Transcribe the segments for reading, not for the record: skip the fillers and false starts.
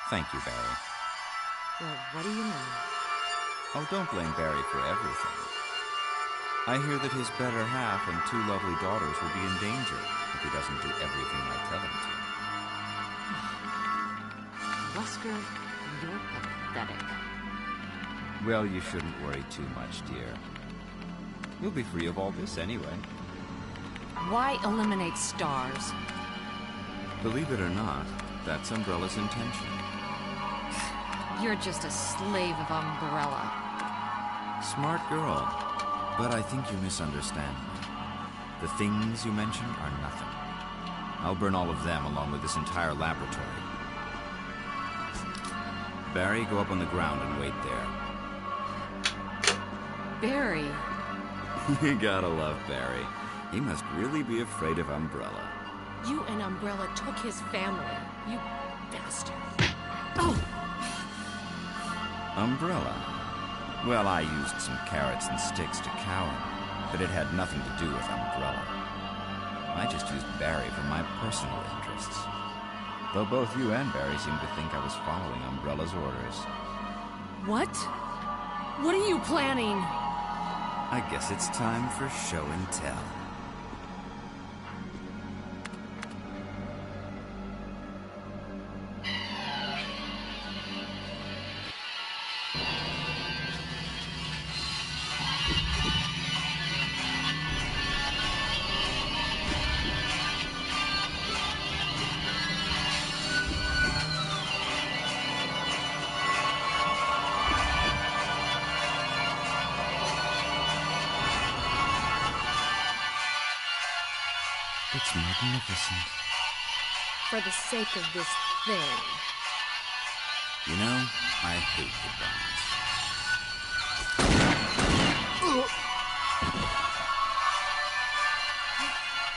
Thank you, Barry. Well, what do you know? Oh, don't blame Barry for everything. I hear that his better half and 2 lovely daughters will be in danger if he doesn't do everything I tell him to. Wesker, you're pathetic. Well, you shouldn't worry too much, dear. You'll be free of all this anyway. Why eliminate stars? Believe it or not, that's Umbrella's intention. You're just a slave of Umbrella. Smart girl. But I think you misunderstand me. The things you mentioned are nothing. I'll burn all of them along with this entire laboratory. Barry, go up on the ground and wait there. Barry. You gotta love Barry. He must really be afraid of Umbrella. You and Umbrella took his family. You bastard. Oh! Umbrella? Well, I used some carrots and sticks to cow him, but it had nothing to do with Umbrella. I just used Barry for my personal interests. Though both you and Barry seem to think I was following Umbrella's orders. What? What are you planning? I guess it's time for show and tell. It's magnificent. For the sake of this thing. You know, I hate the bombs.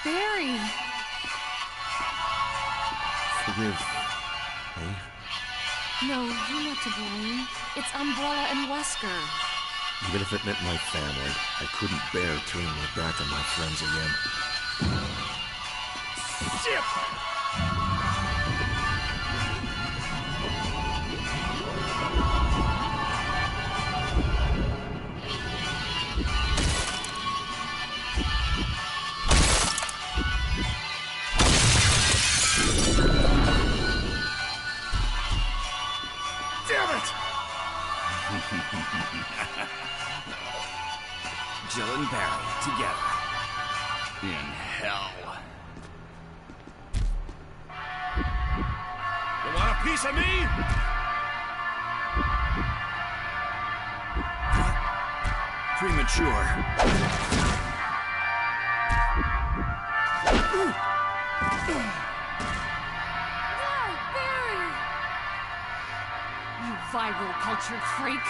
Barry! Forgive me. No, you're not to blame. It's Umbrella and Wesker. Even if it meant my family, I couldn't bear turning my back on my friends again. Shit! Damn it! Jill and Barry, together. In hell. You want a piece of me? Premature. Barry! You viral cultured freak!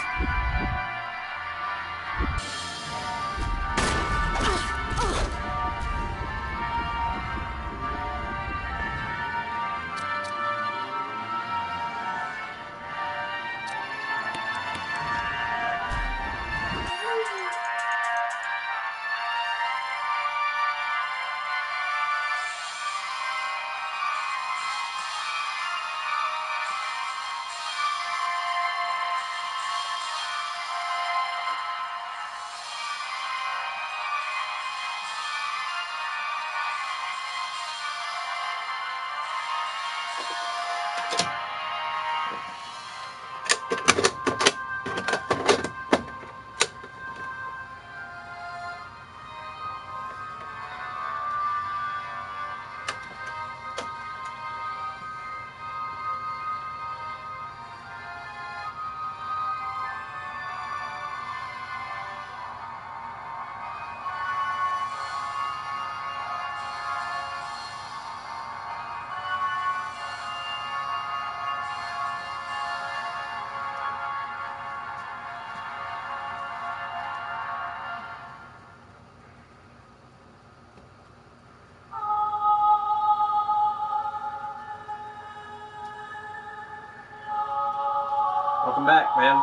Welcome back, man.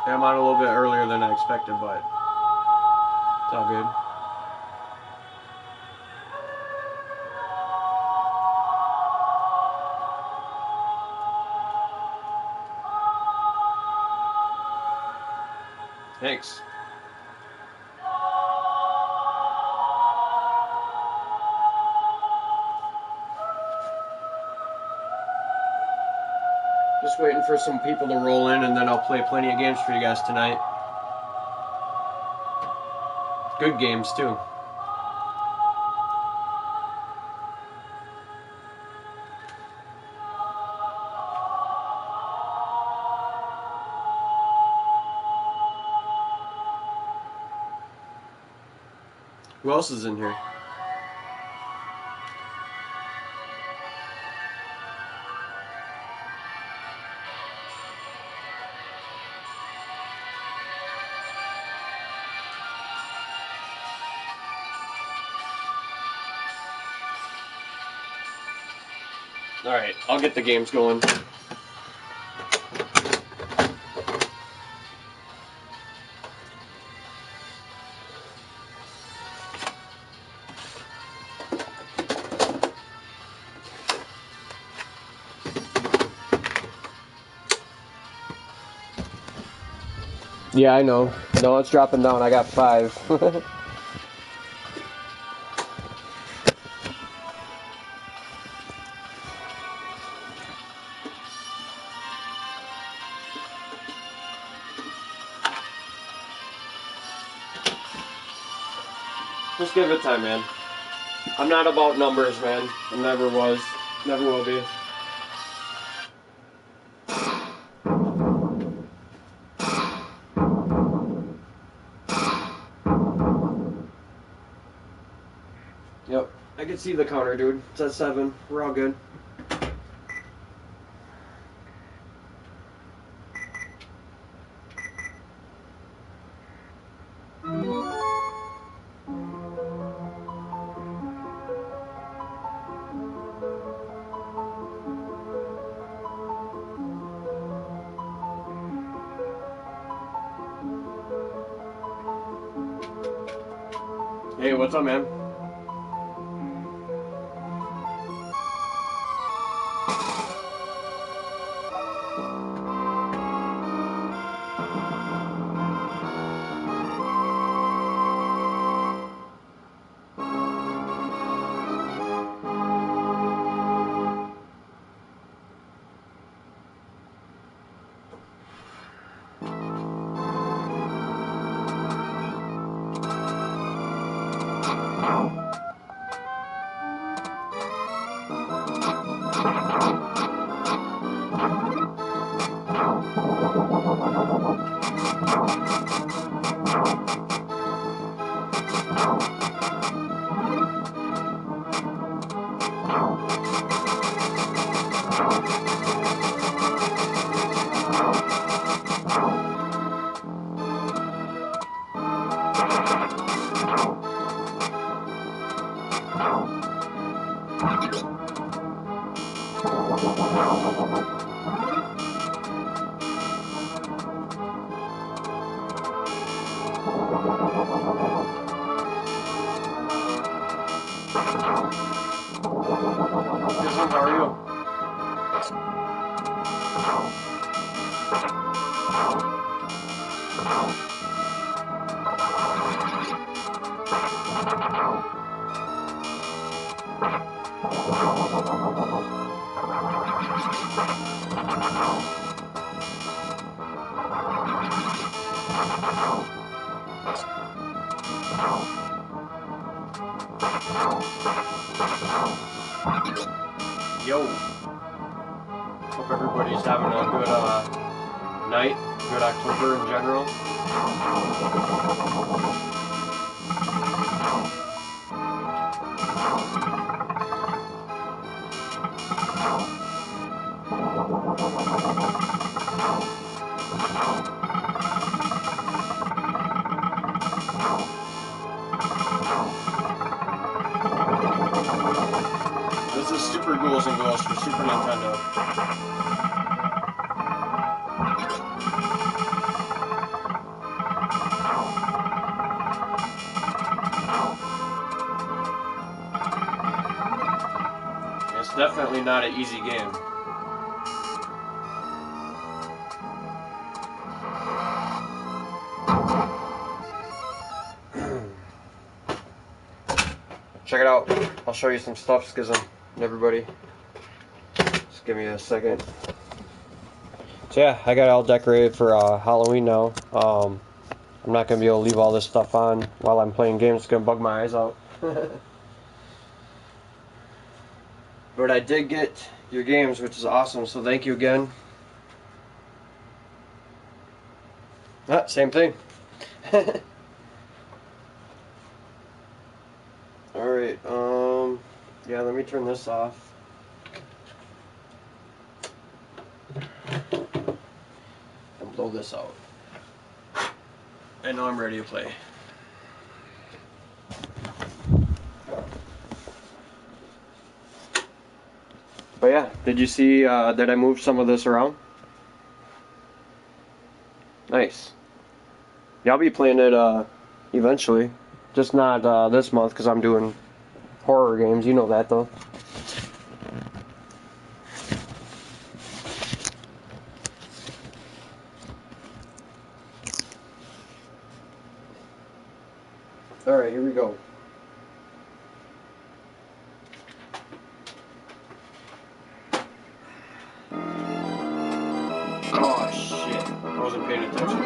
Yeah, I'm on a little bit earlier than I expected, but it's all good. Thanks. Just waiting for some people to roll in, and then I'll play plenty of games for you guys tonight. Good games, too. Who else is in here? Alright, I'll get the games going. Yeah, I know. No, it's dropping down. I got 5. Just give it time, man. I'm not about numbers, man. I never was. Never will be. Yep. I can see the counter, dude. It's at 7. We're all good. Hey, what's up, man? How are you? Yo. Hope everybody's having a good night, good October in general. This is Super Ghouls and Ghosts for Super Nintendo. It's definitely not an easy game. check it out. I'll show you some stuff, Schism, and everybody. Just give me a second. So yeah, I got it all decorated for Halloween now. I'm not going to be able to leave all this stuff on while I'm playing games. It's going to bug my eyes out. But I did get your games, which is awesome, so thank you again. Same thing. Alright, yeah, let me turn this off. And blow this out. And now I'm ready to play. But yeah, did you see that I moved some of this around? Nice. Yeah, I'll be playing it eventually. Just not this month because I'm doing horror games. You know that though. Alright, here we go. Oh shit, I wasn't paying attention.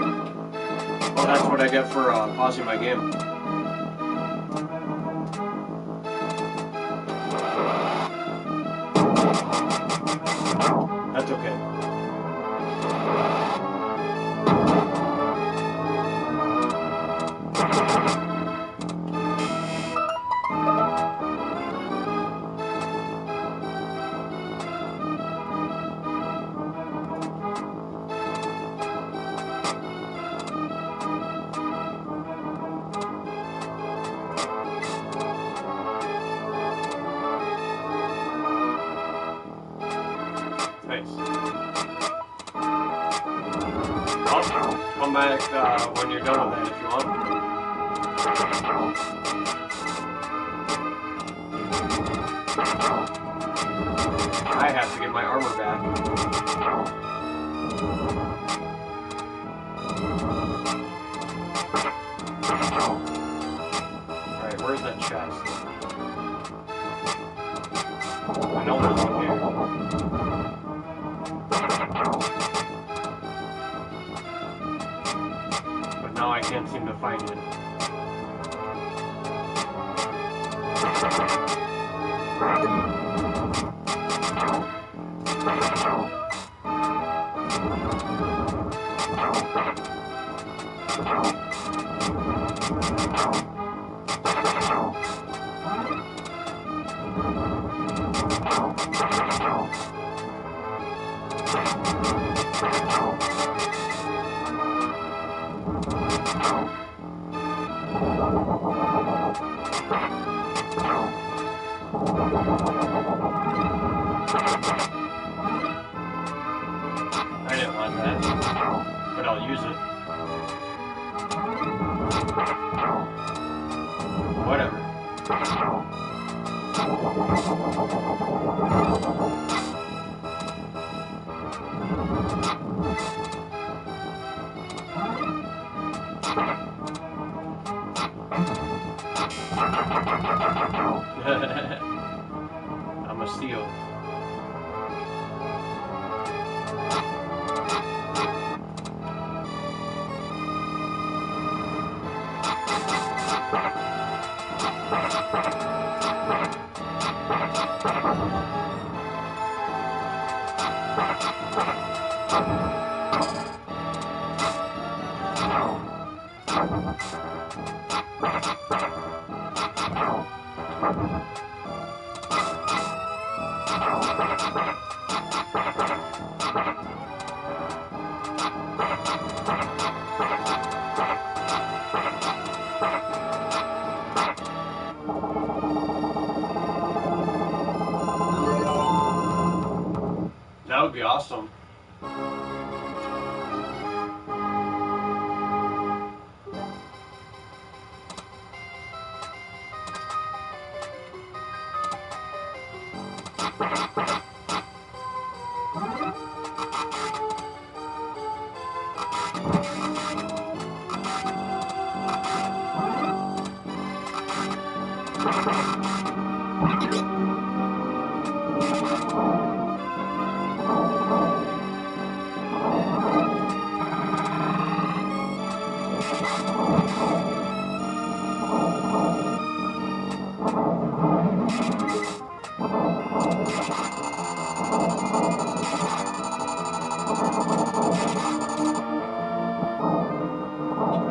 Oh, that's what I get for pausing my game. That's okay. Nice. I'll come back when you're done with that if you want. I have to get my armor back. Alright, where's that chest? I know there's one here. But now I can't seem to find it. I didn't want that, but I'll use it. Whatever. I'm a steal. That would be awesome.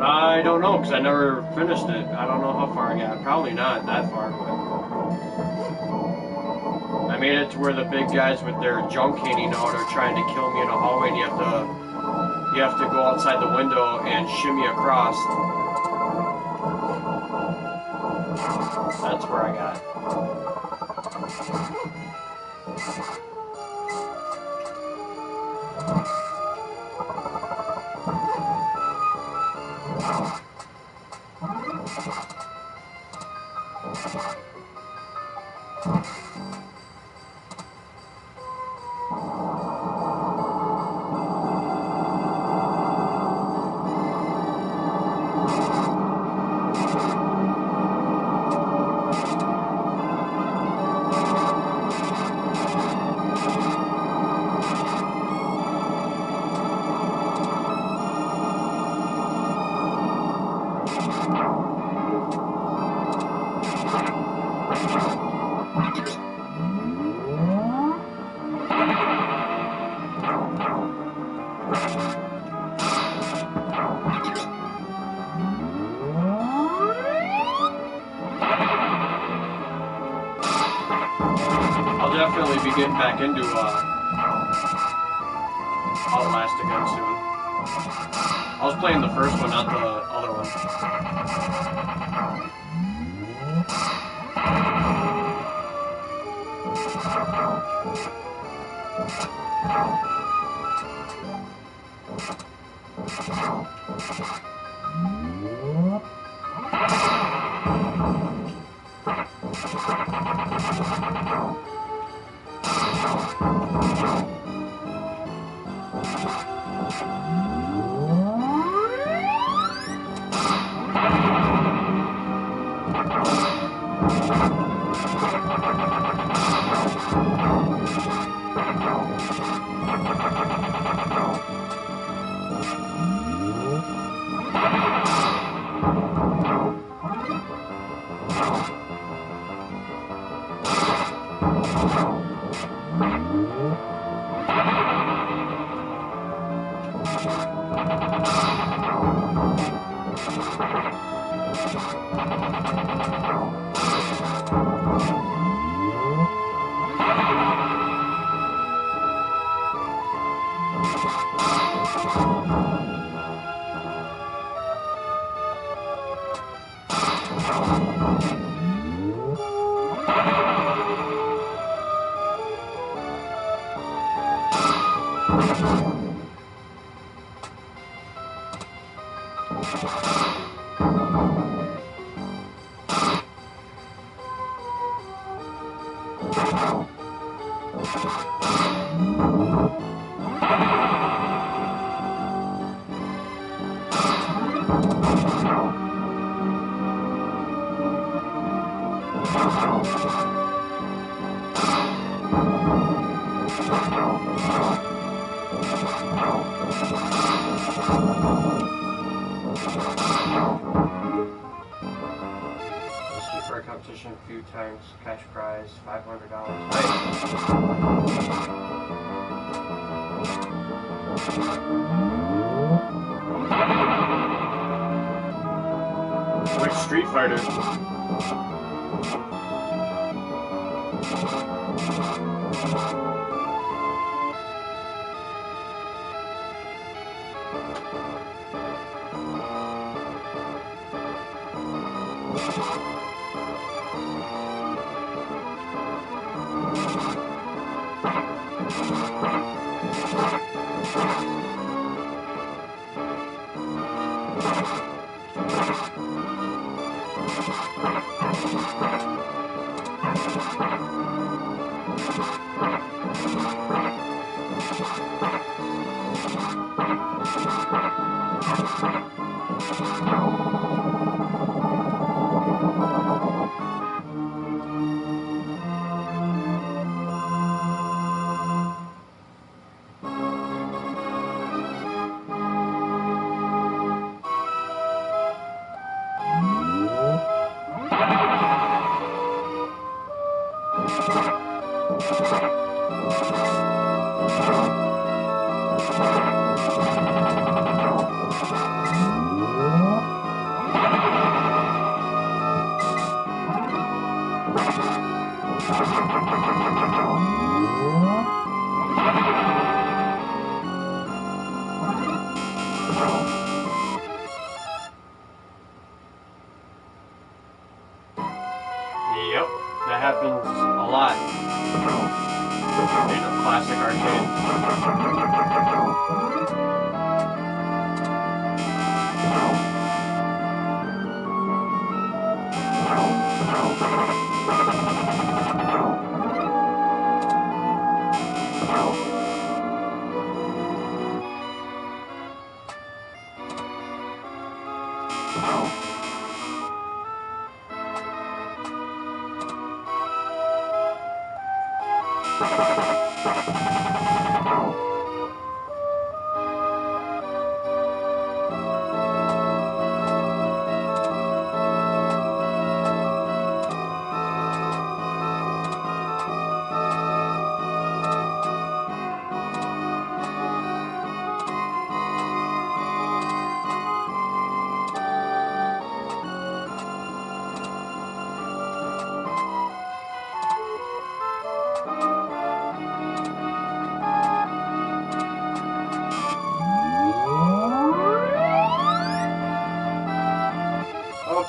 I don't know, because I never finished it. I don't know how far I got. Probably not that far, but I made it to where the big guys with their junk hanging out are trying to kill me in a hallway, and you have to go outside the window and shimmy across. That's where I got. I'll definitely be getting back into Outlast again soon. I was playing the first one, not the other one. For a competition a few times, cash prize $500. Which Street Fighter? Yep, that happens a lot in a classic arcade.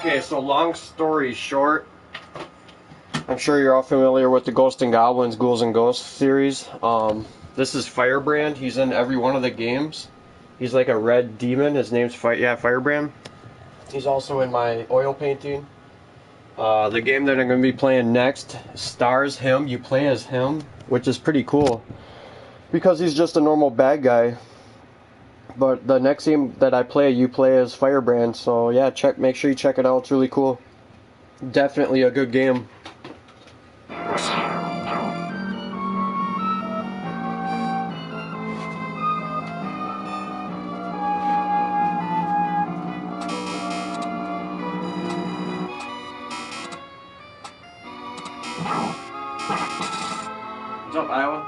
Okay, so long story short, I'm sure you're all familiar with the Ghosts and Goblins, Ghouls and Ghosts series. This is Firebrand. He's in every one of the games. He's like a red demon. His name's Firebrand. He's also in my oil painting. The game that I'm going to be playing next stars him. You play as him, which is pretty cool because he's just a normal bad guy. But the next game that I play, you play as Firebrand. So yeah, make sure you check it out. It's really cool. Definitely a good game. What's up, Iowa?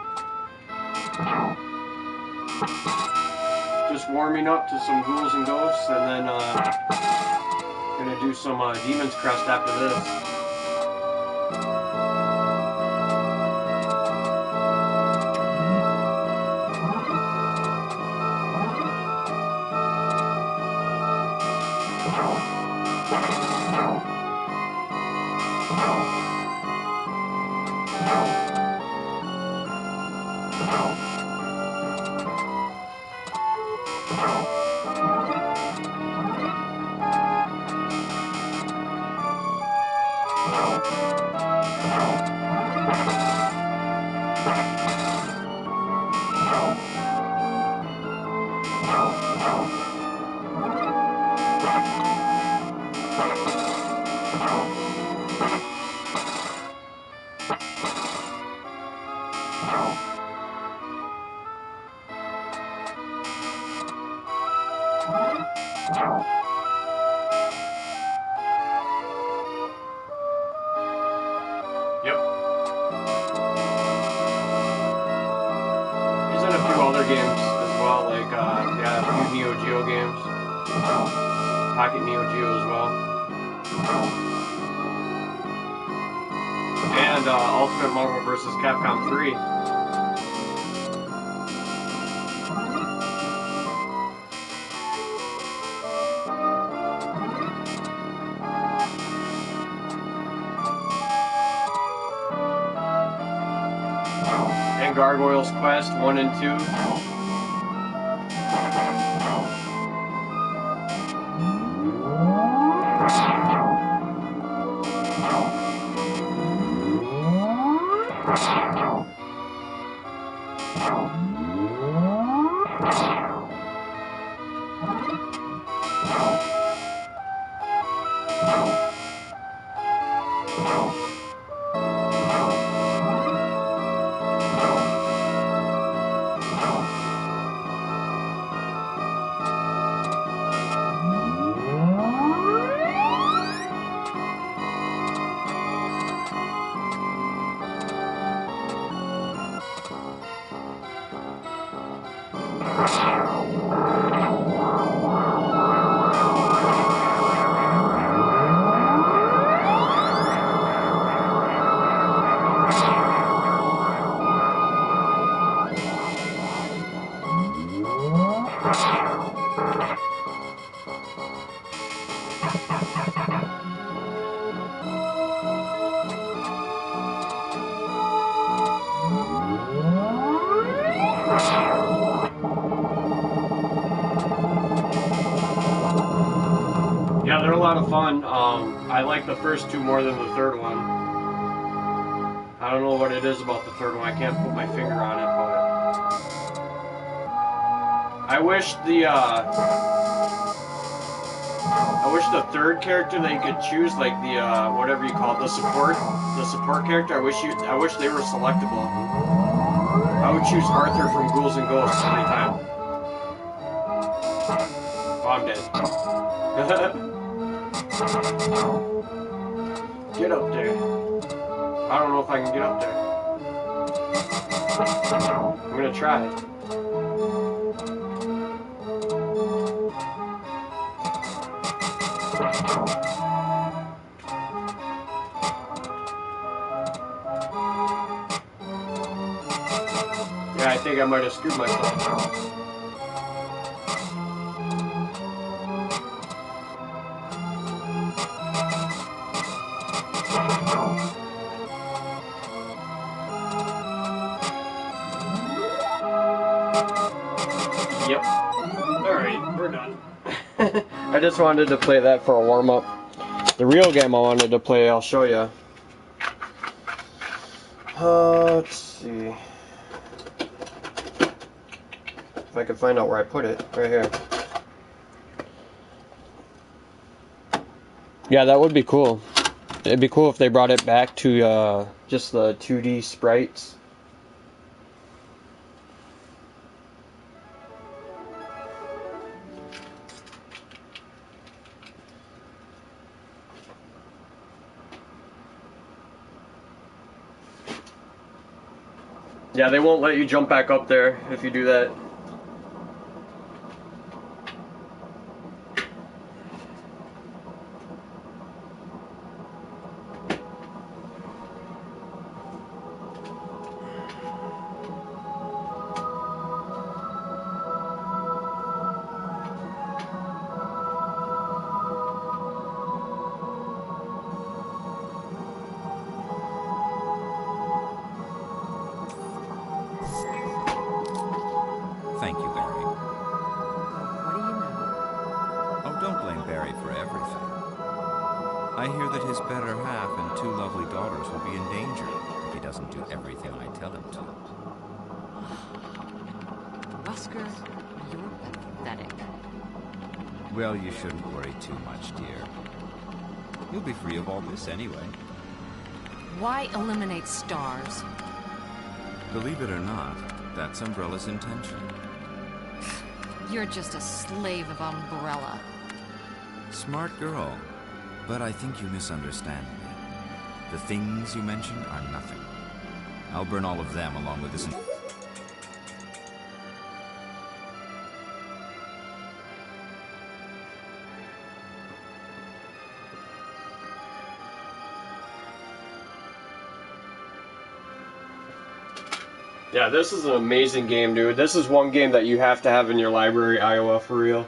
Just warming up to some Ghouls and Ghosts, and then gonna do some Demon's Crest after this. Yep. He's in a few other games as well, like, yeah, a few Neo Geo games. Pocket Neo Geo as well. And Ultimate Marvel vs. Capcom 3. And Gargoyle's Quest 1 and 2. Yeah, they're a lot of fun. I like the first two more than the third one. I don't know what it is about the third one. I can't put my finger on it, but I wish the third character that you could choose, like the whatever you call it, the support character. I wish they were selectable. I would choose Arthur from Ghouls and Ghosts every time. Oh, I'm dead. Get up there. I don't know if I can get up there. I'm gonna try. Yeah, I think I might have screwed myself. Yep. Alright, we're done. I just wanted to play that for a warm-up. The real game I wanted to play, I'll show you. Let's see. If I can find out where I put it. Right here. Yeah, that would be cool. It'd be cool if they brought it back to just the 2D sprites. Yeah, they won't let you jump back up there if you do that. Thank you, Barry. What do you know? Oh, don't blame Barry for everything. I hear that his better half and two lovely daughters will be in danger if he doesn't do everything I tell him to. Wesker, you're pathetic. Well, you shouldn't worry too much, dear. You'll be free of all this anyway. Why eliminate stars? Believe it or not, that's Umbrella's intention. You're just a slave of Umbrella. Smart girl, but I think you misunderstand me. The things you mentioned are nothing. I'll burn all of them along with this. Yeah, this is an amazing game, dude. This is one game that you have to have in your library, Iowa, for real.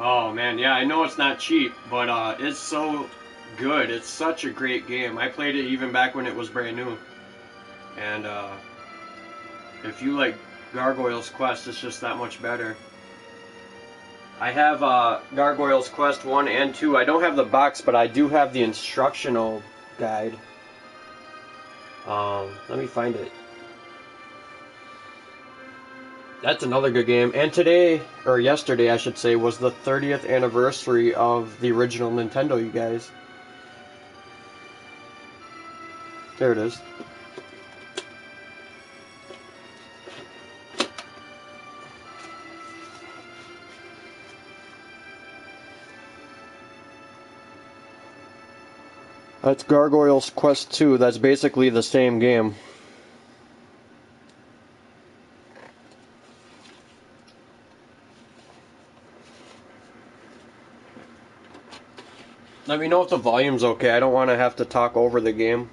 Oh man, yeah, I know it's not cheap, but it's so good. It's such a great game. I played it even back when it was brand new. And if you like Gargoyle's Quest, it's just that much better. I have Gargoyle's Quest 1 and 2. I don't have the box, but I do have the instructional guide. Let me find it. That's another good game. And today, or yesterday I should say, was the 30th anniversary of the original Nintendo, you guys. There it is. That's Gargoyle's Quest 2. That's basically the same game. Let me know if the volume's okay. I don't want to have to talk over the game.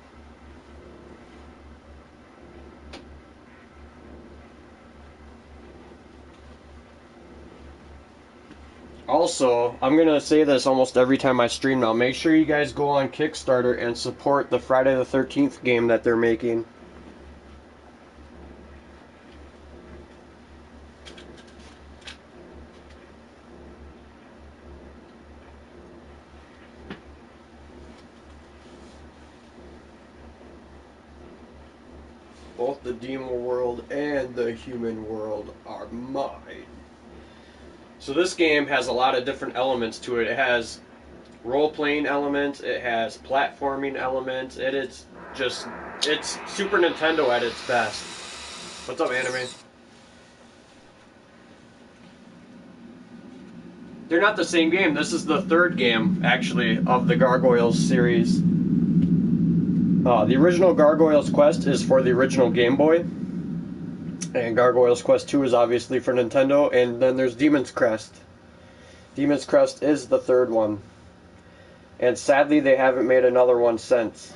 Also, I'm going to say this almost every time I stream now. Make sure you guys go on Kickstarter and support the Friday the 13th game that they're making. Both the demon world and the human world are mine. So this game has a lot of different elements to it. It has role-playing elements, it has platforming elements, it's Super Nintendo at its best. What's up, anime? They're not the same game. This is the third game, actually, of the Gargoyles series. The original Gargoyles Quest is for the original Game Boy. And Gargoyles Quest 2 is obviously for Nintendo. And then there's Demon's Crest. Demon's Crest is the third one. And sadly, they haven't made another one since.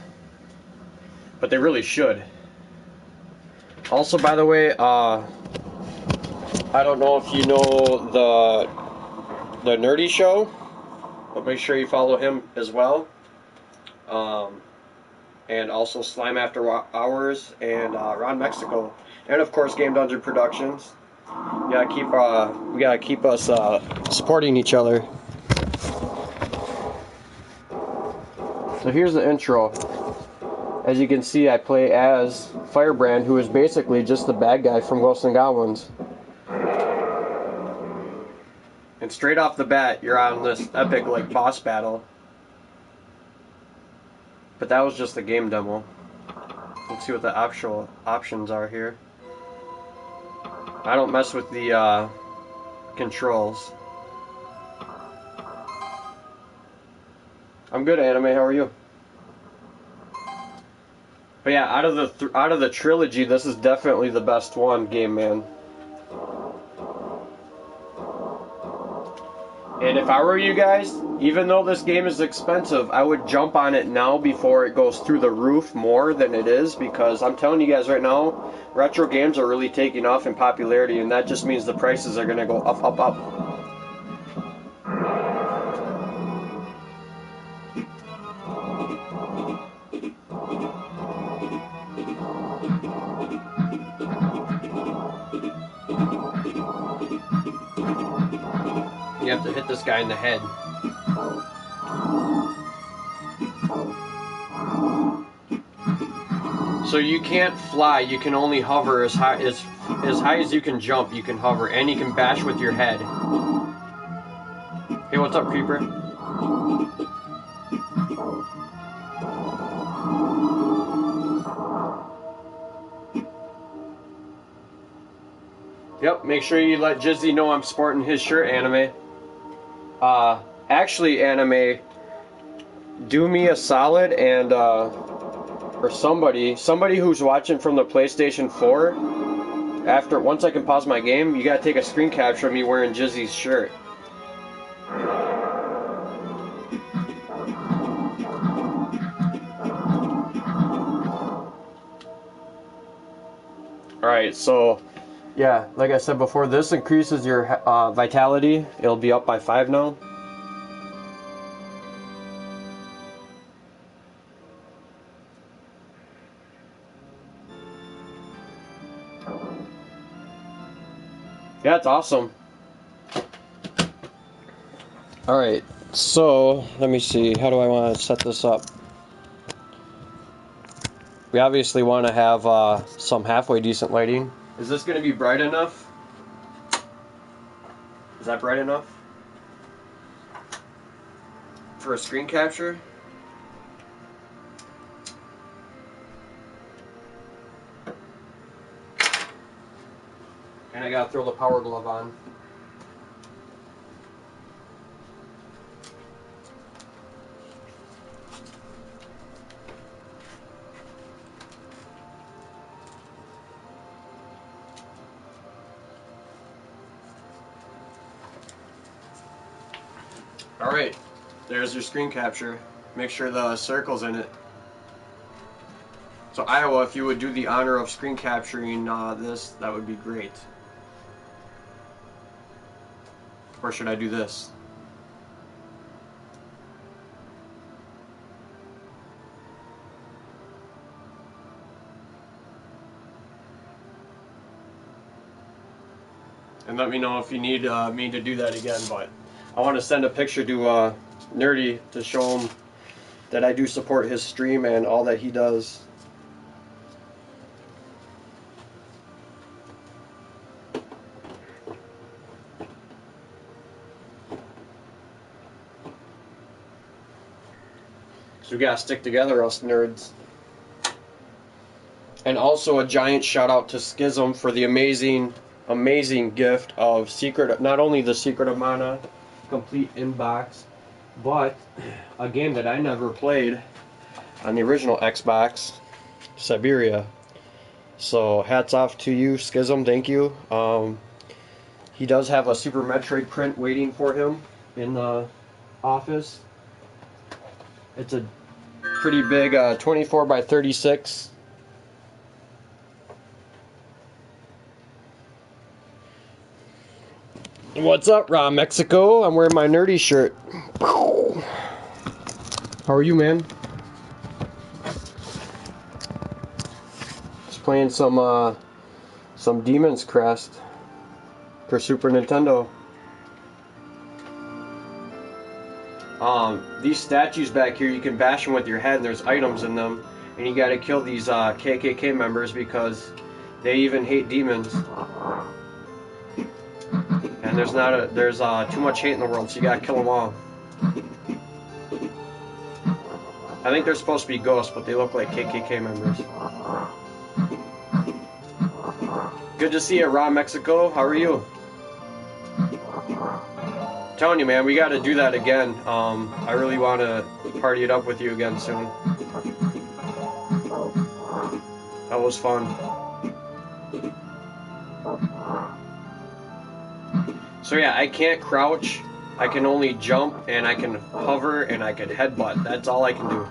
But they really should. Also, by the way, I don't know if you know the Nerdy Show, but make sure you follow him as well. And also Slime After Hours and Ron Mexico, and of course Game Dungeon Productions. We gotta keep us supporting each other. So here's the intro. As you can see, I play as Firebrand, who is basically just the bad guy from Ghosts and Goblins. And straight off the bat, you're on this epic like boss battle. But that was just the game demo. Let's see what the actual options are here. I don't mess with the controls. I'm good, anime. How are you? But yeah, out of the trilogy, this is definitely the best one, Game Man. And if I were you guys, even though this game is expensive, I would jump on it now before it goes through the roof more than it is, because I'm telling you guys right now, retro games are really taking off in popularity, and that just means the prices are going to go up, up, up. You have to hit this guy in the head. So you can't fly, you can only hover as high as you can jump, you can hover, and you can bash with your head. Hey, what's up, Creeper? Yep, make sure you let Jizzy know I'm sporting his shirt, anime. Actually, anime, do me a solid and, or somebody who's watching from the PlayStation 4, once I can pause my game, you gotta take a screen capture of me wearing Jizzy's shirt. Alright, so Yeah, like I said before, this increases your vitality. It'll be up by 5 now. Yeah, it's awesome. Alright, so let me see. How do I want to set this up? We obviously want to have some halfway decent lighting. Is this going to be bright enough? Is that bright enough for a screen capture? And I gotta throw the power glove on. Alright, there's your screen capture. Make sure the circle's in it. So Iowa, if you would do the honor of screen capturing this, that would be great. Or should I do this? And let me know if you need me to do that again, but I want to send a picture to Nerdy to show him that I do support his stream and all that he does. So we gotta stick together, us nerds. And also a giant shout out to Schism for the amazing gift of not only the Secret of Mana complete inbox, but a game that I never played on the original Xbox, Siberia. So hats off to you, Schism. Thank you. He does have a Super Metroid print waiting for him in the office. It's a pretty big 24 by 36. What's up, Raw Mexico? I'm wearing my nerdy shirt. How are you, man? Just playing some Demon's Crest for Super Nintendo. These statues back here, you can bash them with your head and there's items in them. And you gotta kill these KKK members because they even hate demons. And there's too much hate in the world, so you gotta kill them all. I think they're supposed to be ghosts, but they look like KKK members. Good to see you, Raw Mexico. How are you? Telling you, man, we got to do that again. I really want to party it up with you again soon. That was fun. So yeah, I can't crouch. I can only jump, and I can hover, and I can headbutt. That's all I can do.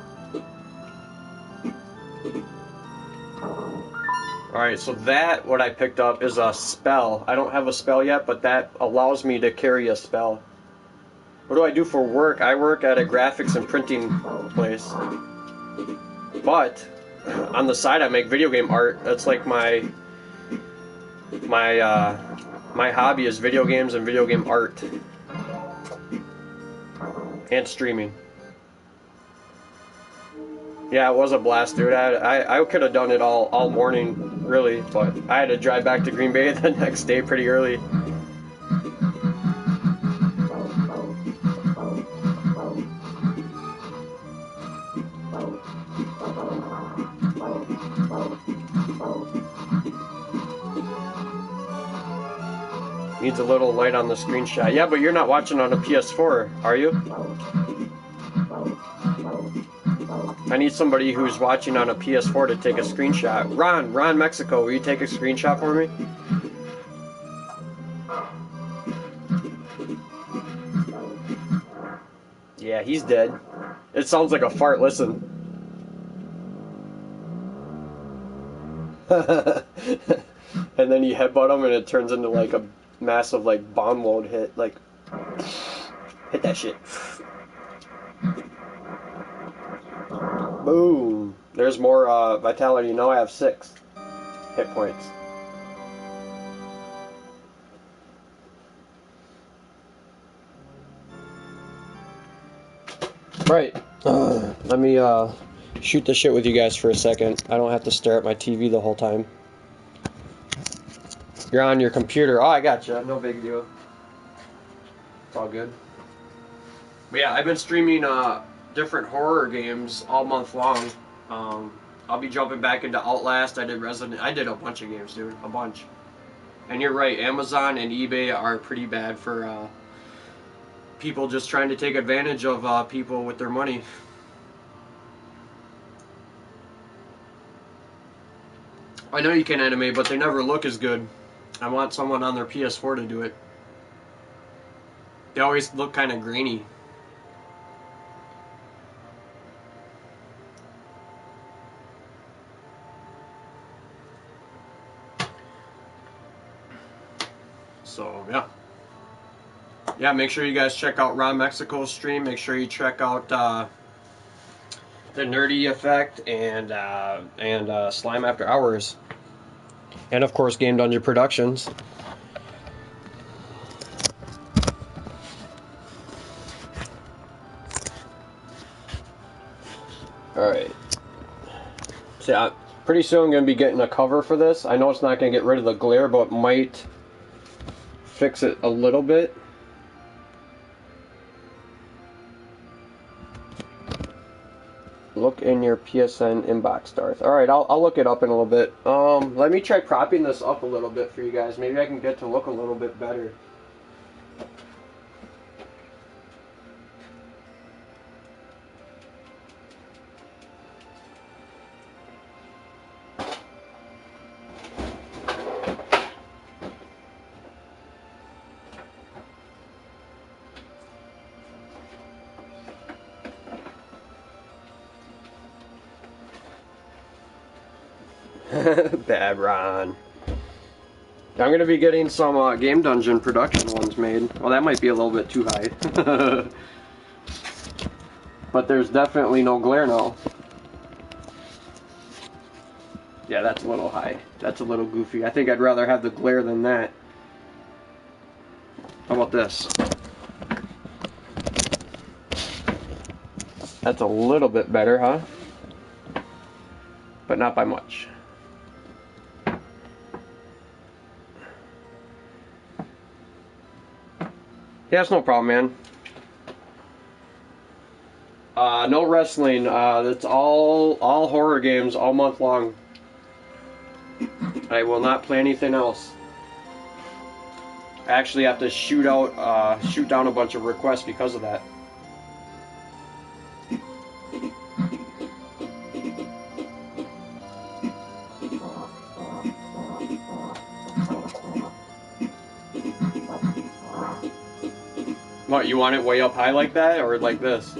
Alright, so that, what I picked up, is a spell. I don't have a spell yet, but that allows me to carry a spell. What do I do for work? I work at a graphics and printing place. But on the side I make video game art. That's like my hobby is video games and video game art. And streaming. Yeah, it was a blast, dude. I could have done it all morning, really, but I had to drive back to Green Bay the next day pretty early. Needs a little light on the screenshot. Yeah, but you're not watching on a PS4, are you? I need somebody who's watching on a PS4 to take a screenshot. Ron Mexico, will you take a screenshot for me? Yeah, he's dead. It sounds like a fart, listen. And then you headbutt them and it turns into like a massive like bomb load hit. Like, hit that shit. Boom. There's more vitality. Now I have 6 hit points. Right. Let me shoot the shit with you guys for a second. I don't have to stare at my TV the whole time. You're on your computer. Oh, I gotcha. No big deal. It's all good. But yeah, I've been streaming different horror games all month long. I'll be jumping back into Outlast. I did a bunch of games, dude. A bunch. And you're right, Amazon and eBay are pretty bad for people just trying to take advantage of people with their money. I know you can animate, but they never look as good. I want someone on their PS4 to do it. They always look kind of grainy. So, yeah. Yeah, make sure you guys check out Ron Mexico's stream. Make sure you check out the Nerdy Effect and Slime After Hours. And, of course, Game Dungeon Productions. Alright. So, pretty soon I'm going to be getting a cover for this. I know it's not going to get rid of the glare, but it might fix it a little bit. Look in your PSN inbox, Darth. Alright, I'll look it up in a little bit. Let me try propping this up a little bit for you guys. Maybe I can get to look a little bit better. Bad Ron. I'm going to be getting some Game Dungeon production ones made. Well, that might be a little bit too high. But there's definitely no glare now. Yeah, that's a little high. That's a little goofy. I think I'd rather have the glare than that. How about this? That's a little bit better, huh? But not by much. Yeah, it's no problem, man. No wrestling. It's all horror games all month long. I will not play anything else. I actually have to shoot down a bunch of requests because of that. What, you want it way up high like that, or like this?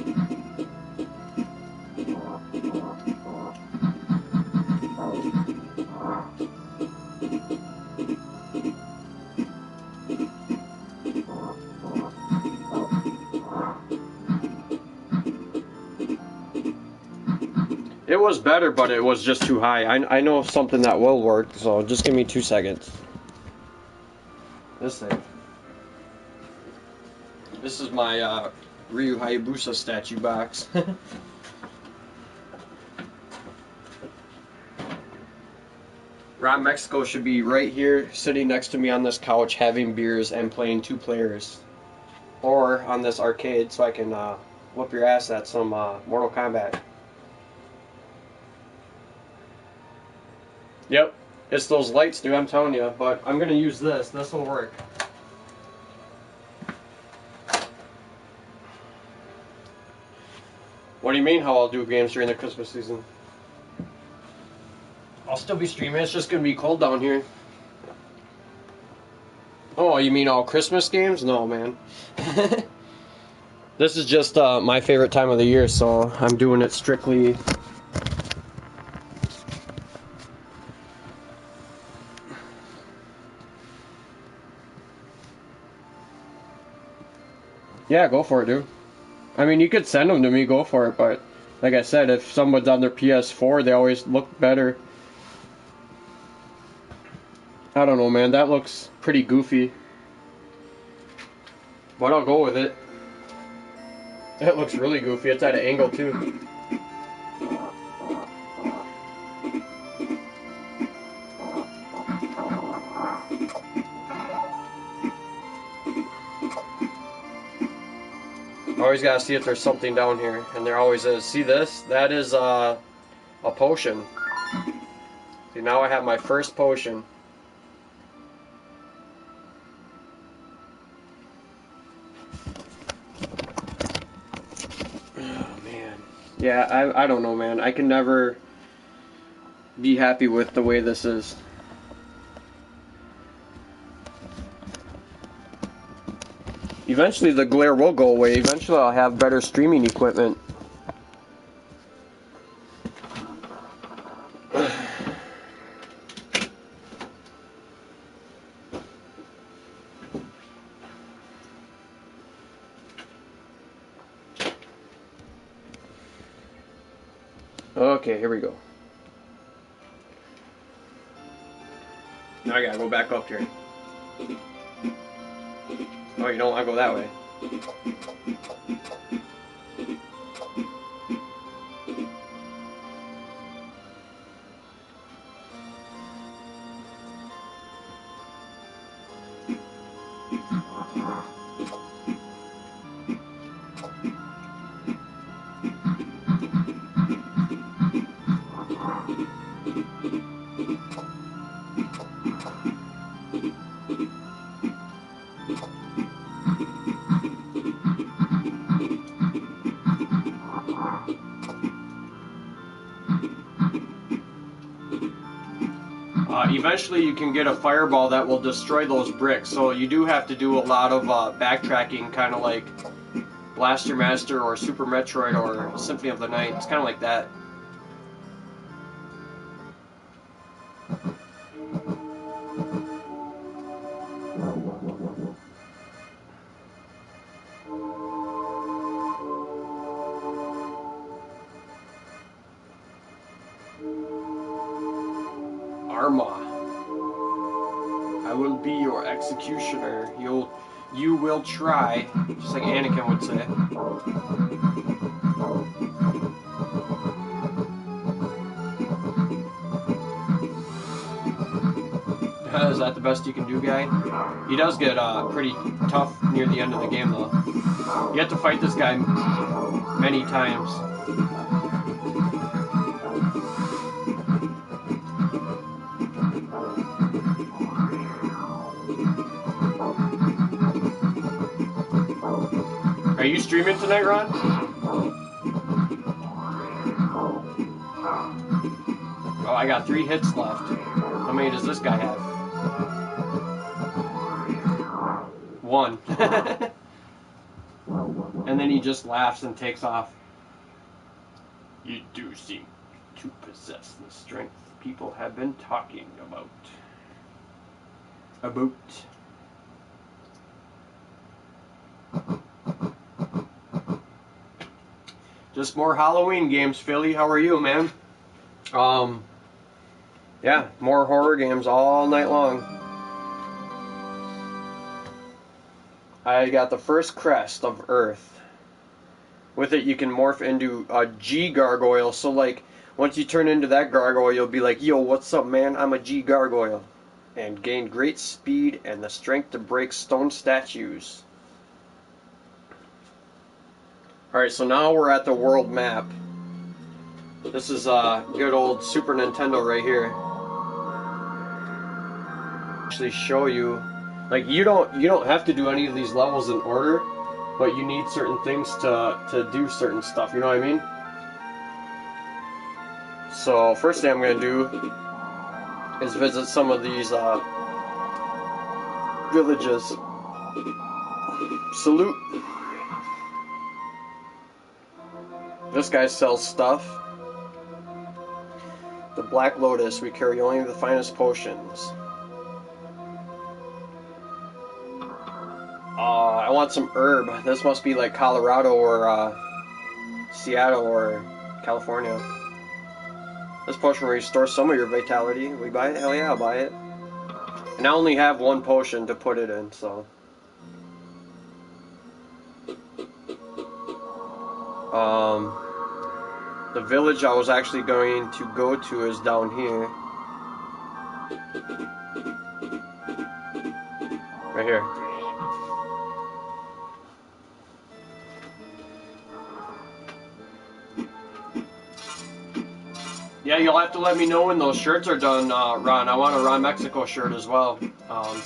It was better, but it was just too high. I know something that will work, so just give me 2 seconds. This thing. This is my Ryu Hayabusa statue box. Ron Mexico should be right here, sitting next to me on this couch, having beers and playing 2 players. Or on this arcade, so I can whoop your ass at some Mortal Kombat. Yep, it's those lights, dude, I'm telling you. But I'm going to use this. This will work. What do you mean how I'll do games during the Christmas season? I'll still be streaming. It's just going to be cold down here. Oh, you mean all Christmas games? No, man. This is just my favorite time of the year, so I'm doing it strictly... Yeah, go for it, dude. I mean, you could send them to me, go for it, but like I said, if someone's on their PS4, they always look better. I don't know, man. That looks pretty goofy. But I'll go with it. It looks really goofy. It's at an angle, too. Always gotta see if there's something down here, and there always is. See this? That is a potion. See, now I have my first potion. Oh man, yeah, I don't know, man. I can never be happy with the way this is. Eventually the glare will go away. Eventually I'll have better streaming equipment. Okay, here we go. Now I gotta go back up here. Oh, you don't want to go that way. Eventually you can get a fireball that will destroy those bricks, so you do have to do a lot of backtracking, kind of like Blaster Master or Super Metroid or Symphony of the Night. It's kind of like that. Arma. I will be your executioner. You will try, just like Anakin would say. Is that the best you can do, guy? He does get pretty tough near the end of the game, though. You have to fight this guy many times. Are you streaming tonight, Ron? Oh, I got 3 hits left. How many does this guy have? 1. And then he just laughs and takes off. You do seem to possess the strength people have been talking about. Just more Halloween games, Philly. How are you, man? Yeah, more horror games all night long. I got the first crest of Earth. With it, you can morph into a G gargoyle. So, like, once you turn into that gargoyle, you'll be like, yo, what's up, man? I'm a G gargoyle. And gain great speed and the strength to break stone statues. Alright, so now we're at the world map. This is good old Super Nintendo right here. Actually show you, like, you don't have to do any of these levels in order, but you need certain things to do certain stuff, you know what I mean? So first thing I'm gonna do is visit some of these villages. Salute. This guy sells stuff. The Black Lotus, we carry only the finest potions. I want some herb. This must be like Colorado or Seattle or California. This potion restores some of your vitality. We buy it? Hell yeah, I'll buy it. And I only have one potion to put it in, so. The village I was actually going to go to is down here. Right here. Yeah, you'll have to let me know when those shirts are done, Ron. I want a Ron Mexico shirt as well.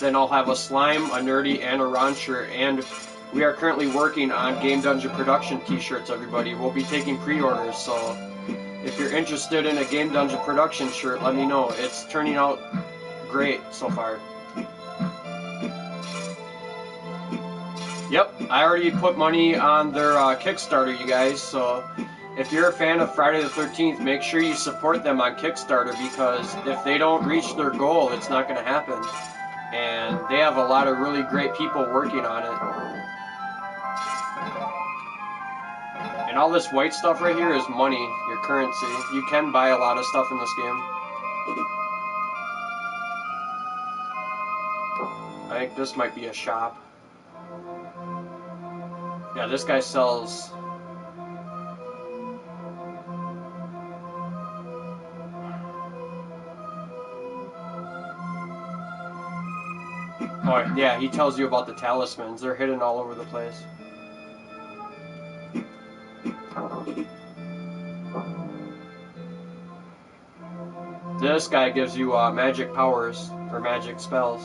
Then I'll have a Slime, a Nerdy, and a Ron shirt. And we are currently working on Game Dungeon Production t-shirts, everybody. We'll be taking pre-orders, so if you're interested in a Game Dungeon Production shirt, let me know. It's turning out great so far. Yep, I already put money on their Kickstarter, you guys, so if you're a fan of Friday the 13th, make sure you support them on Kickstarter, because if they don't reach their goal, it's not going to happen. And they have a lot of really great people working on it. And all this white stuff right here is money, your currency. You can buy a lot of stuff in this game. I think this might be a shop. Yeah, this guy sells... Oh, yeah, he tells you about the talismans. They're hidden all over the place. This guy gives you magic powers, or magic spells.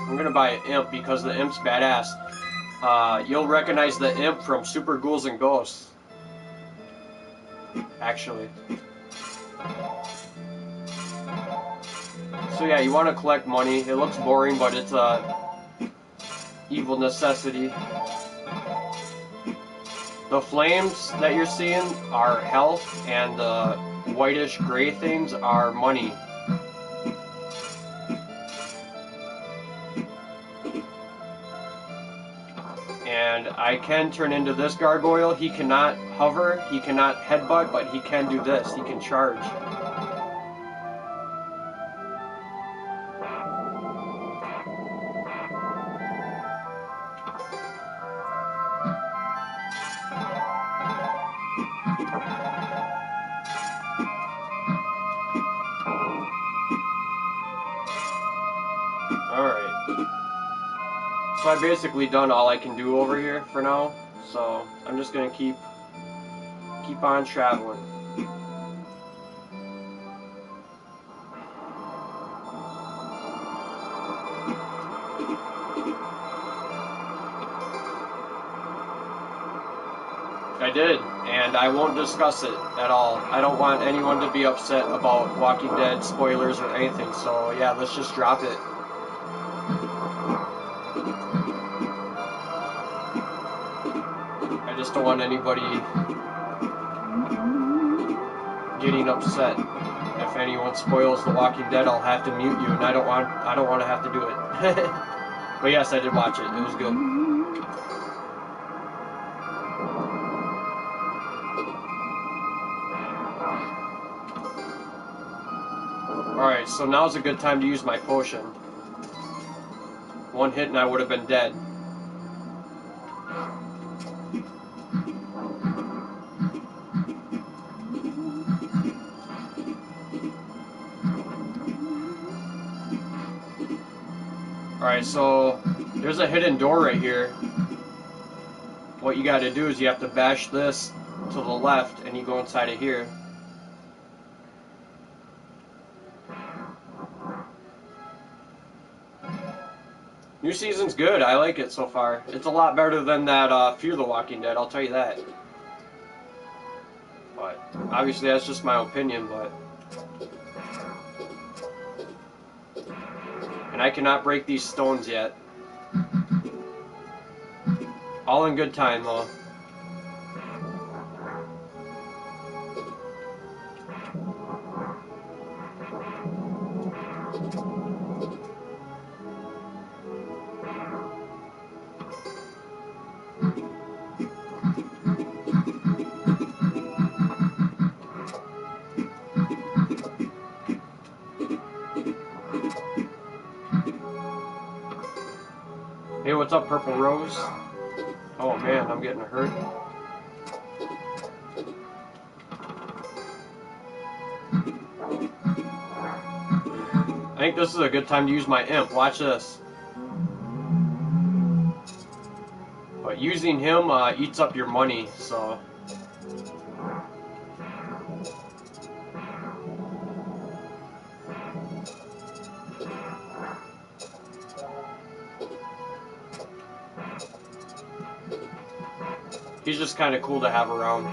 I'm gonna buy an imp because the imp's badass. You'll recognize the imp from Super Ghouls and Ghosts. Actually. So yeah, you want to collect money. It looks boring, but it's a evil necessity. The flames that you're seeing are health, and the whitish gray things are money. And I can turn into this gargoyle. He cannot hover, he cannot headbutt, but he can do this. He can charge. Alright. So I've basically done all I can do over here for now, so I'm just gonna keep on traveling. I did, and I won't discuss it at all. I don't want anyone to be upset about Walking Dead spoilers or anything, so yeah, let's just drop it. I just don't want anybody getting upset. If anyone spoils The Walking Dead, I'll have to mute you, and I don't want to have to do it. But yes, I did watch it. It was good. Alright, so now's a good time to use my potion. One hit and I would have been dead. Alright, so there's a hidden door right here. What you gotta do is you have to bash this to the left and you go inside of here. New season's good. I like it so far. It's a lot better than that Fear the Walking Dead, I'll tell you that. But obviously that's just my opinion, but... And I cannot break these stones yet. All in good time, though. Hey, what's up, Purple Rose? Oh man, I'm getting hurt. I think this is a good time to use my imp. Watch this. But using him eats up your money, so... He's just kind of cool to have around.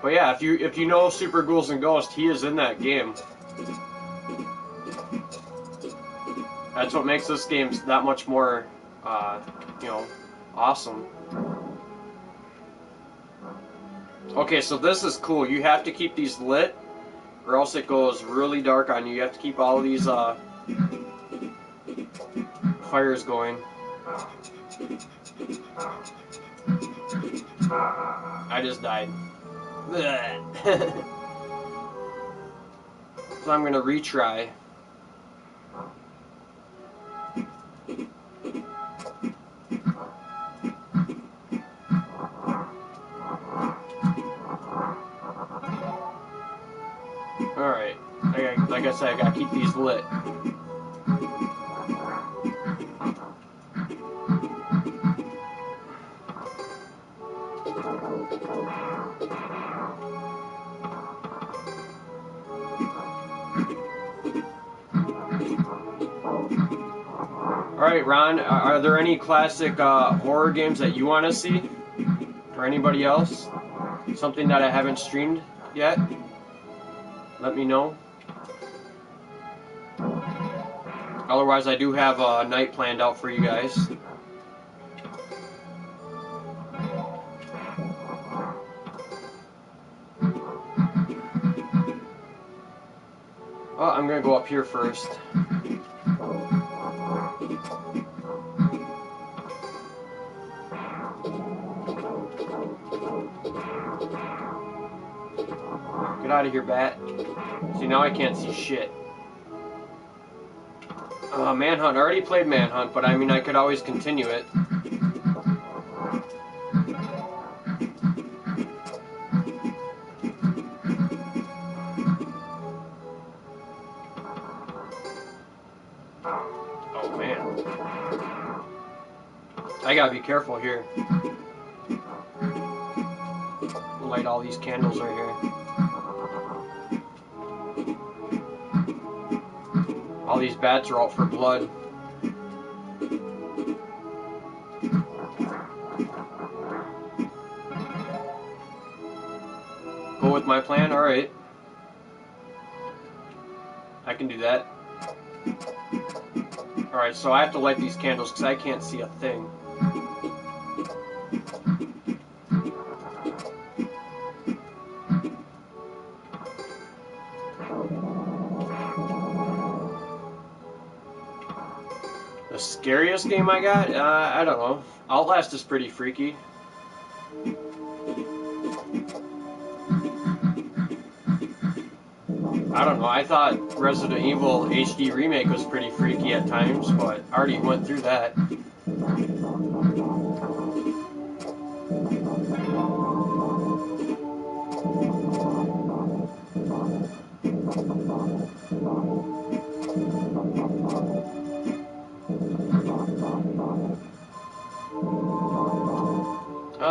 But yeah, if you know Super Ghouls and Ghosts, he is in that game. That's what makes this game that much more, you know, awesome. Okay, so this is cool. You have to keep these lit, or else it goes really dark on you. You have to keep all of these fires going. I just died. So I'm gonna retry. Alright, like I said, I gotta keep these lit. Alright, Ron, are there any classic horror games that you want to see? Or anybody else? Something that I haven't streamed yet? Let me know. Otherwise, I do have a night planned out for you guys. Oh, I'm gonna go up here first. Get out of here, bat. See, now I can't see shit. Manhunt. I already played Manhunt, but I mean, I could always continue it. Oh, man. I gotta be careful here. Light all these candles right here. All these bats are out for blood. Go with my plan? Alright. I can do that. Alright, so I have to light these candles because I can't see a thing. The scariest game I got? I don't know. Outlast is pretty freaky. I don't know. I thought Resident Evil HD Remake was pretty freaky at times, but I already went through that.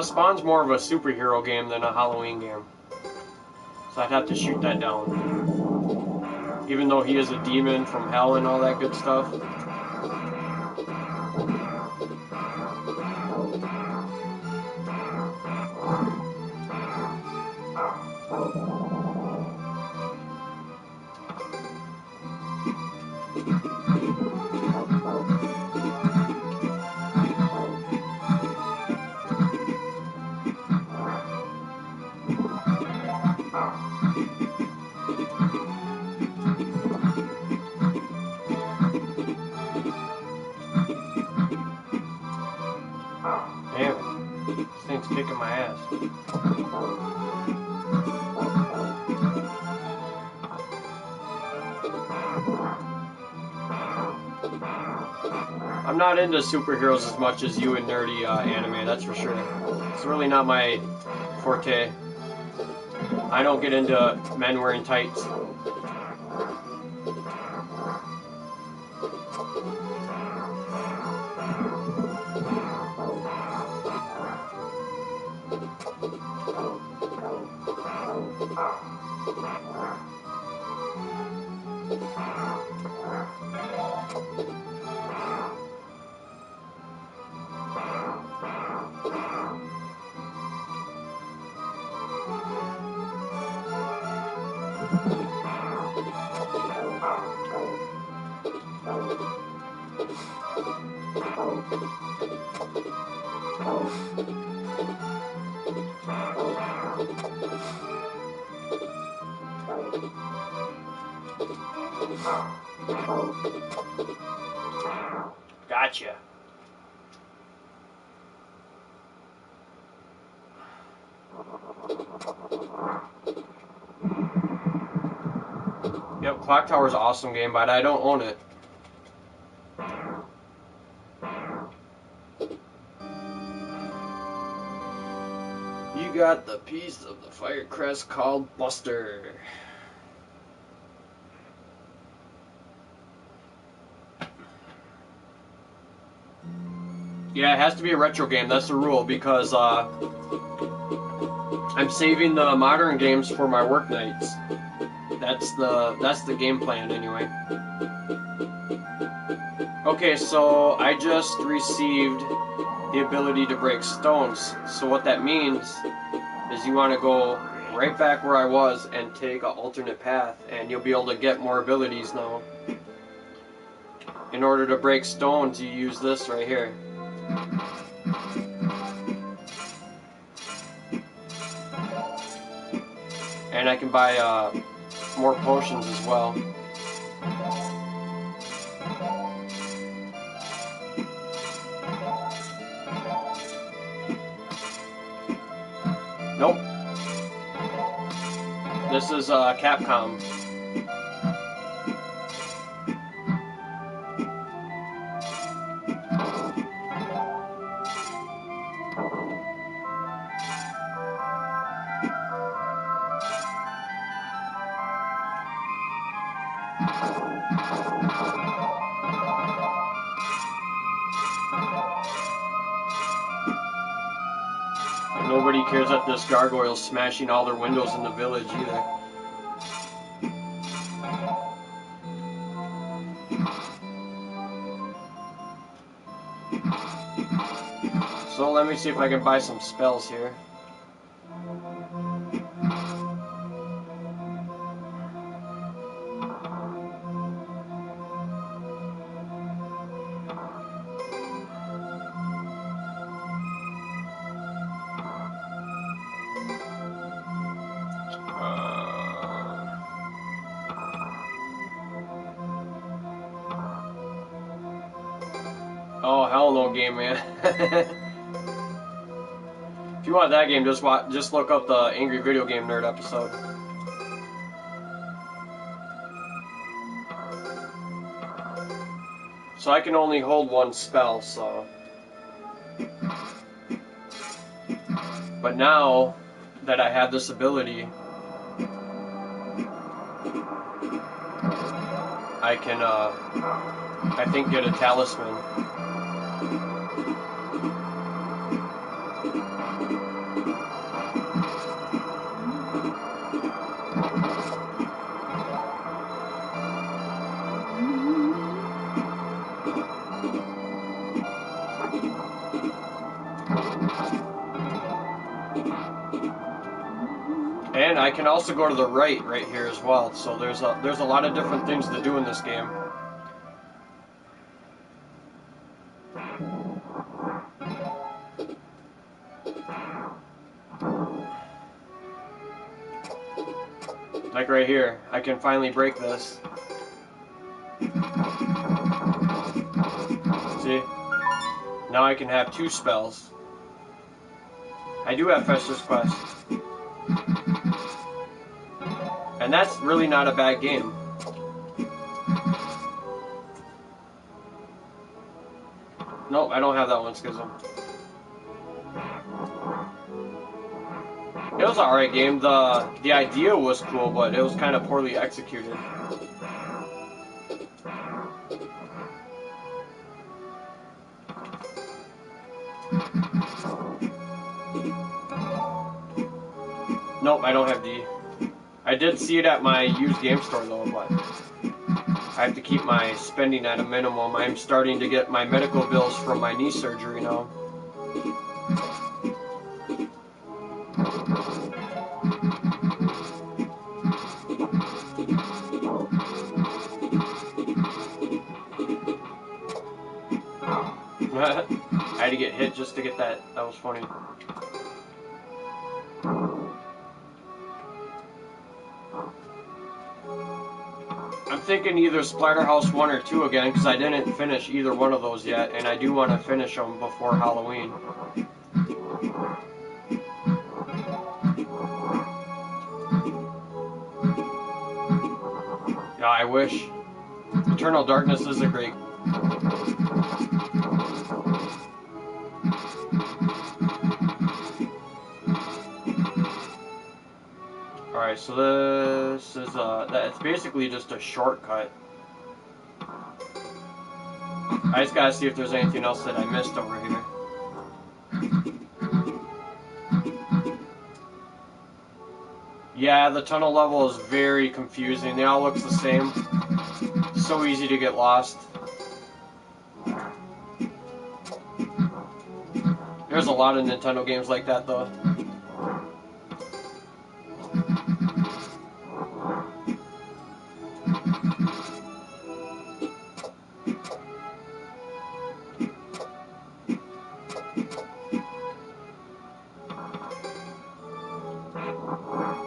Spawn's more of a superhero game than a Halloween game. So I'd have to shoot that down. Even though he is a demon from hell and all that good stuff. This thing's kicking my ass. I'm not into superheroes as much as you and nerdy anime, that's for sure. It's really not my forte. I don't get into men wearing tights. Gotcha. Yep, Clock Tower's an awesome game, but I don't own it. You got the piece of the fire crest called Buster. Yeah, it has to be a retro game, that's the rule, because I'm saving the modern games for my work nights. That's the game plan anyway. Okay, so I just received the ability to break stones. So what that means is you want to go right back where I was and take an alternate path, and you'll be able to get more abilities now. In order to break stones, you use this right here. And I can buy more potions as well. Nope. This is Capcom. Nobody cares that this gargoyle's smashing all their windows in the village either. So let me see if I can buy some spells here. Oh, hell no game, man. If you want that game, just look up the Angry Video Game Nerd episode. So I can only hold one spell, so... But now that I have this ability, I can, I think, get a talisman. And I can also go to the right here as well. So there's a lot of different things to do in this game. Like right here, I can finally break this. See? Now I can have 2 spells. I do have Fester's Quest. And that's really not a bad game. Nope, I don't have that one, Schism. It was an alright game. The idea was cool, but it was kind of poorly executed. Nope, I don't have D. I did see it at my used game store though, but I have to keep my spending at a minimum. I'm starting to get my medical bills from my knee surgery now. I had to get hit just to get that. That was funny. I'm thinking either Splatterhouse 1 or 2 again, because I didn't finish either one of those yet, and I do want to finish them before Halloween. Yeah, I wish. Eternal Darkness is a great... Alright, so this is it's basically just a shortcut. I just gotta see if there's anything else that I missed over here. Yeah, the tunnel level is very confusing. They all look the same. So easy to get lost. There's a lot of Nintendo games like that though.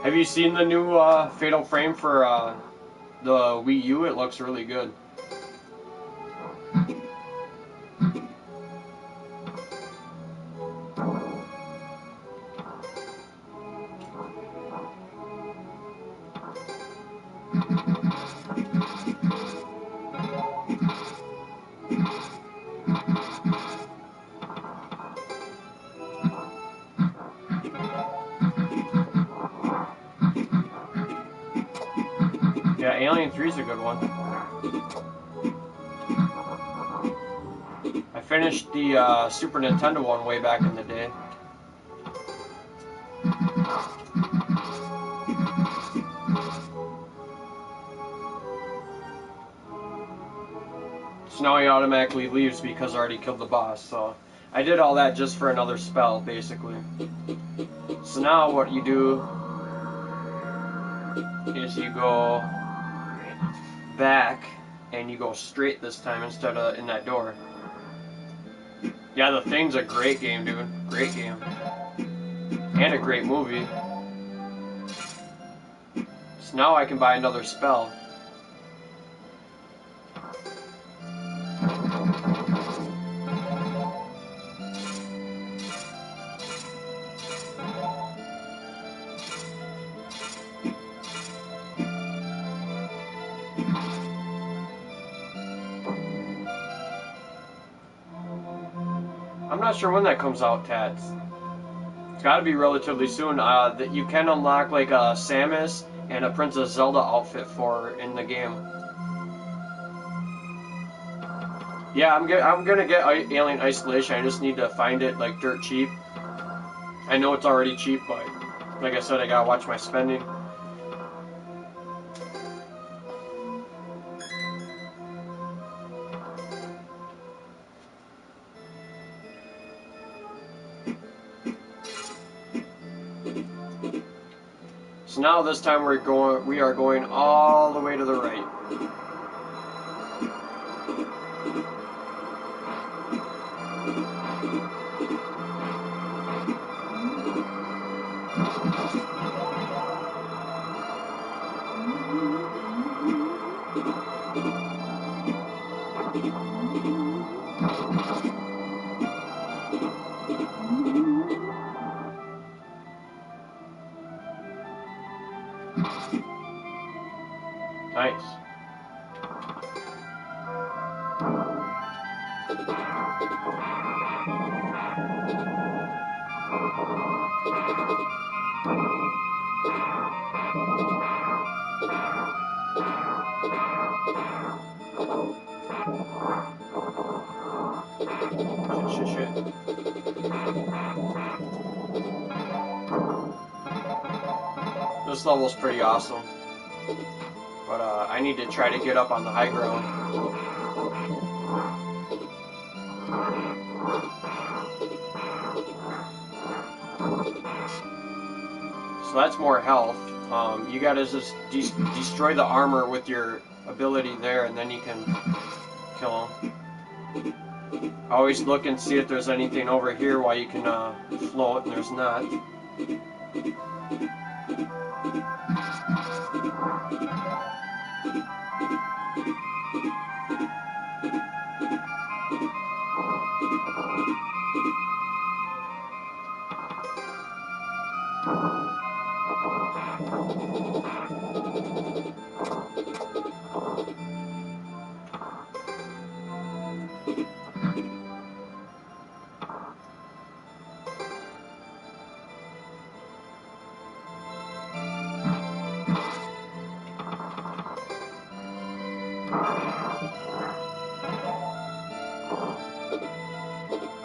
Have you seen the new Fatal Frame for the Wii U? It looks really good. Yeah, Alien 3 is a good one. I finished the Super Nintendo one way back in the day. So now he automatically leaves because I already killed the boss, so I did all that just for another spell, basically. So now what you do is you go back and you go straight this time instead of in that door. Yeah, The Thing's a great game, dude. Great game. And a great movie. So now I can buy another spell. I'm not sure when that comes out, Tats. It's got to be relatively soon. That you can unlock like a Samus and a Princess Zelda outfit for in the game. Yeah, I'm gonna get Alien Isolation. I just need to find it like dirt cheap. I know it's already cheap, but like I said, I gotta watch my spending. So now this time we are going all the way to the right. nice. Shit. This level's pretty awesome. But I need to try to get up on the high ground. So that's more health. You gotta just destroy the armor with your ability there, and then you can kill him. Always look and see if there's anything over here while you can float, and there's not.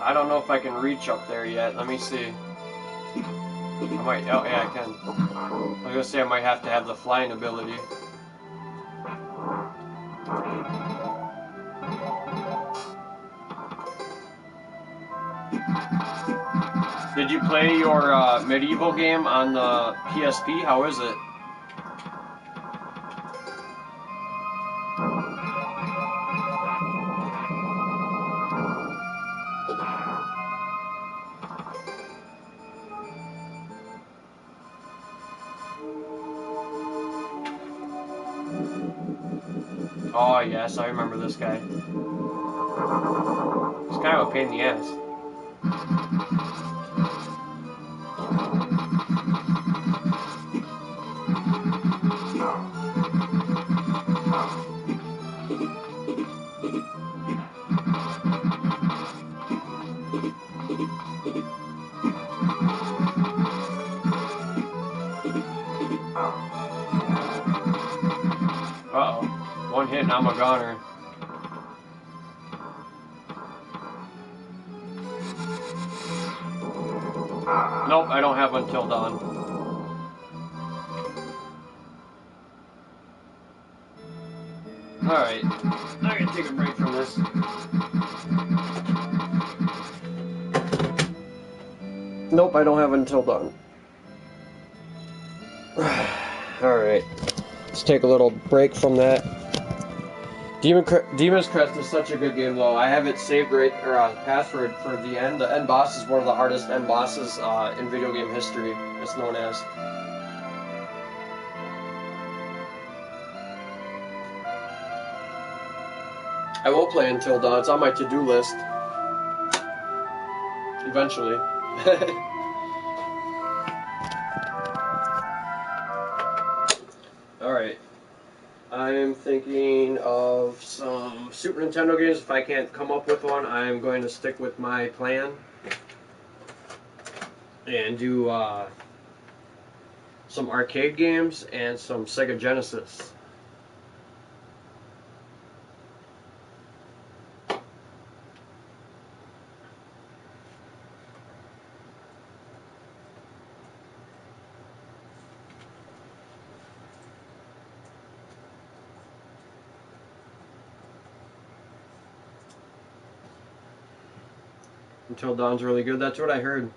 I don't know if I can reach up there yet. Let me see. I might. Oh, yeah, I can. I was gonna say I might have to have the flying ability. Did you play your medieval game on the PSP? How is it? Oh yes, I remember this guy. He's kind of a pain in the ass. Uh-oh. One hit and I'm a goner. Nope, I don't have until dawn. Alright, I'm gonna take a break from this. Nope, I don't have until dawn. Alright, let's take a little break from that. Demon's Crest is such a good game, though. I have it saved right, or password for the end. The end boss is one of the hardest end bosses in video game history. It's known as. I will play Until Dawn. It's on my to-do list. Eventually. Alright. I'm thinking of some Super Nintendo games. If I can't come up with one, I'm going to stick with my plan and do some arcade games and some Sega Genesis. Until Dawn's really good. That's what I heard.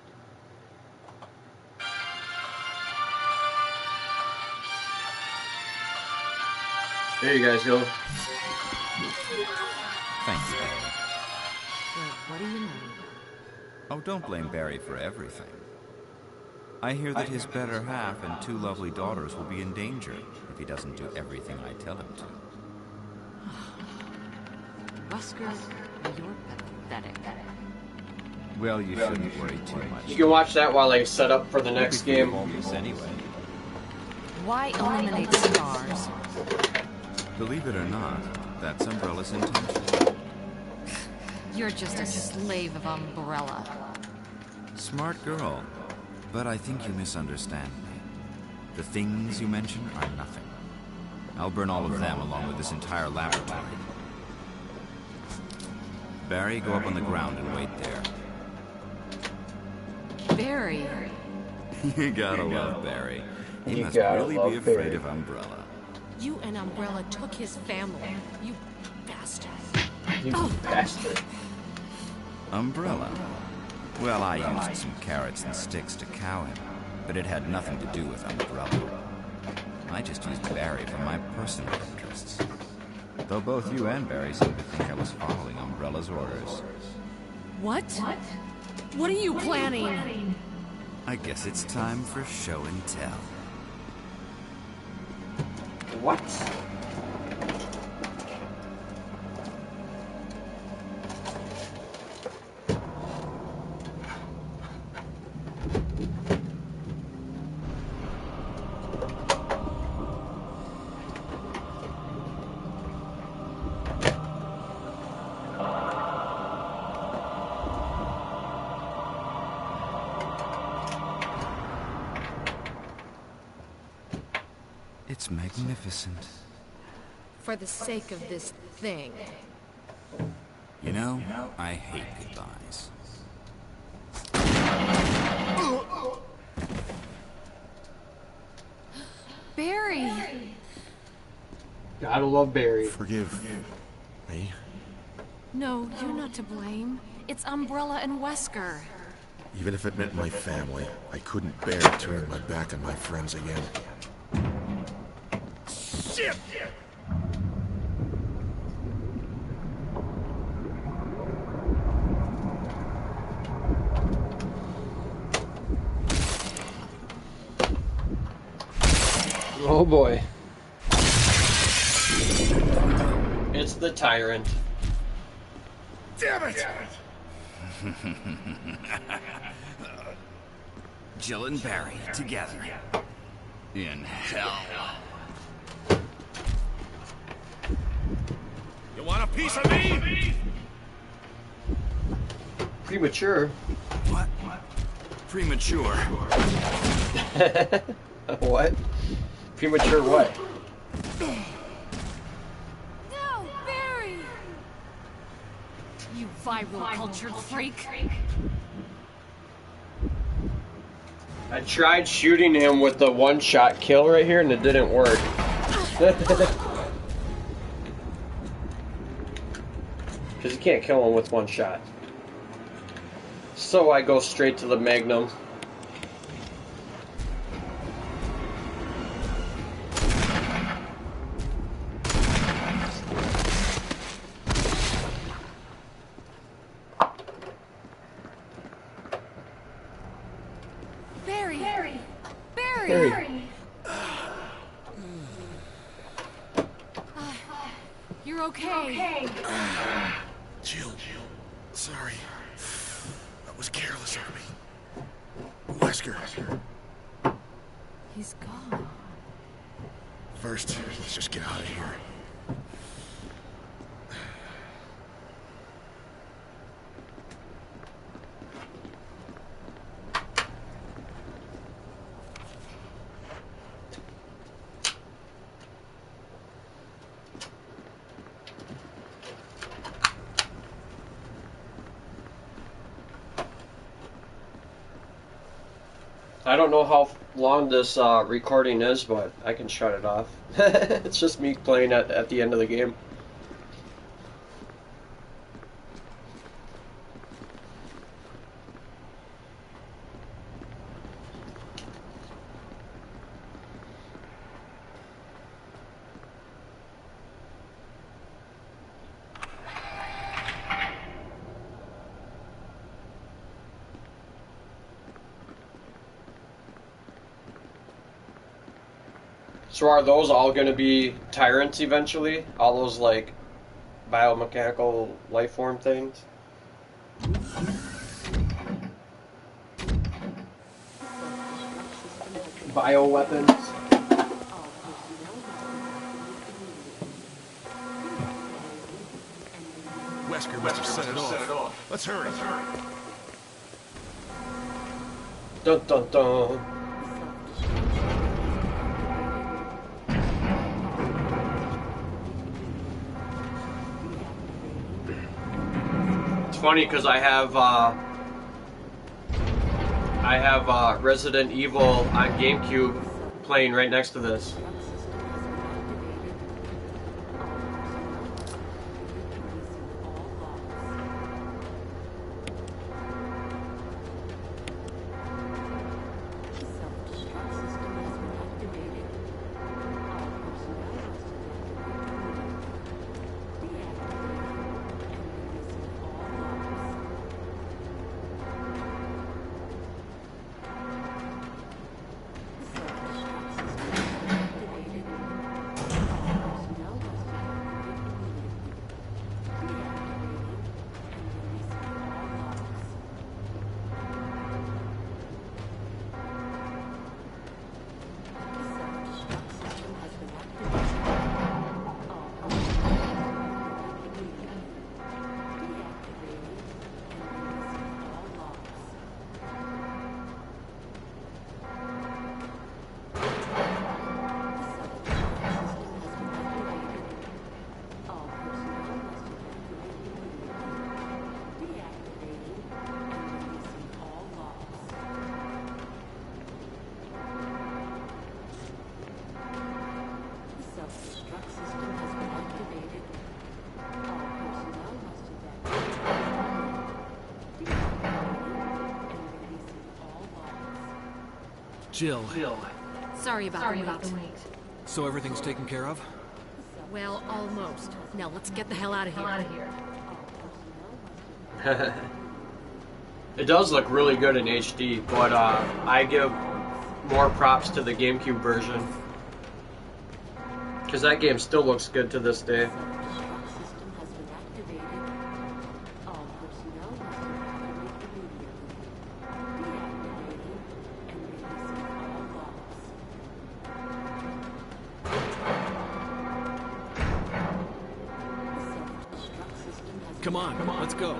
There you guys go. Thanks, Barry. Well, what do you know? Oh, don't blame Barry for everything. I hear that his better half and 2 lovely daughters will be in danger if he doesn't do everything I tell him to. Wesker, you're pathetic. Well, you shouldn't worry too much. You can watch that while I set up for the next game. All this anyway. Why eliminate stars? Believe it or not, that's Umbrella's intention. You're just a slave of Umbrella. Smart girl, but I think you misunderstand me. The things you mention are nothing. I'll burn all of them along with this entire laboratory. Barry, go up on the ground and wait there. Barry. You gotta love Barry. He You must gotta really love be afraid Barry. of Umbrella. You and Umbrella took his family. You bastard. You bastard. Umbrella? Well, I used some carrots and sticks to cow him, but it had nothing to do with Umbrella. I just used Barry for my personal interests. Though both you and Barry seem to think I was following Umbrella's orders. What? What are you planning? I guess it's time for show and tell. What? It's magnificent. For the sake of this thing. You know, I hate goodbyes. Barry! Gotta love Barry. Forgive me. No, you're not to blame. It's Umbrella and Wesker. Even if it meant my family, I couldn't bear turning my back on my friends again. Shit! Oh boy. It's the tyrant. Damn it! Jill and Barry together. In hell. You want a piece of me? Premature. What? Premature. What? Premature what? No, Barry! You viral cultured freak. I tried shooting him with the one-shot kill right here and it didn't work. Because you can't kill him with one shot. So I go straight to the Magnum. Barry! Barry! Barry. You're okay. Jill, sorry. That was careless of me. Wesker. He's gone. First, let's just get out of here. I don't know how long this recording is, but I can shut it off. It's just me playing at the end of the game. So are those all going to be tyrants eventually? All those, like, biomechanical life form things? Bioweapons? Wesker must have set it off. Let's hurry. Dun dun dun. It's funny because I have Resident Evil on GameCube playing right next to this. Jill. Sorry about the wait. So everything's taken care of? Well, almost. Now let's get the hell out of here. It does look really good in HD, but I give more props to the GameCube version. Because that game still looks good to this day. Come on, let's go.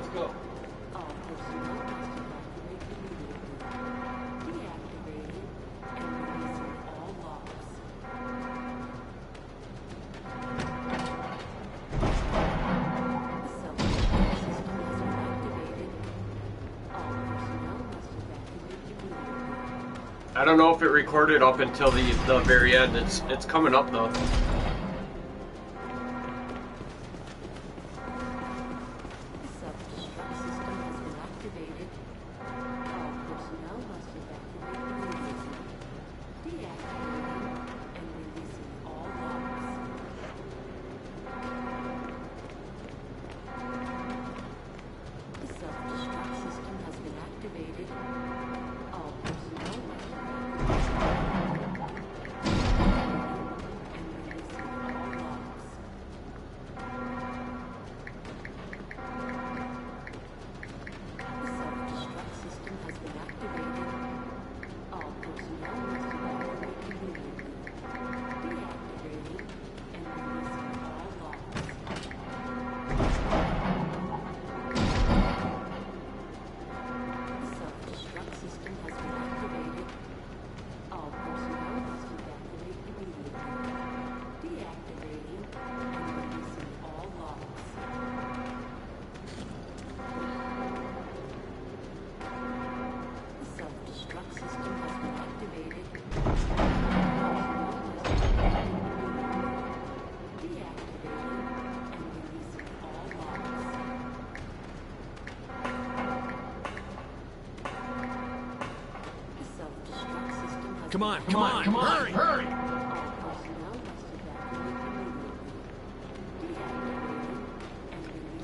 I don't know if it recorded up until the very end. It's coming up though. Come on, hurry!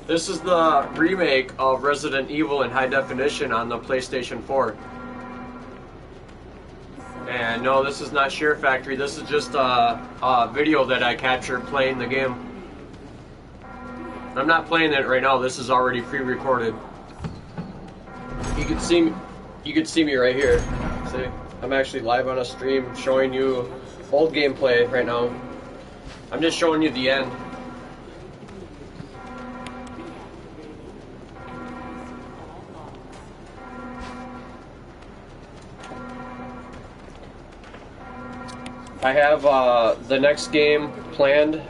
This is the remake of Resident Evil in high definition on the PlayStation 4. And no, this is not Share Factory. This is just a video that I captured playing the game. I'm not playing it right now. This is already pre-recorded. You can see me right here. See, I'm actually live on a stream showing you old gameplay right now. I'm just showing you the end. I have the next game planned.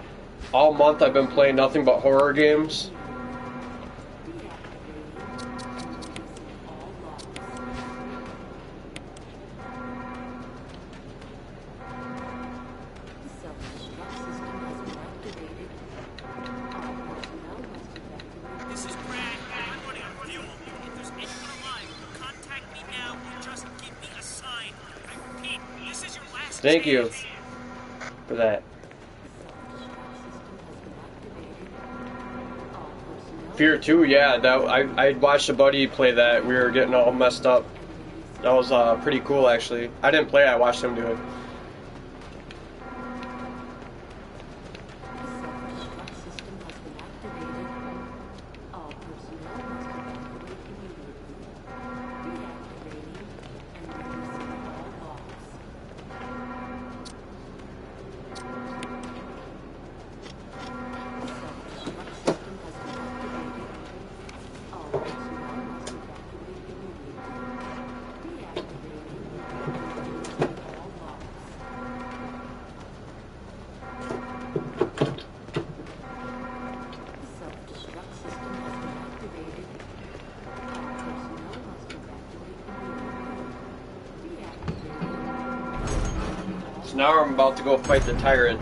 All month I've been playing nothing but horror games. Thank you for that. Fear 2, yeah, that I watched a buddy play that. We were getting all messed up. That was pretty cool, actually. I didn't play it, I watched him do it. So now I'm about to go fight the tyrant.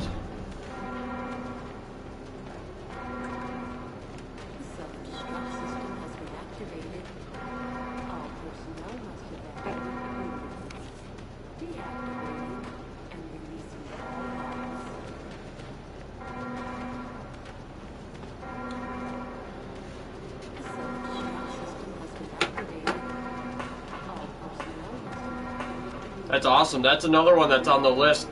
That's awesome. That's another one that's on the list.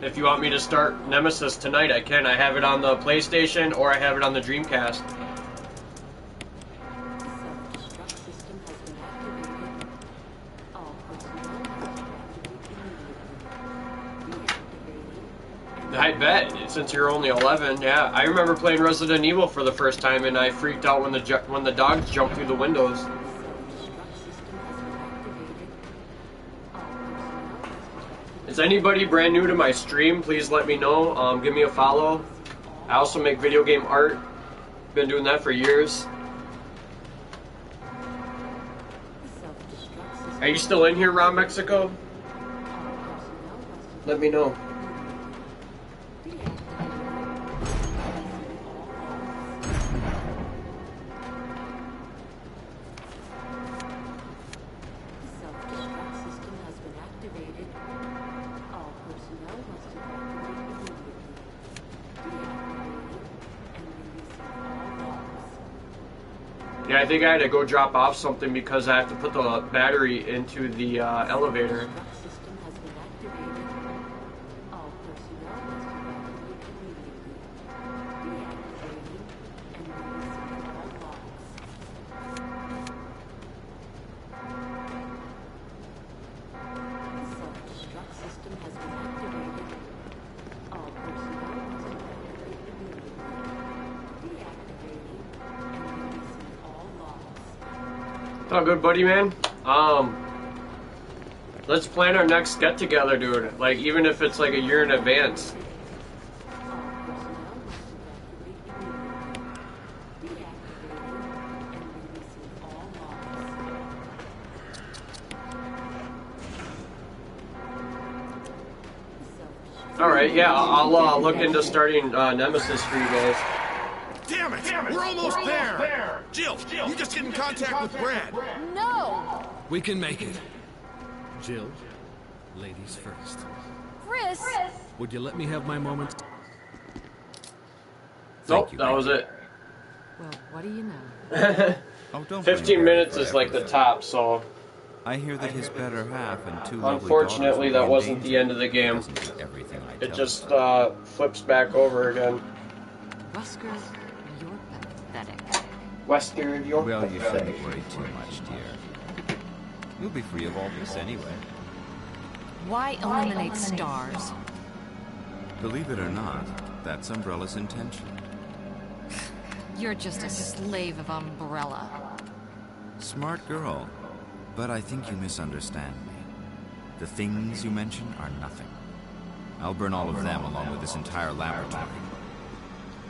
If you want me to start Nemesis tonight, I can. I have it on the PlayStation or I have it on the Dreamcast. I bet, since you're only 11, yeah. I remember playing Resident Evil for the first time and I freaked out when the dogs jumped through the windows. Is anybody brand new to my stream? Please let me know. Give me a follow. I also make video game art. Been doing that for years. Are you still in here, Ron Mexico? Let me know. Yeah, I think I had to go drop off something because I have to put the battery into the elevator. Oh, good buddy, man. Let's plan our next get together, dude. Like, even if it's like a year in advance. All right, yeah, I'll look into starting Nemesis for you guys. Damn it! We're almost there! Jill, you just get in contact with Brad. No! We can make it. Jill, ladies first. Chris! Would you let me have my moment? Nope, that was it. Well, what do you know? Oh, don't 15 minutes is like the top, so... I hear that his better half and two lovely Unfortunately, daughters that wasn't the end of the game. Everything I It tell just her. flips back over again. Wesker, you're pathetic. Wesker, you're Well, you pathetic. shouldn't worry too much, dear. You'll be free of all this anyway. Why eliminate stars? Believe it or not, that's Umbrella's intention. You're just a slave of Umbrella. Smart girl, but I think you misunderstand me. The things you mention are nothing. I'll burn all of them along with this entire laboratory.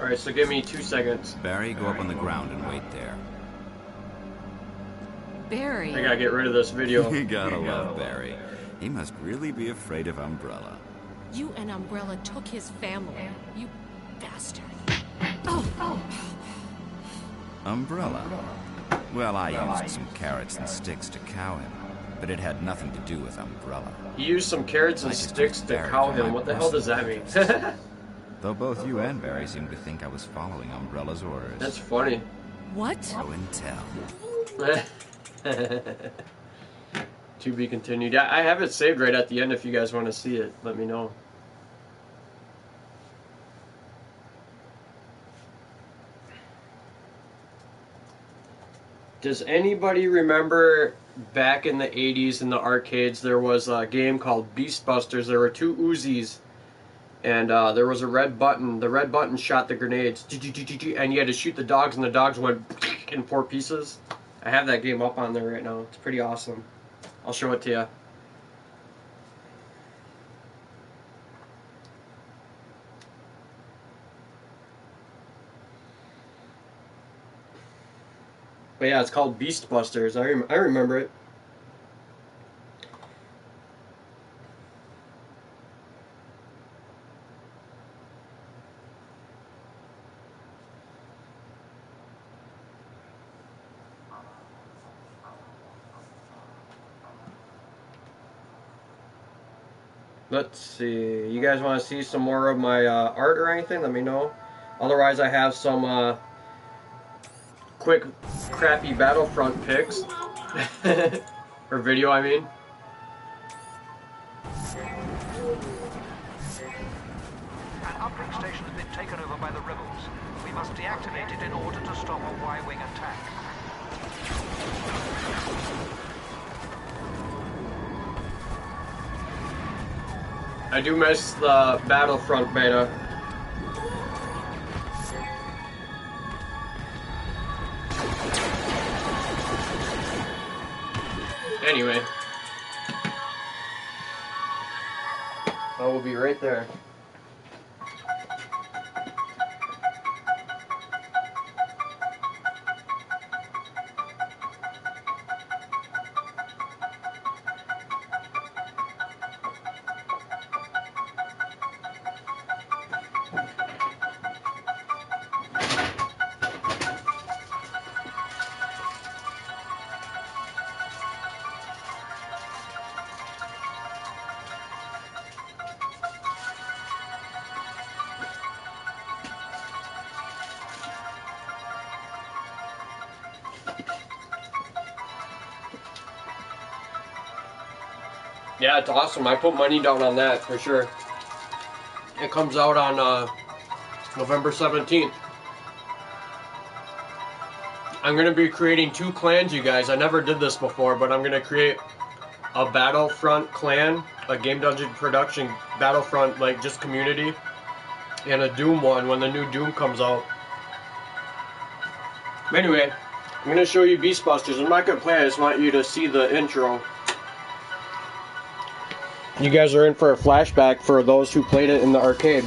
Alright, so give me 2 seconds. Barry, go up on the ground and wait there. Barry. I gotta get rid of this video. You gotta love Barry. He must really be afraid of Umbrella. You and Umbrella took his family. You bastard. Umbrella? Well, I used some carrots and sticks to cow him, but it had nothing to do with Umbrella. He used some carrots and sticks to cow him. What the hell does that mean? Though both you and Barry seem to think I was following Umbrella's orders. That's funny. What? Show and tell. To be continued. I have it saved right at the end if you guys want to see it. Let me know. Does anybody remember back in the 80s in the arcades there was a game called Beast Busters? There were 2 Uzis and there was a red button. The red button shot the grenades and you had to shoot the dogs and the dogs went in 4 pieces. I have that game up on there right now. It's pretty awesome. I'll show it to you. But yeah, it's called Beast Busters. I remember it. Let's see. You guys want to see some more of my art or anything? Let me know. Otherwise, I have some quick, crappy Battlefront pics. Or video, I mean. An uplink station has been taken over by the rebels. We must deactivate it in order to stop a Y-wing attack. I do miss the Battlefront beta. Anyway. I will be right there. Yeah, it's awesome. I put money down on that for sure. It comes out on November 17th. I'm going to be creating 2 clans, you guys. I never did this before, but I'm going to create a Battlefront clan, a Game Dungeon production Battlefront, like just community, and a Doom one when the new Doom comes out. Anyway, I'm going to show you Beast Busters. I'm not going to play it, I just want you to see the intro. You guys are in for a flashback for those who played it in the arcade.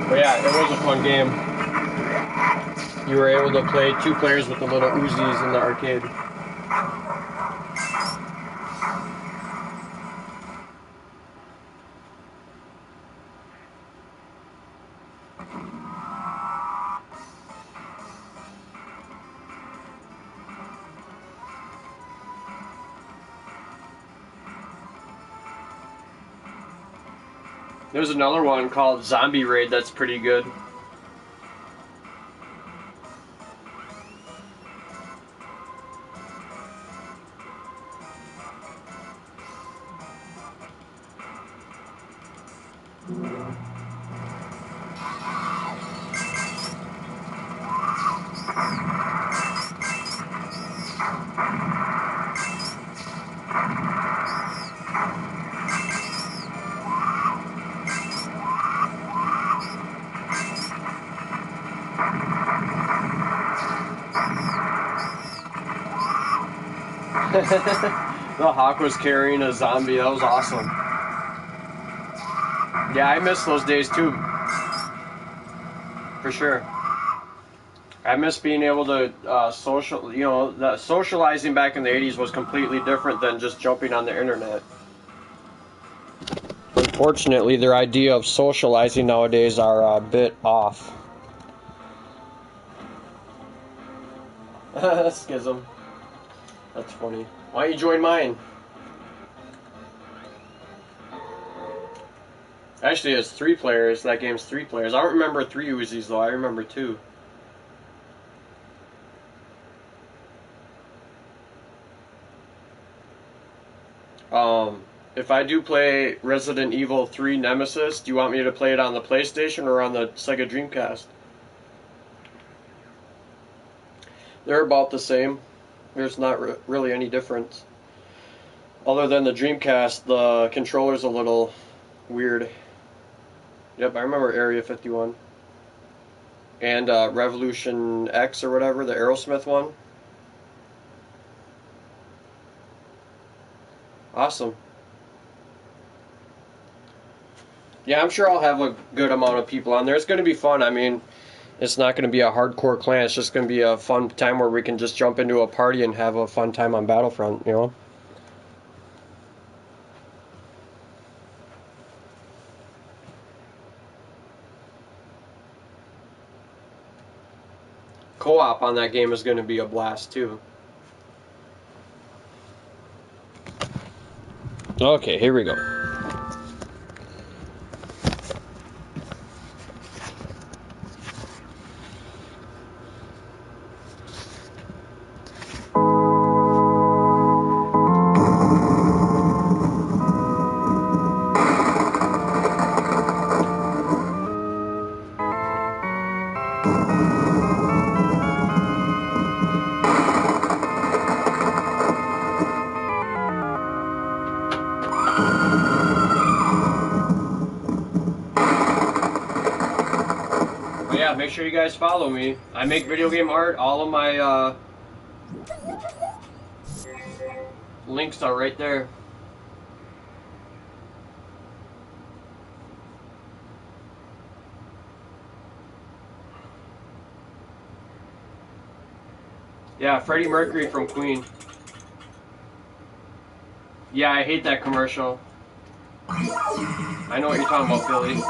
But yeah, it was a fun game. You were able to play 2 players with the little Uzis in the arcade. There's another one called Zombie Raid that's pretty good. The hawk was carrying a zombie. That was awesome. Yeah, I miss those days too. For sure. I miss being able to social. You know, the socializing back in the 80s was completely different than just jumping on the internet. Unfortunately, their idea of socializing nowadays are a bit off. Schism. That's funny. Why don't you join mine? Actually, it's 3 players. That game's 3 players. I don't remember 3 Uzis though. I remember 2. If I do play Resident Evil 3 Nemesis, do you want me to play it on the PlayStation or on the Sega Dreamcast? They're about the same. There's not really any difference. Other than the Dreamcast, the controller's a little weird. Yep, I remember Area 51. And Revolution X or whatever, the Aerosmith one. Awesome. Yeah, I'm sure I'll have a good amount of people on there. It's going to be fun. I mean, it's not going to be a hardcore clan. It's just going to be a fun time where we can just jump into a party and have a fun time on Battlefront, you know? Co-op on that game is going to be a blast, too. Okay, here we go. Make sure you guys follow me. I make video game art. All of my links are right there. Yeah, Freddie Mercury from Queen. Yeah, I hate that commercial. I know what you're talking about, Billy.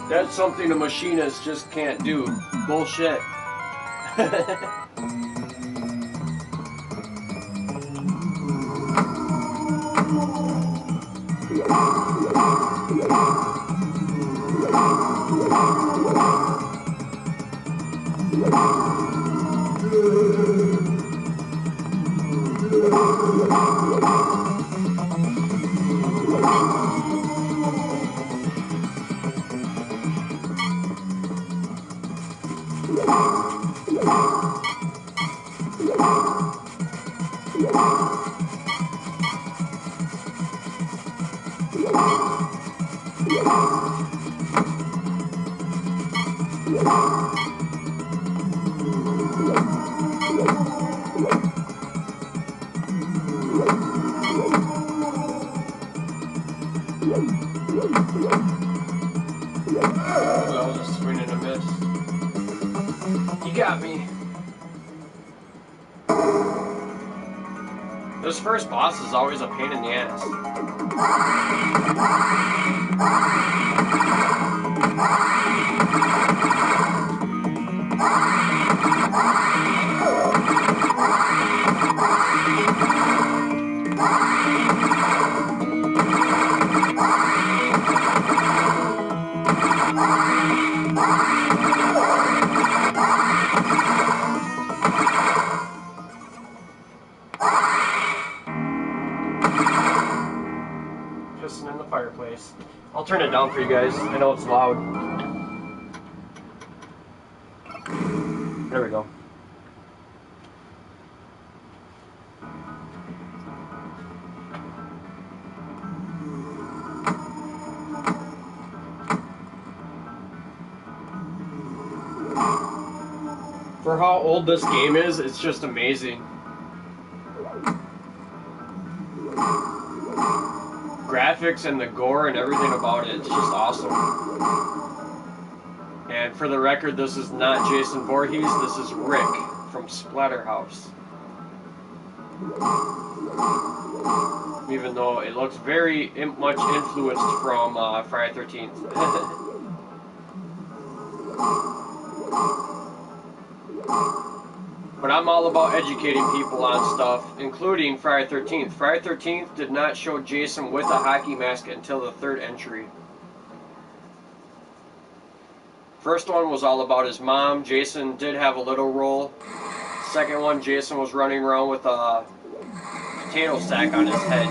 That's something a machinist just can't do. Bullshit. That was a swing and a miss. You got me. This first boss is always a pain in the ass. I'll turn it down for you guys. I know it's loud. There we go. For how old this game is, it's just amazing. Graphics and the gore and everything about it, it's just awesome. And for the record, this is not Jason Voorhees, this is Rick from Splatterhouse. Even though it looks very much influenced from Friday the 13th. But I'm all about educating people on stuff, including Friday the 13th. Friday the 13th did not show Jason with a hockey mask until the third entry. First one was all about his mom. Jason did have a little role. Second one, Jason was running around with a potato sack on his head.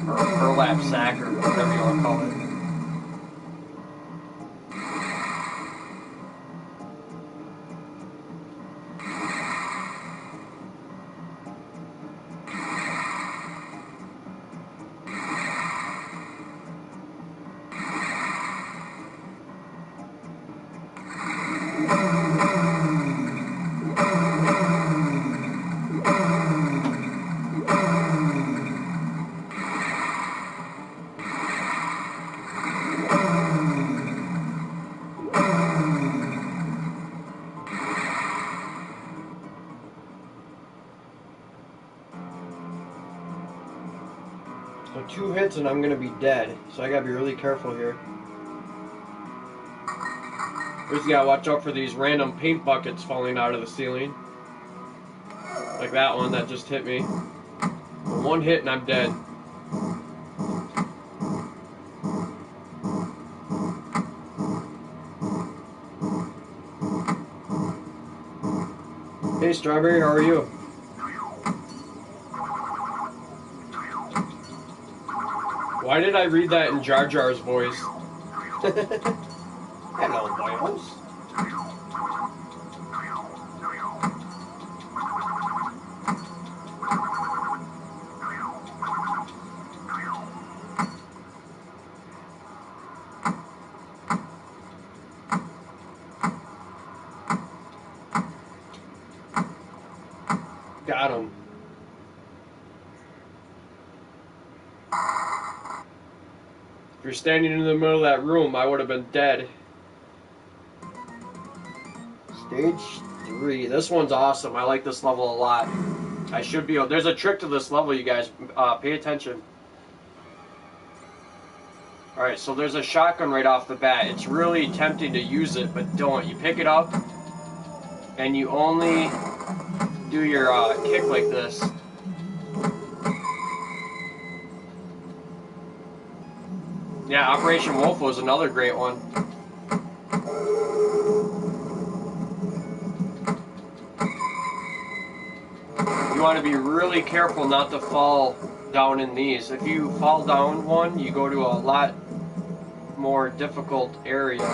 Or a burlap sack, or whatever you want to call it. So 2 hits and I'm gonna be dead. So I gotta be really careful here. We just gotta watch out for these random paint buckets falling out of the ceiling. Like that one that just hit me. 1 hit and I'm dead. Hey Strawberry, how are you? Why did I read that in Jar Jar's voice? Hello, boys. Got him. If you're standing in the middle of that room, I would have been dead. Stage 3. This one's awesome. I like this level a lot. I should be... There's a trick to this level, you guys. Pay attention. Alright, so there's a shotgun right off the bat. It's really tempting to use it, but don't. You pick it up, and you only do your kick like this. Yeah, Operation Wolf was another great one. You want to be really careful not to fall down in these. If you fall down one, you go to a lot more difficult area.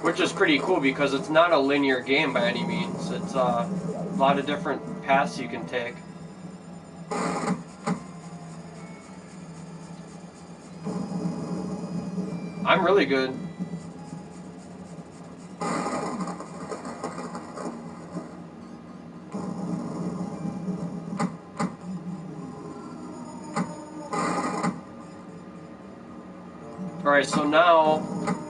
Which is pretty cool because it's not a linear game by any means. It's a lot of different paths you can take. I'm really good. Alright, so now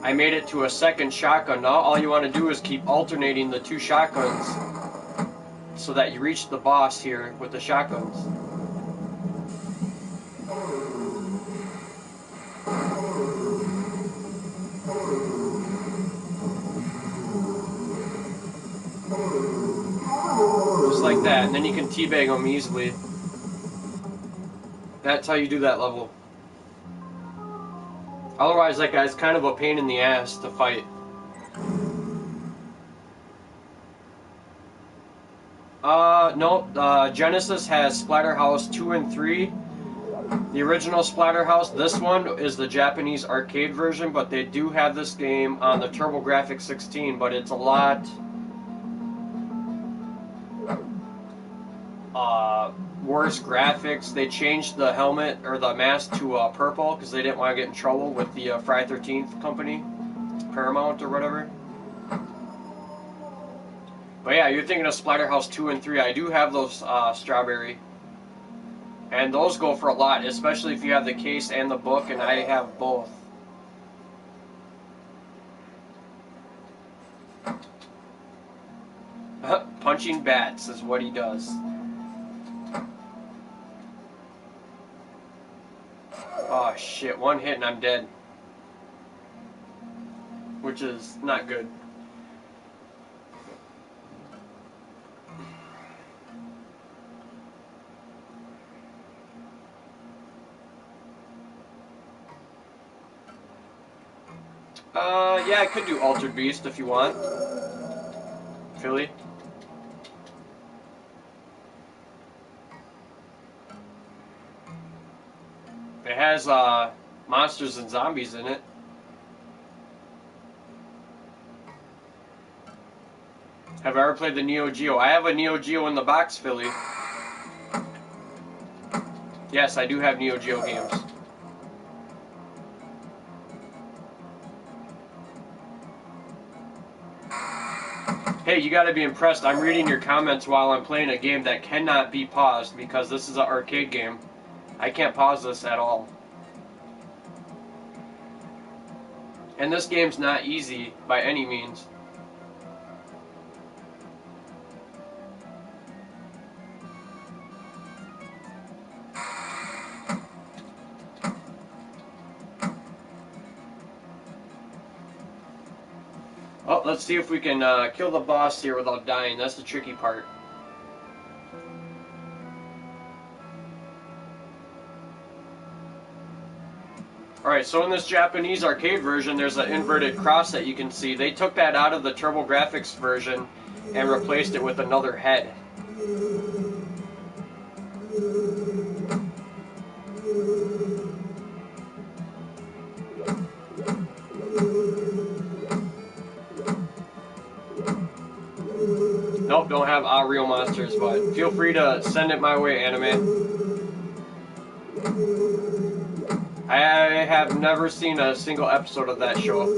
I made it to a second shotgun. Now all you want to do is keep alternating the 2 shotguns so that you reach the boss here with the shotguns. Just like that, and then you can teabag them easily. That's how you do that level. Otherwise, that guy's kind of a pain in the ass to fight. No, Genesis has Splatterhouse 2 and 3. The original Splatterhouse, this one is the Japanese arcade version, but they do have this game on the TurboGrafx 16, but it's a lot worse graphics. They changed the helmet or the mask to purple because they didn't want to get in trouble with the Friday 13th company, Paramount or whatever. But yeah, you're thinking of Splatterhouse 2 and 3. I do have those strawberry. And those go for a lot, especially if you have the case and the book, and I have both. Punching bats is what he does. Oh shit, one hit and I'm dead. Which is not good. Yeah, I could do Altered Beast if you want. Philly. It has monsters and zombies in it. Have I ever played the Neo Geo? I have a Neo Geo in the box, Philly. Yes, I do have Neo Geo games. Hey, you gotta be impressed. I'm reading your comments while I'm playing a game that cannot be paused because this is an arcade game. I can't pause this at all. And this game's not easy by any means. Oh, let's see if we can kill the boss here without dying. That's the tricky part. Alright, so in this Japanese arcade version, there's an inverted cross that you can see. They took that out of the TurboGrafx version and replaced it with another head. Nope, don't have real monsters, but feel free to send it my way, anime. I have never seen a single episode of that show.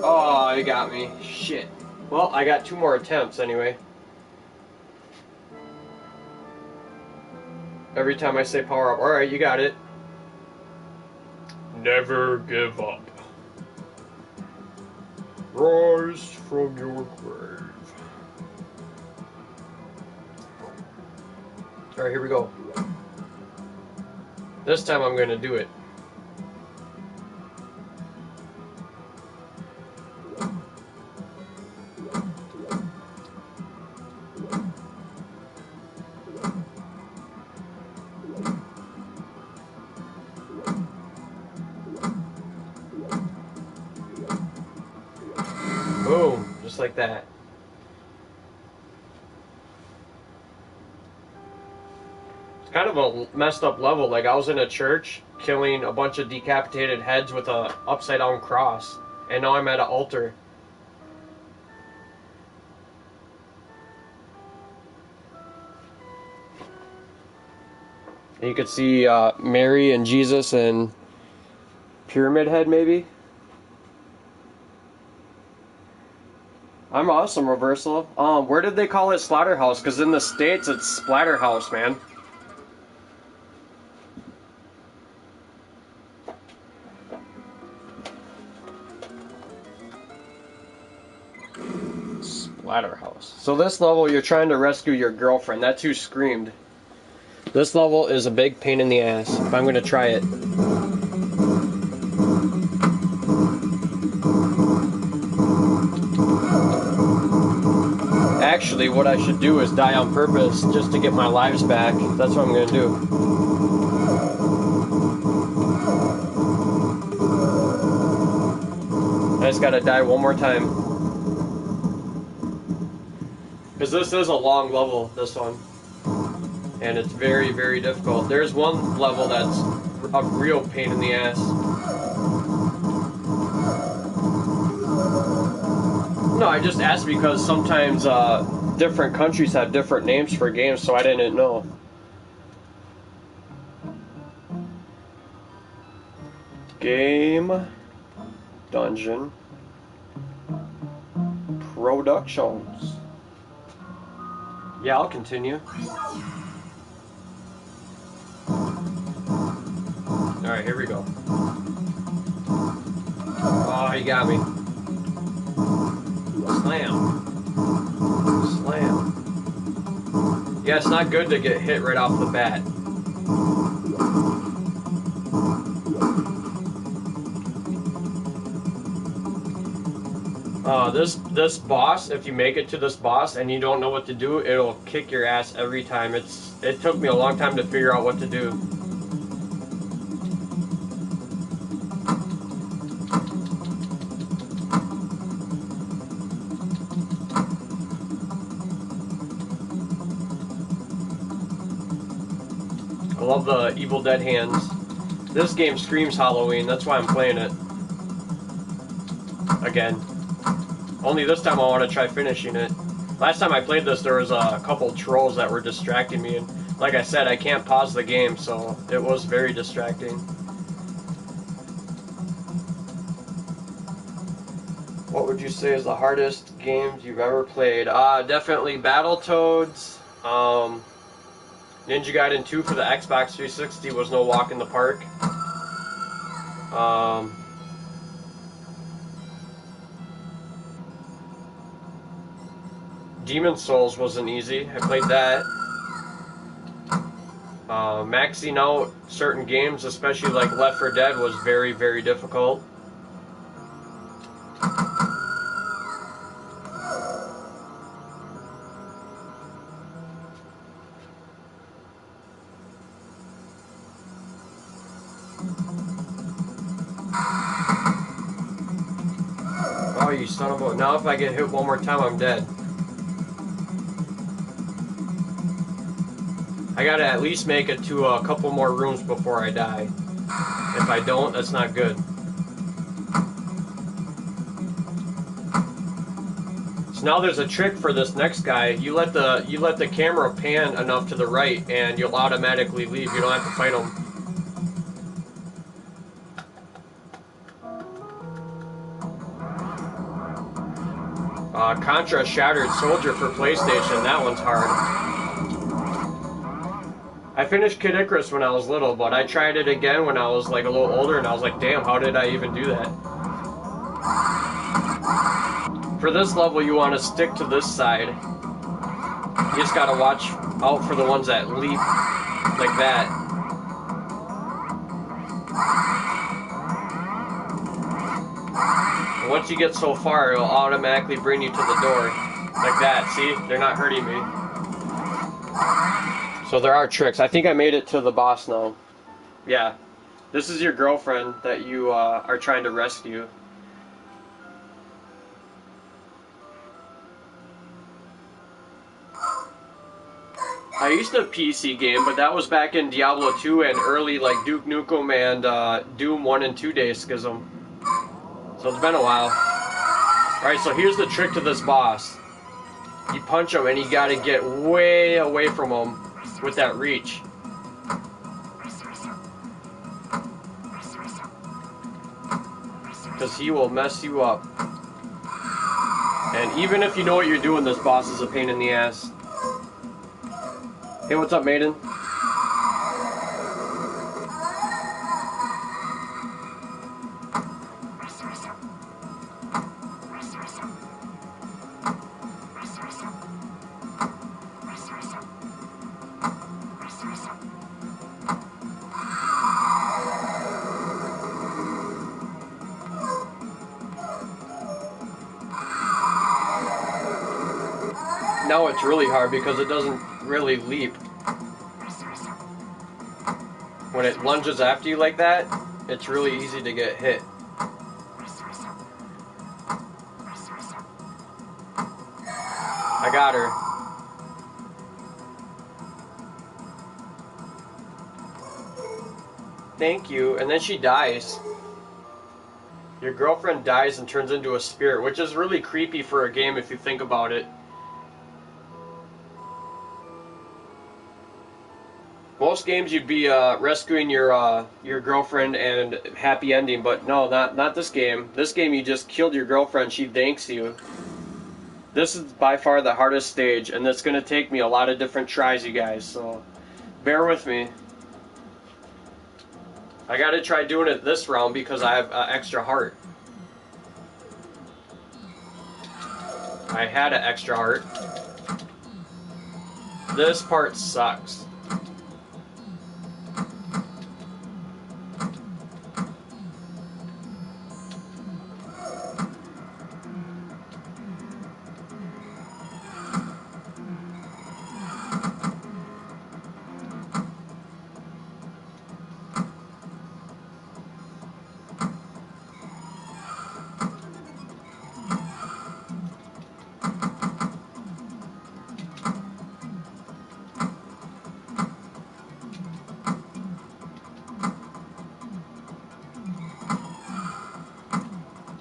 Oh, you got me. Shit. Well, I got 2 more attempts anyway. Every time I say power up. Alright, you got it. Never give up. Rise from your grave. Alright, here we go. This time I'm gonna do it. Boom, just like that. It's kind of a messed up level. Like, I was in a church killing a bunch of decapitated heads with a upside down cross, and now I'm at an altar. And you could see Mary and Jesus and Pyramid Head, maybe. I'm awesome, Reversal. Where did they call it Slaughterhouse? Because in the States, it's Splatterhouse, man. Splatterhouse. So this level, you're trying to rescue your girlfriend. That's who screamed. This level is a big pain in the ass, if I'm going to try it. actually, what I should do is die on purpose just to get my lives back. That's what I'm gonna do. I just gotta die one more time. Because this is a long level, this one. And it's very, very difficult. There's one level that's a real pain in the ass. No, I just asked because sometimes different countries have different names for games, so I didn't know. Game Dungeon Productions. Yeah, I'll continue. Alright, here we go. Oh, he got me. Slam. Slam. Yeah, it's not good to get hit right off the bat. This boss, if you make it to this boss and you don't know what to do, it'll kick your ass every time. It took me a long time to figure out what to do. I love the Evil Dead hands. This game screams Halloween, that's why I'm playing it. Again. Only this time I want to try finishing it. Last time I played this, there was a couple trolls that were distracting me, and like I said, I can't pause the game, so it was very distracting. What would you say is the hardest games you've ever played? Definitely Battletoads. Ninja Gaiden 2 for the Xbox 360 was no walk in the park. Demon's Souls wasn't easy. I played that. Maxing out certain games, especially like Left 4 Dead, was very, very difficult. Oh, you son of a... Now if I get hit one more time, I'm dead. I gotta at least make it to a couple more rooms before I die. If I don't, that's not good. So now there's a trick for this next guy. You let the camera pan enough to the right, and you'll automatically leave. You don't have to fight him. Contra Shattered Soldier for PlayStation. That one's hard. I finished Kid Icarus when I was little, but I tried it again when I was like a little older, and I was like, damn, how did I even do that? For this level, you want to stick to this side. You just gotta watch out for the ones that leap like that. And once you get so far, it'll automatically bring you to the door. Like that, see? They're not hurting me. So there are tricks. I think I made it to the boss now. Yeah. This is your girlfriend that you are trying to rescue. I used to PC game, but that was back in Diablo 2 and early like Duke Nukem and Doom 1 and 2 days schism. So it's been a while. Alright, so here's the trick to this boss. You punch him and you gotta get way away from him with that reach. Because he will mess you up. And even if you know what you're doing, this boss is a pain in the ass. Hey, what's up, Maiden? Now it's really hard because it doesn't really leap. When it lunges after you like that, it's really easy to get hit. I got her. Thank you. And then she dies. Your girlfriend dies and turns into a spirit, which is really creepy for a game if you think about it. Most games you'd be rescuing your girlfriend and happy ending, but no, not this game. This game you just killed your girlfriend, she thanks you. This is by far the hardest stage, and it's going to take me a lot of different tries, you guys, so bear with me. I got to try doing it this round because I have extra heart. I had an extra heart. This part sucks.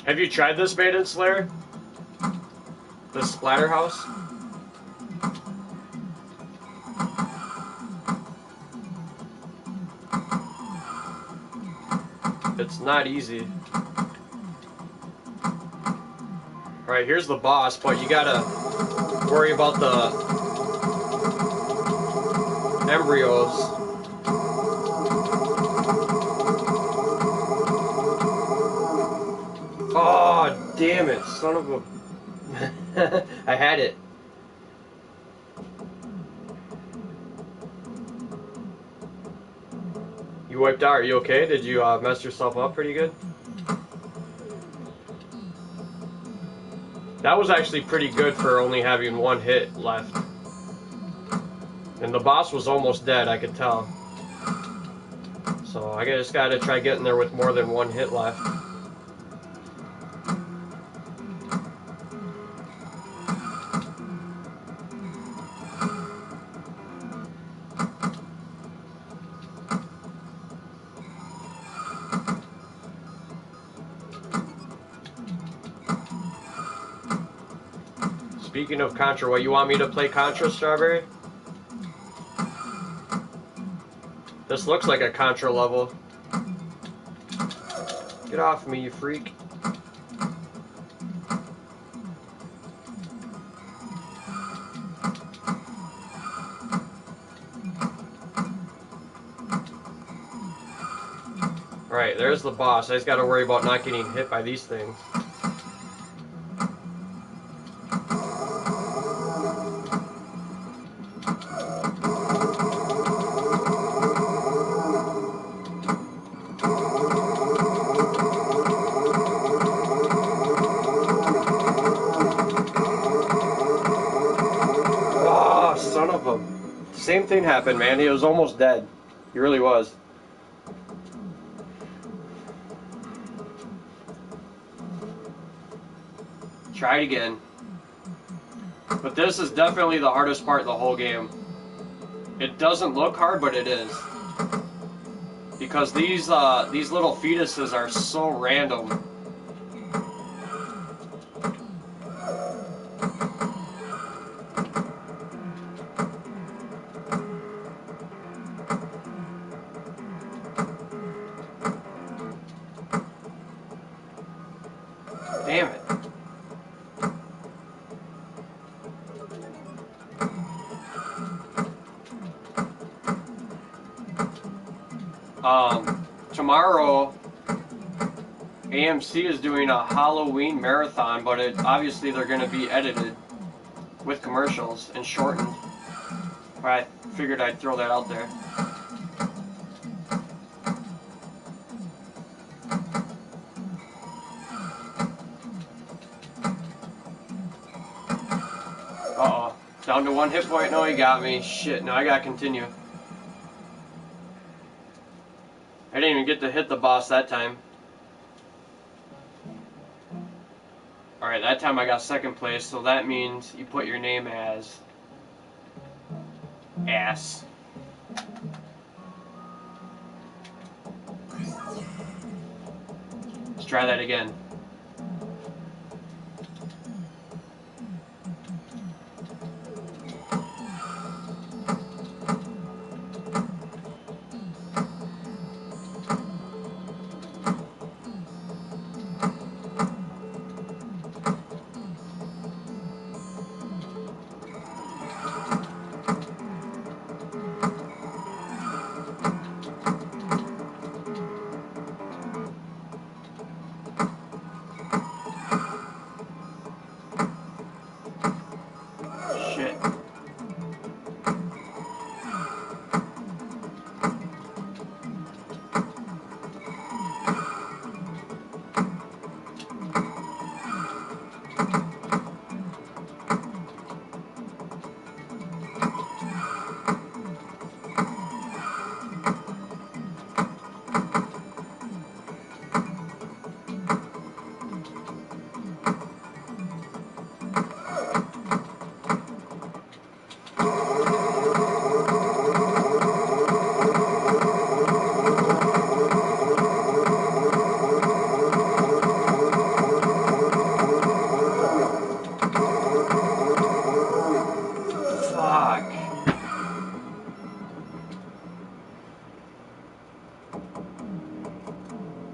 Have you tried this Maiden Slayer? The Splatterhouse? It's not easy. Alright, here's the boss, but you gotta worry about the embryos. Oh, damn it, son of a... I had it. You wiped out, are you okay? Did you mess yourself up pretty good? That was actually pretty good for only having one hit left. And the boss was almost dead, I could tell. So I just gotta try getting there with more than one hit left. Speaking of Contra, what, you want me to play Contra, Strawberry? This looks like a Contra level. Get off me, you freak. Alright, there's the boss. I just gotta worry about not getting hit by these things. Son of a... Same thing happened, man. He was almost dead. He really was. Try it again. But this is definitely the hardest part of the whole game. It doesn't look hard, but it is. Because these little fetuses are so random. Damn it. Tomorrow, AMC is doing a Halloween marathon, but obviously they're going to be edited with commercials and shortened. But I figured I'd throw that out there. Down to 1 hit point. No, he got me. Shit, no, I gotta continue. I didn't even get to hit the boss that time. Alright, that time I got 2nd place, so that means you put your name as... Ass. Let's try that again.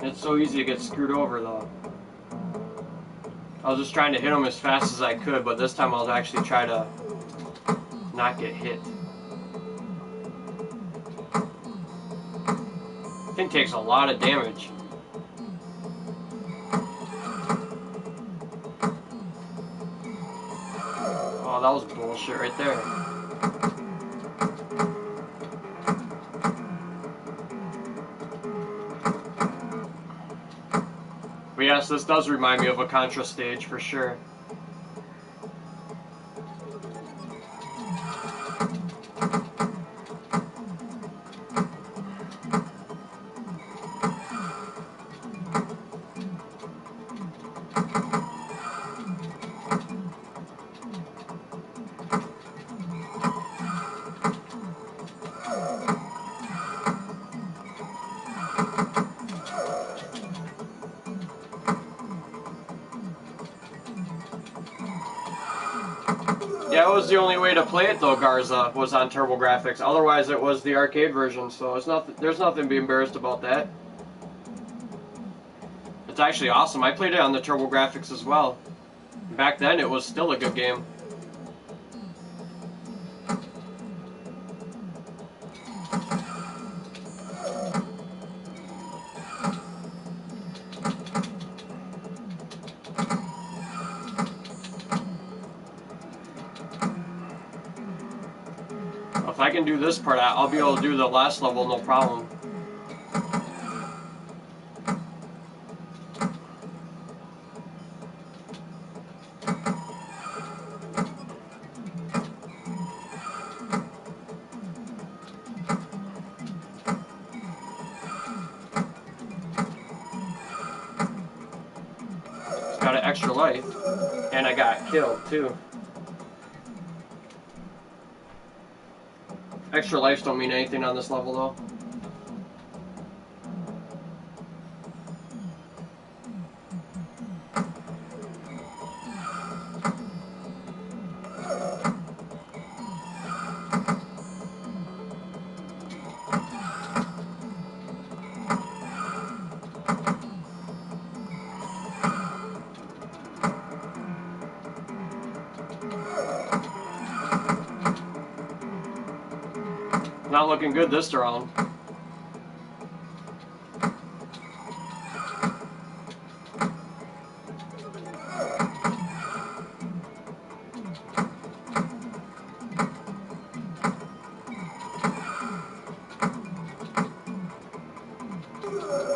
It's so easy to get screwed over, though. I was just trying to hit him as fast as I could, but this time I'll actually try to not get hit. Thing takes a lot of damage. Oh, that was bullshit right there. But yes, this does remind me of a Contra stage for sure. Yeah, it was the only way to play it though, Garza, was on TurboGrafx. Otherwise it was the arcade version, so it's not, there's nothing to be embarrassed about that. It's actually awesome. I played it on the TurboGrafx as well. Back then it was still a good game. If I can do this part, I'll be able to do the last level no problem. Got an extra life, and I got killed too. Extra lives don't mean anything on this level though. Not looking good this round.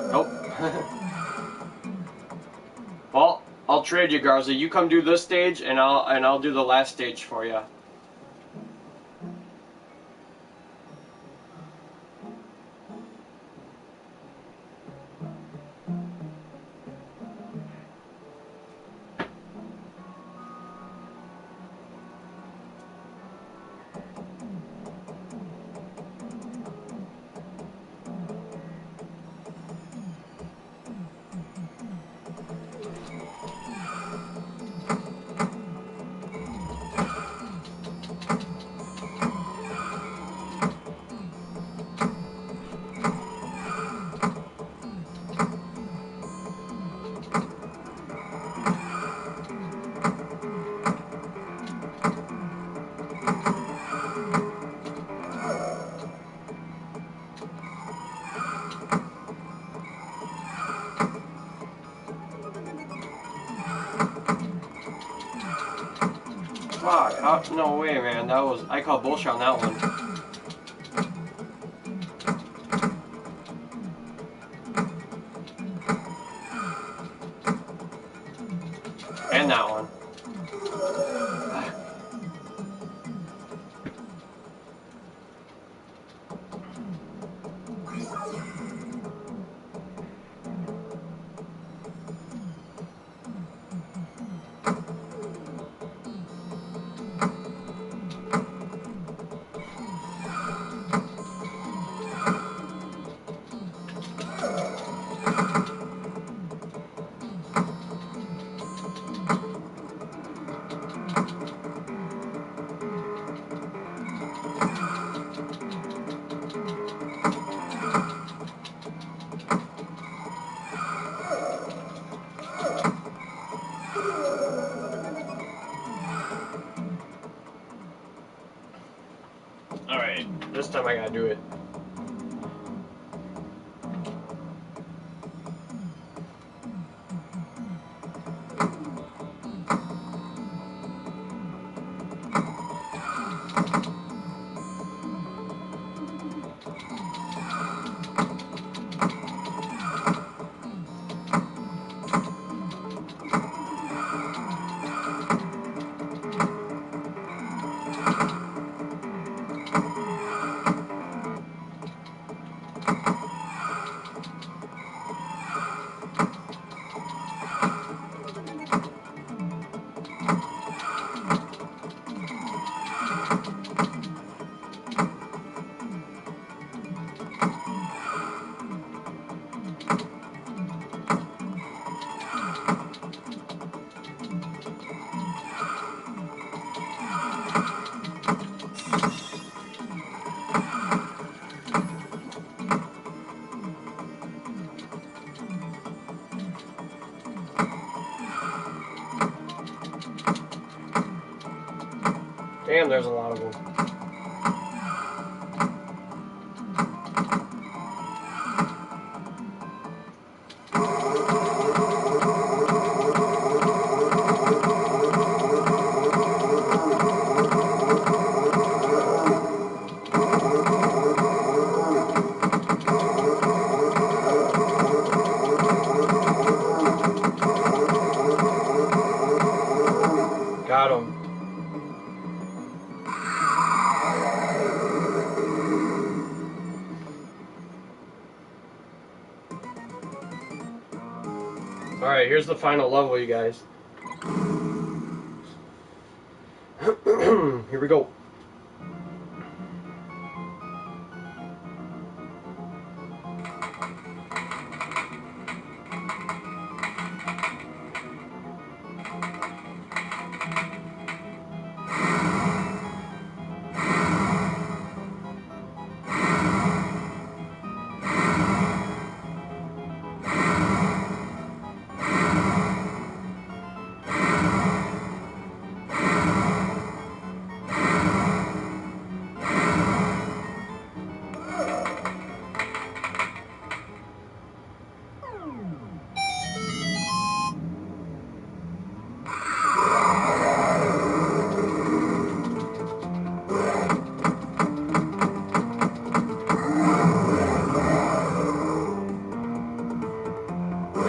Nope. Well, I'll trade you, Garza. You come do this stage, and I'll do the last stage for you. Fuck, no way, man. That was, I called bullshit on that one. And that one. Alright, this time I gotta do it. Damn, there's a lot of them. Got him. Alright, here's the final level, you guys. Here we go.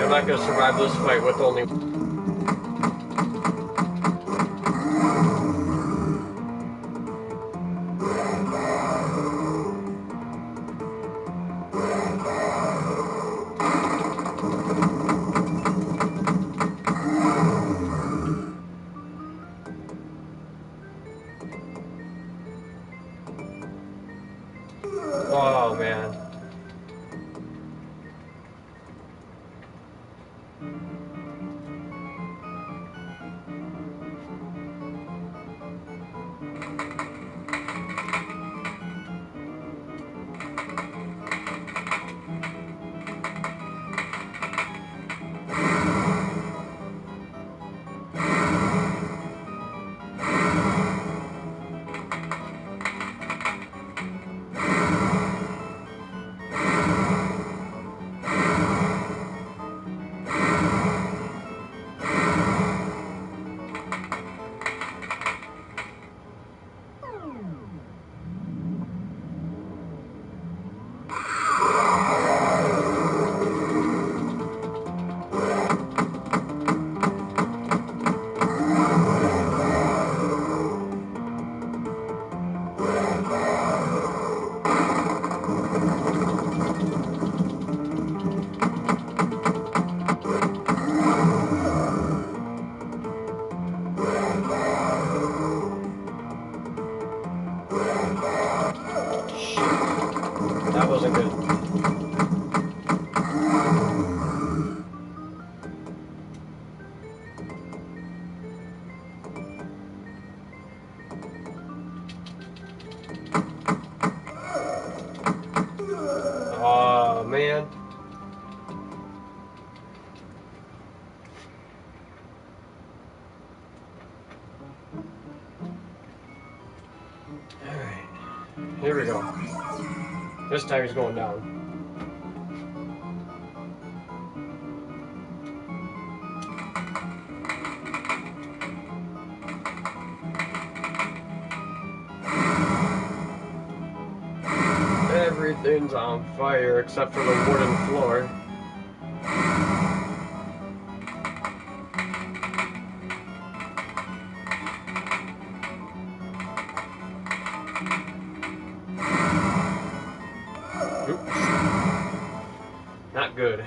I'm not gonna survive this fight with only... Oh, man. Here we go. This time he's going down. Everything's on fire except for the wooden floor. Oops. Not good.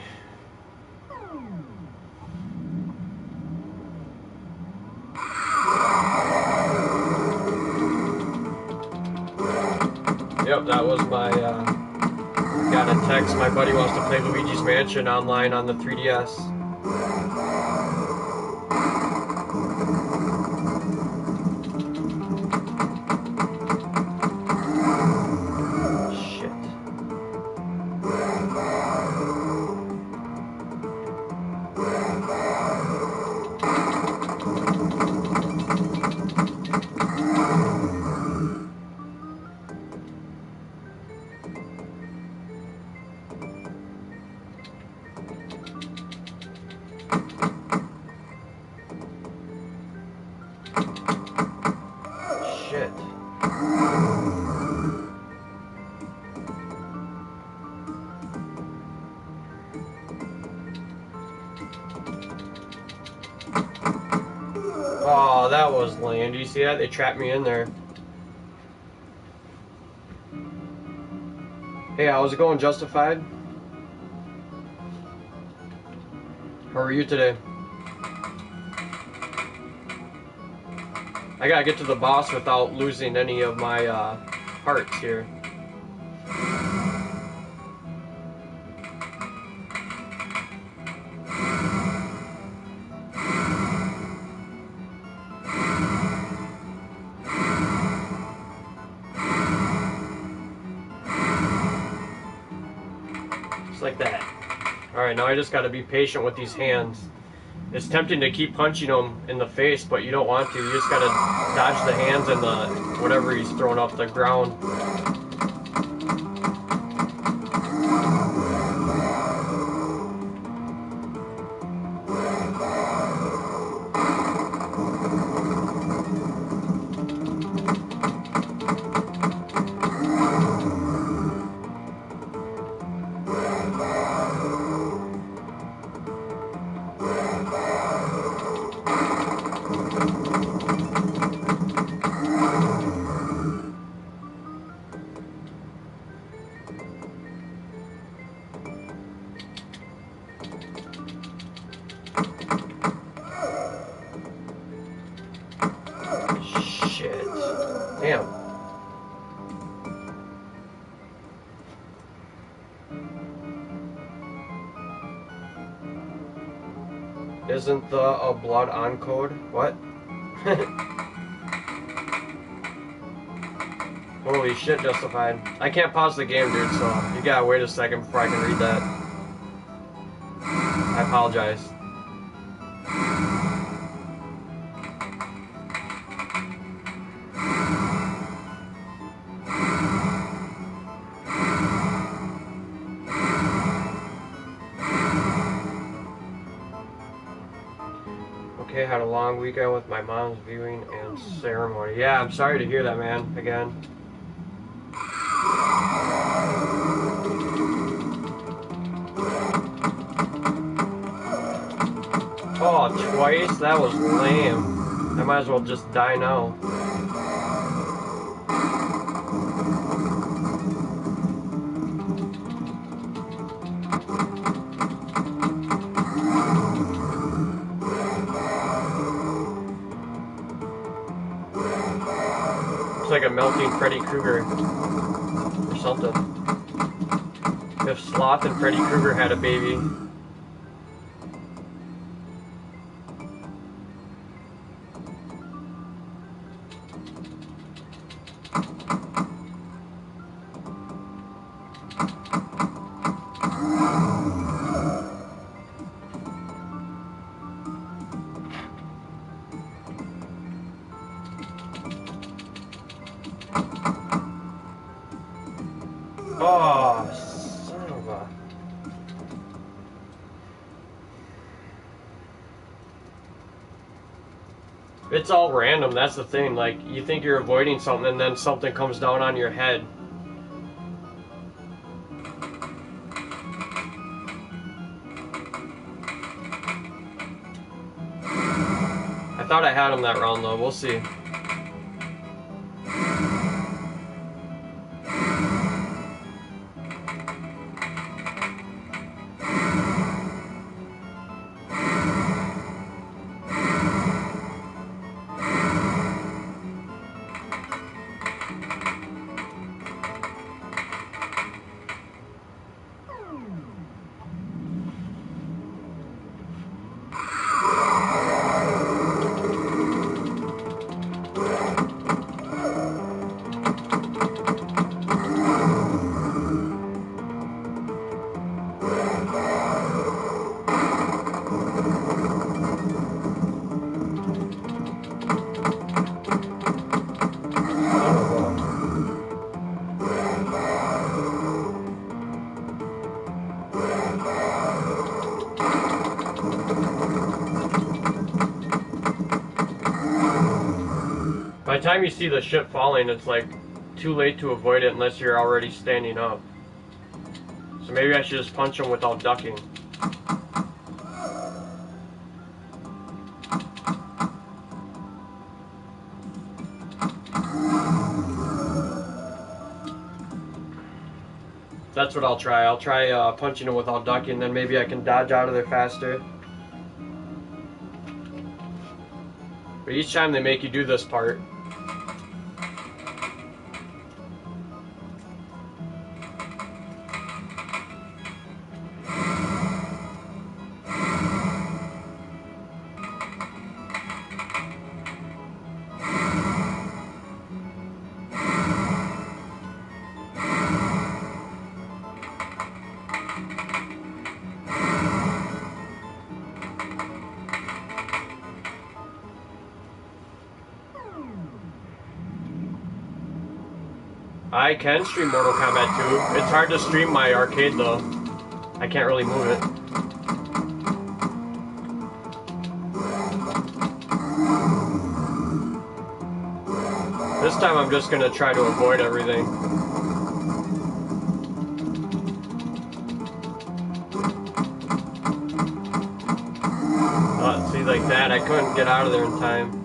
Yep, that was my, got a text. My buddy wants to play Luigi's Mansion online on the 3DS. Shit. Oh, that was lame. Do you see that? They trapped me in there. Hey, how's it going, Justified? How are you today? I gotta get to the boss without losing any of my hearts here. Just like that. Alright, now I just gotta be patient with these hands. It's tempting to keep punching him in the face, but you don't want to. You just gotta dodge the hands and the whatever he's throwing off the ground. Shit. Damn. Isn't the blood on code? What? Holy shit, Justified. I can't pause the game, dude, so you gotta wait a second before I can read that. I apologize. Okay, had a long weekend with my mom's viewing and ceremony. Yeah, I'm sorry to hear that, man. Again. Oh, twice? That was lame. I might as well just die now. It's like a melting Freddy Krueger or something. If Sloth and Freddy Krueger had a baby. Oh, son of a... It's all random, that's the thing. Like, you think you're avoiding something and then something comes down on your head. I thought I had him that round though, we'll see. By the time you see the ship falling, it's like too late to avoid it unless you're already standing up. So maybe I should just punch him without ducking. That's what I'll try. I'll try punching him without ducking, then maybe I can dodge out of there faster. But each time they make you do this part. I can stream Mortal Kombat 2. It's hard to stream my arcade though. I can't really move it. This time I'm just gonna try to avoid everything. See, like that, I couldn't get out of there in time.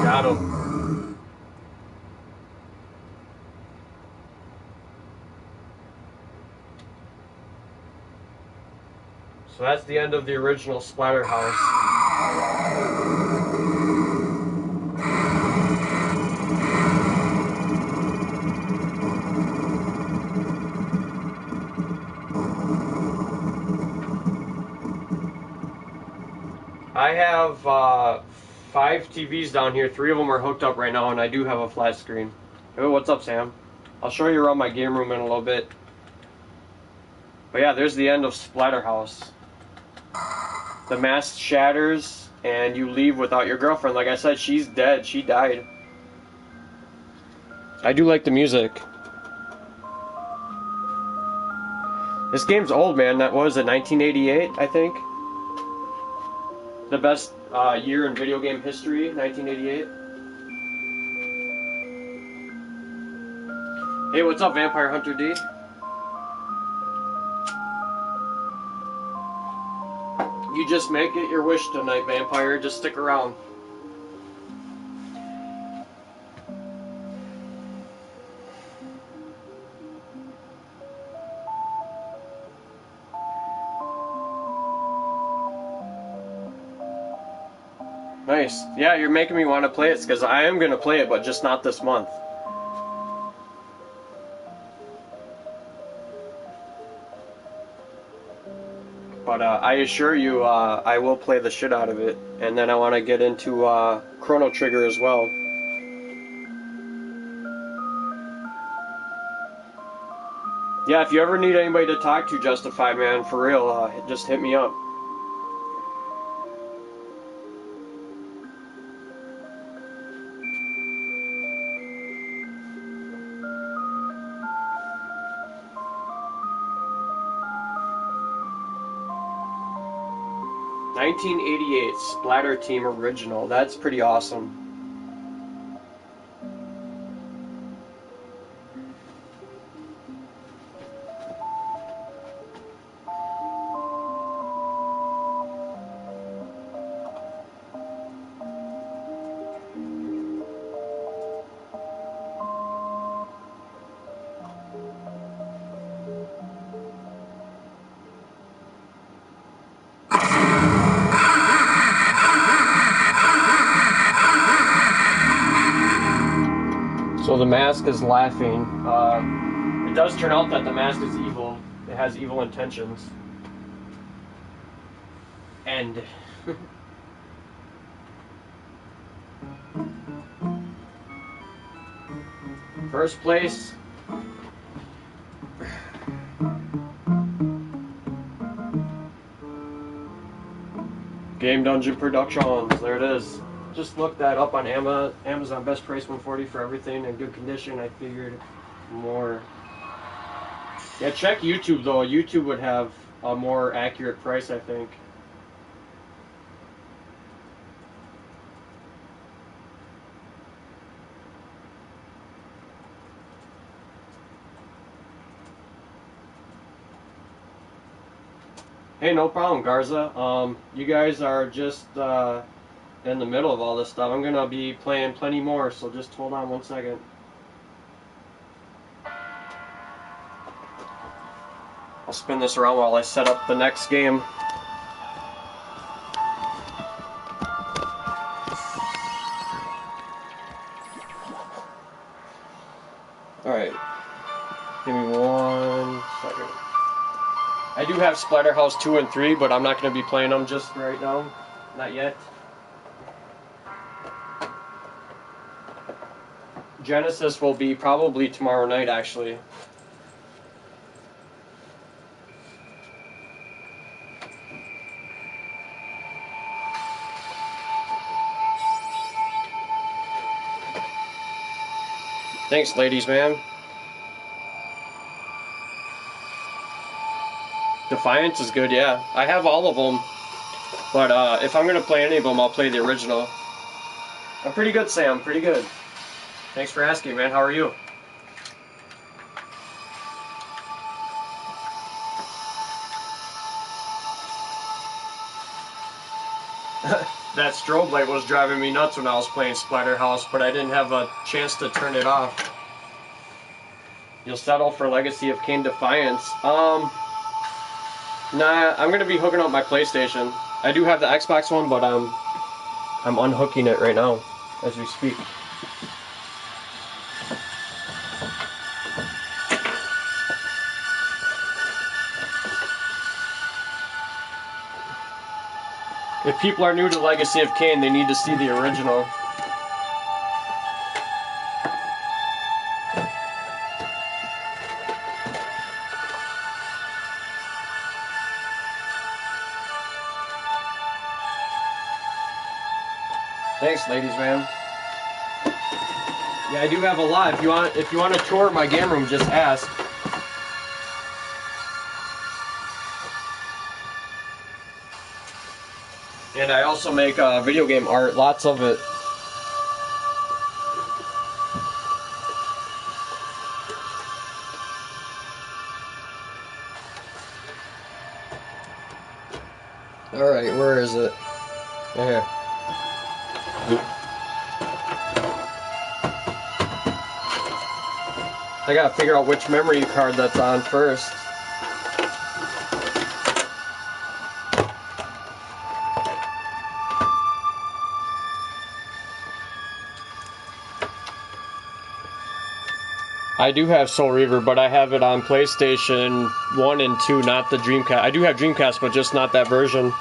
Got him. So that's the end of the original Splatterhouse. I have 5 TVs down here. 3 of them are hooked up right now, and I do have a flat screen. Oh, what's up, Sam? I'll show you around my game room in a little bit. But yeah, there's the end of Splatterhouse. The mask shatters, and you leave without your girlfriend. Like I said, she's dead. She died. I do like the music. This game's old, man. That was 1988, I think. The best year in video game history, 1988. Hey, what's up, Vampire Hunter D? You just make it your wish tonight, Vampire. Just stick around. Nice. Yeah, you're making me want to play it, because I am going to play it, but just not this month. But I assure you, I will play the shit out of it. And then I want to get into Chrono Trigger as well. Yeah, if you ever need anybody to talk to, Justified, man, for real, just hit me up. '88 Splatter Team Original. That's pretty awesome. So the mask is laughing. It does turn out that the mask is evil. It has evil intentions. And first place. Game Dungeon Productions. There it is. Just looked that up on Amazon. Best price $140 for everything in good condition. I figured more. Yeah, check YouTube though. YouTube would have a more accurate price, I think. Hey, no problem, Garza. You guys are just in the middle of all this stuff. I'm gonna be playing plenty more, so just hold on one second. I'll spin this around while I set up the next game. Alright. Give me 1 second. I do have Splatterhouse 2 and 3, but I'm not going to be playing them just right now. Not yet. Genesis will be probably tomorrow night, actually. Thanks, ladies, man. Defiance is good, yeah. I have all of them. But if I'm going to play any of them, I'll play the original. I'm pretty good, Sam. Pretty good. Thanks for asking, man. How are you? That strobe light was driving me nuts when I was playing Splatterhouse, but I didn't have a chance to turn it off. You'll settle for Legacy of Kain Defiance. Nah, I'm gonna be hooking up my PlayStation. I do have the Xbox one, but I'm unhooking it right now as we speak. If people are new to Legacy of Kain, they need to see the original. Thanks, ladies, man. Yeah, I do have a lot. If you want to tour my game room, just ask. And I also make video game art, lots of it. Alright, where is it? Here. I gotta figure out which memory card that's on first. I do have Soul Reaver, but I have it on PlayStation 1 and 2, not the Dreamcast. I do have Dreamcast, but just not that version.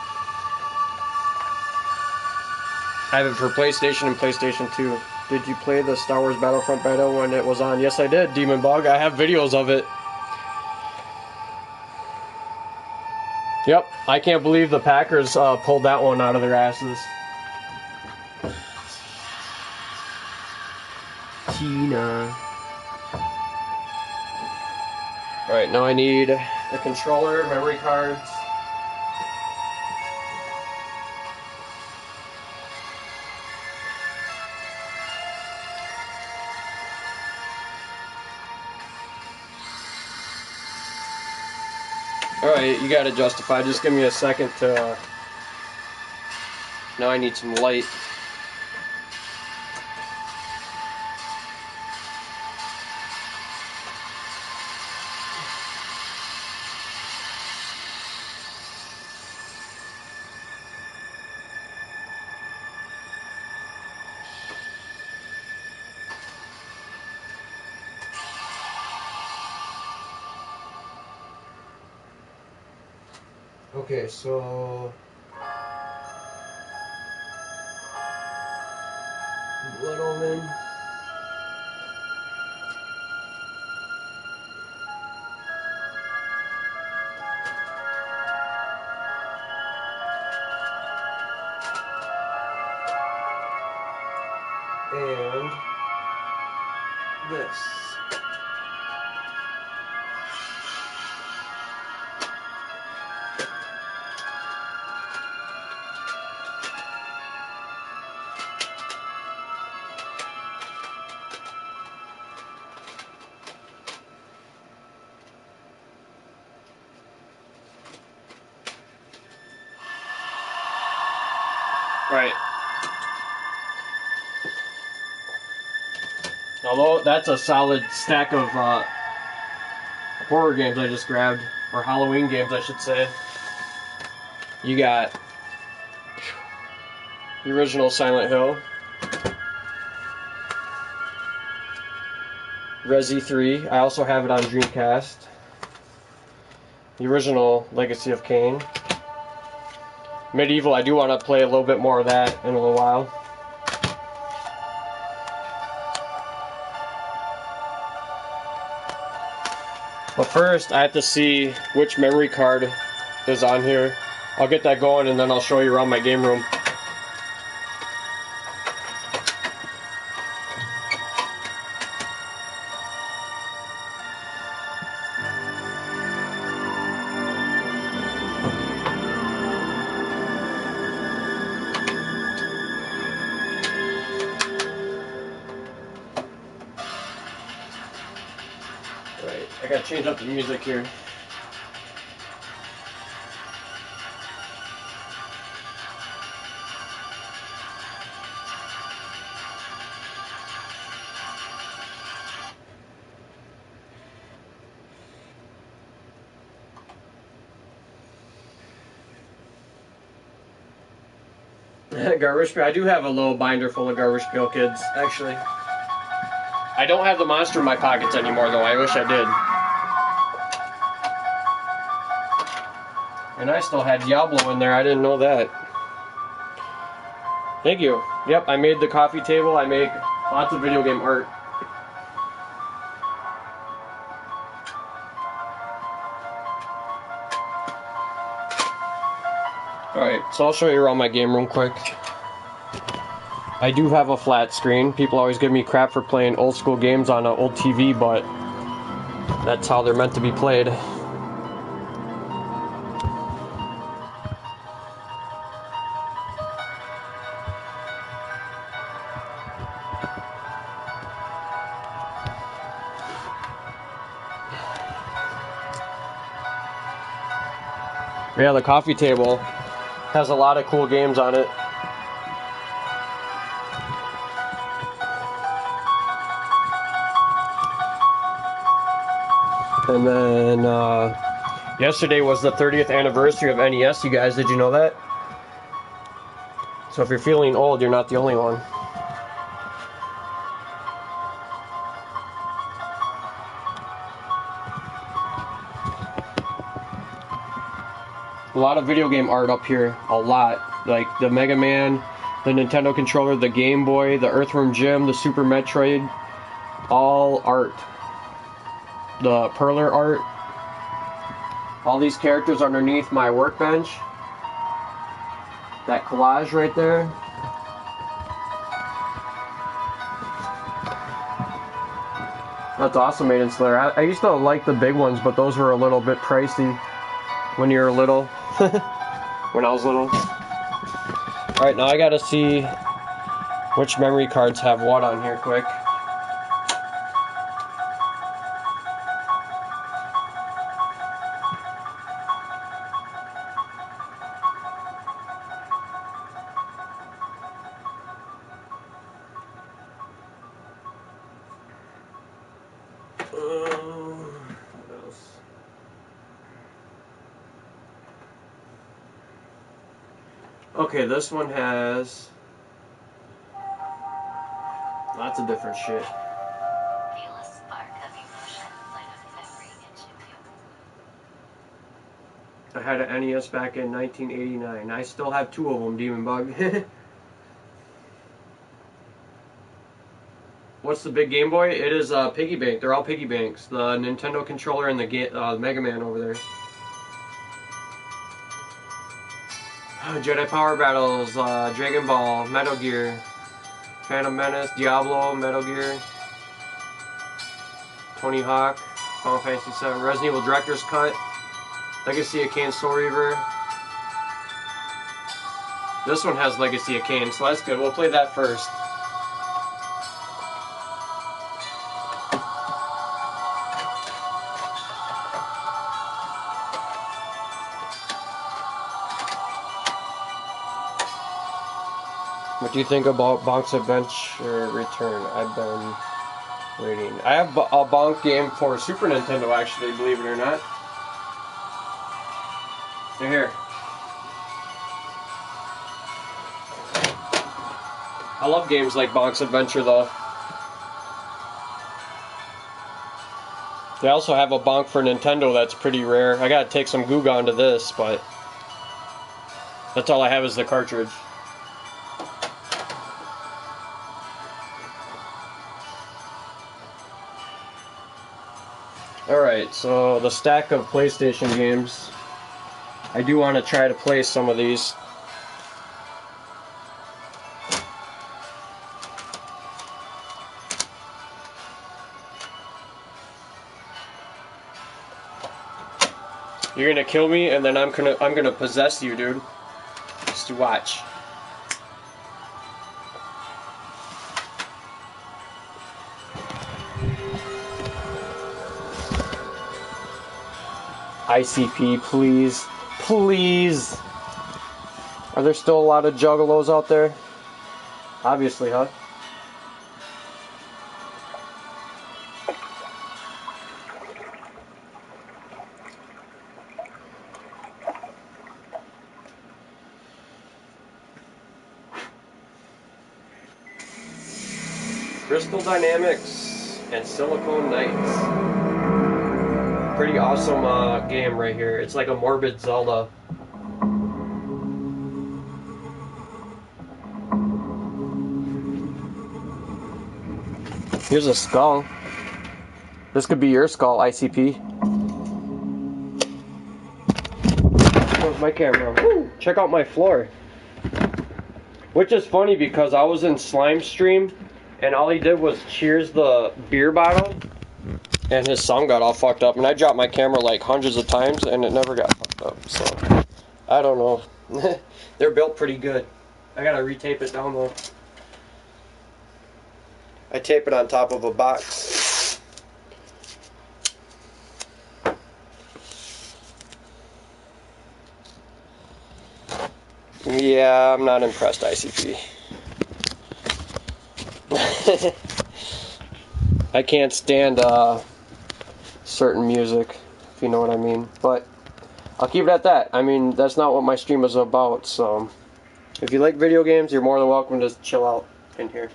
I have it for PlayStation and PlayStation 2. Did you play the Star Wars Battlefront beta when it was on? Yes, I did, Demon Bug. I have videos of it. Yep, I can't believe the Packers pulled that one out of their asses. Tina. Alright, now I need a controller, memory cards. Alright, you got it, Justify. Just give me a second to... Now I need some light. Okay, so... Blood Omen. And... this. Right. Although that's a solid stack of horror games I just grabbed, or Halloween games I should say. You got the original Silent Hill, Resi 3, I also have it on Dreamcast, the original Legacy of Kain, Medieval, I do want to play a little bit more of that in a little while. But first, I have to see which memory card is on here. I'll get that going and then I'll show you around my game room. Right, I gotta change up the music here. Garbage Pail. I do have a little binder full of Garbage Pail Kids, actually. I don't have the monster in my pockets anymore, though. I wish I did. And I still had Diablo in there. I didn't know that. Thank you. Yep, I made the coffee table. I make lots of video game art. Alright, so I'll show you around my game room quick. I do have a flat screen. People always give me crap for playing old school games on an old TV, but that's how they're meant to be played. Yeah, the coffee table has a lot of cool games on it. And then, yesterday was the 30th anniversary of NES, you guys. Did you know that? So if you're feeling old, you're not the only one. A lot of video game art up here. A lot. Like the Mega Man, the Nintendo controller, the Game Boy, the Earthworm Jim, the Super Metroid. All art. The Perler art. All these characters underneath my workbench. That collage right there. That's awesome, Maiden Slayer. I used to like the big ones, but those were a little bit pricey when you were little. When I was little. Alright, now I gotta see which memory cards have what on here quick. What else? Okay, this one has lots of different shit. Feel a spark of emotion light a memory into you. I had an NES back in 1989. I still have 2 of them, Demon Bug. What's the big Game Boy? It is Piggy Bank. They're all Piggy Banks. The Nintendo controller and the Mega Man over there. Jedi Power Battles, Dragon Ball, Metal Gear, Phantom Menace, Diablo, Metal Gear, Tony Hawk, Final Fantasy VII, Resident Evil Director's Cut, Legacy of Kain Soul Reaver. This one has Legacy of Kain, so that's good. We'll play that first. What do you think about Bonk's Adventure Return? I've been waiting. I have a Bonk game for Super Nintendo, actually, believe it or not. They're here. I love games like Bonk's Adventure, though. They also have a Bonk for Nintendo that's pretty rare. I gotta take some Goo to this, but that's all I have is the cartridge. Alright, so the stack of PlayStation games. I do want to try to play some of these. You're gonna kill me, and then I'm gonna possess you, dude. Just to watch. ICP, please. Please! Are there still a lot of juggalos out there? Obviously, huh? Crystal Dynamics and Silicon Knights. Pretty awesome game right here. It's like a morbid Zelda. Here's a skull. This could be your skull, ICP. Where's my camera? Woo! Check out my floor. Which is funny because I was in Slime Stream and all he did was cheers the beer bottle. And his sound got all fucked up, and I dropped my camera like hundreds of times, and it never got fucked up, so I don't know. They're built pretty good. I gotta retape it down though. I tape it on top of a box. Yeah, I'm not impressed, ICP. I can't stand certain music, if you know what I mean, but I'll keep it at that. I mean, that's not what my stream is about, so if you like video games, you're more than welcome to chill out in here.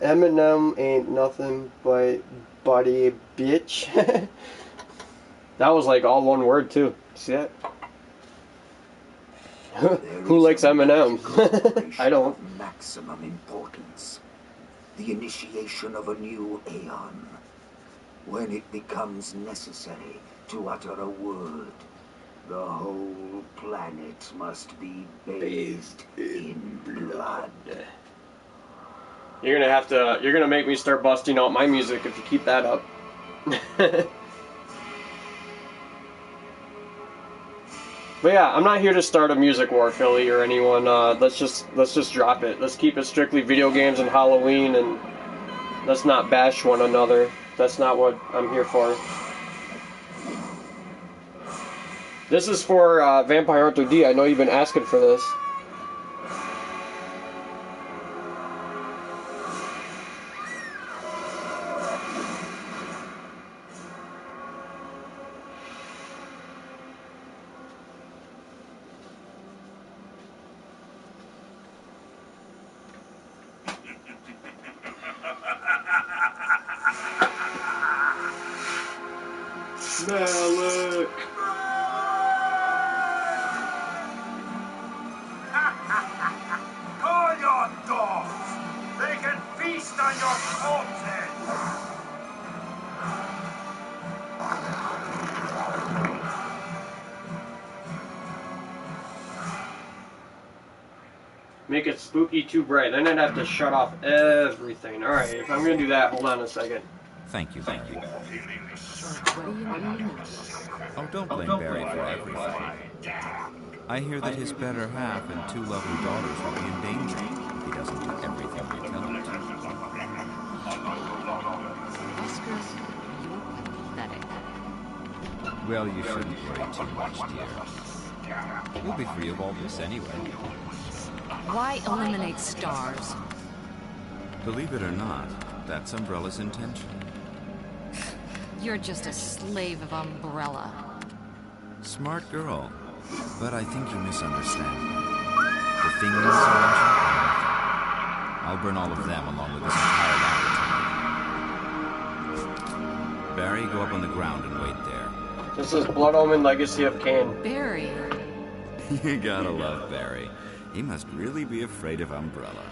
Eminem ain't nothing but buddy bitch. That was like all one word too. See that? Who likes Eminem? I don't. Of maximum importance. The initiation of a new aeon. When it becomes necessary to utter a word, the whole planet must be bathed in blood. You're gonna make me start busting out my music if you keep that up. But yeah, I'm not here to start a music war, Philly, or anyone. Let's just drop it. Let's keep it strictly video games and Halloween, and let's not bash one another. That's not what I'm here for. This is for Vampire Arthur D. I know you've been asking for this. Malik! Call your dogs! They can feast on your corpses! Make it spooky too bright. Then I'd have to shut off everything. Alright, if I'm gonna do that, hold on a second. Thank you. Oh, don't blame Barry for everything. I hear that his better half and 2 lovely daughters will be in danger if he doesn't do everything we tell him to. Oscar, you're pathetic. Well, you shouldn't worry too much, dear. You'll be free of all this anyway. Why eliminate stars? Believe it or not, that's Umbrella's intention. You're just a slave of Umbrella. Smart girl, but I think you misunderstand me. The things you mentioned, I'll burn all of them along with this entire laboratory. Barry, go up on the ground and wait there. This is Blood Omen Legacy of Kain. Barry. You gotta love Barry. He must really be afraid of Umbrella.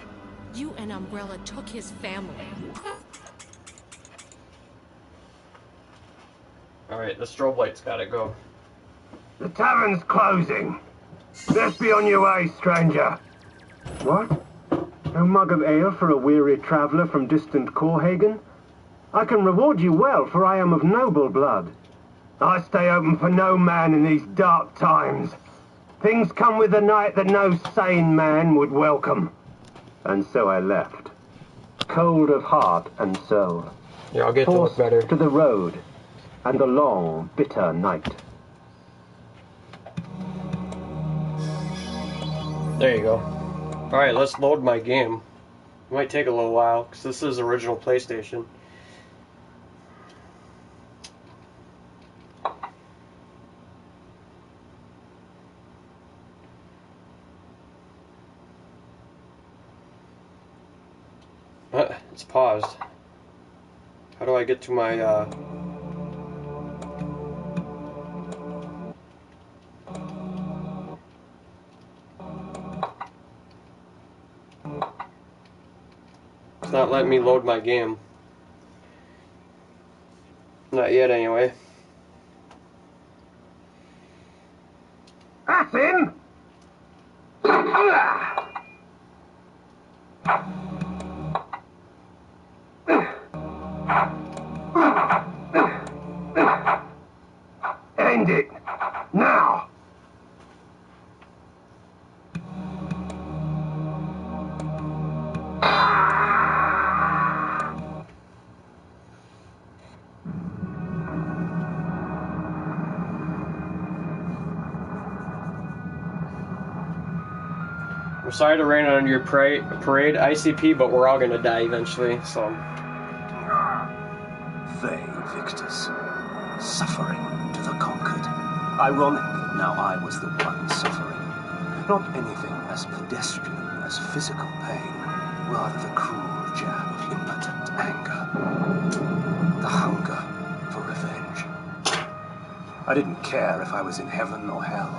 You and Umbrella took his family. Alright, the strobe light's gotta go. The tavern's closing. Best be on your way, stranger. What? No mug of ale for a weary traveller from distant Corhagen? I can reward you well, for I am of noble blood. I stay open for no man in these dark times. Things come with the night that no sane man would welcome. And so I left. Cold of heart and soul. Yeah, I'll get to look better. To the road and the long, bitter night. There you go. Alright, let's load my game. It might take a little while, because this is original PlayStation. It's paused. How do I get to my, It's not letting me load my game. Not yet, anyway. That's him! End it! Now! I'm sorry to rain on your parade, ICP, but we're all gonna die eventually, so... They, victors. Suffering to the conquered. Ironic, now I was the one suffering. Not anything as pedestrian as physical pain, rather the cruel jab of impotent anger. The hunger for revenge. I didn't care if I was in heaven or hell.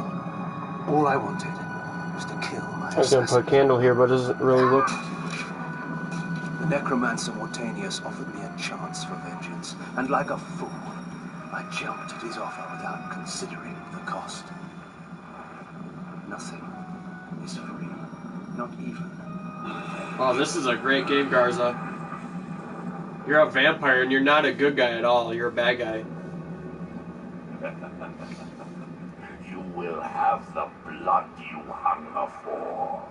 All I wanted was to kill my I was gonna put a assassin. candle here, but it doesn't really look. The necromancer Mortanius offered me a chance for vengeance, and like a fool, I jumped at his offer without considering the cost. Nothing is free, not even revenge. Oh, this is a great game, Garza. You're a vampire, and you're not a good guy at all. You're a bad guy. You will have the blood you hunger for.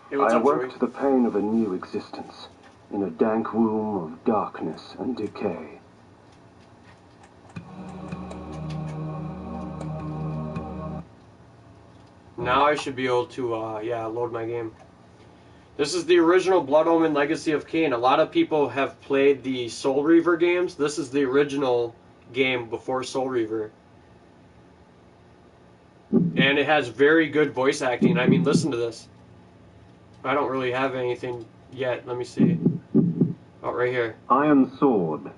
Hey, what's I up, awoke Joey? to the pain of a new existence, in a dank womb of darkness and decay. Now I should be able to, load my game. This is the original Blood Omen Legacy of Kain. A lot of people have played the Soul Reaver games. This is the original game before Soul Reaver. And it has very good voice acting. I mean, listen to this. I don't really have anything yet. Let me see. Oh, right here. Iron Sword.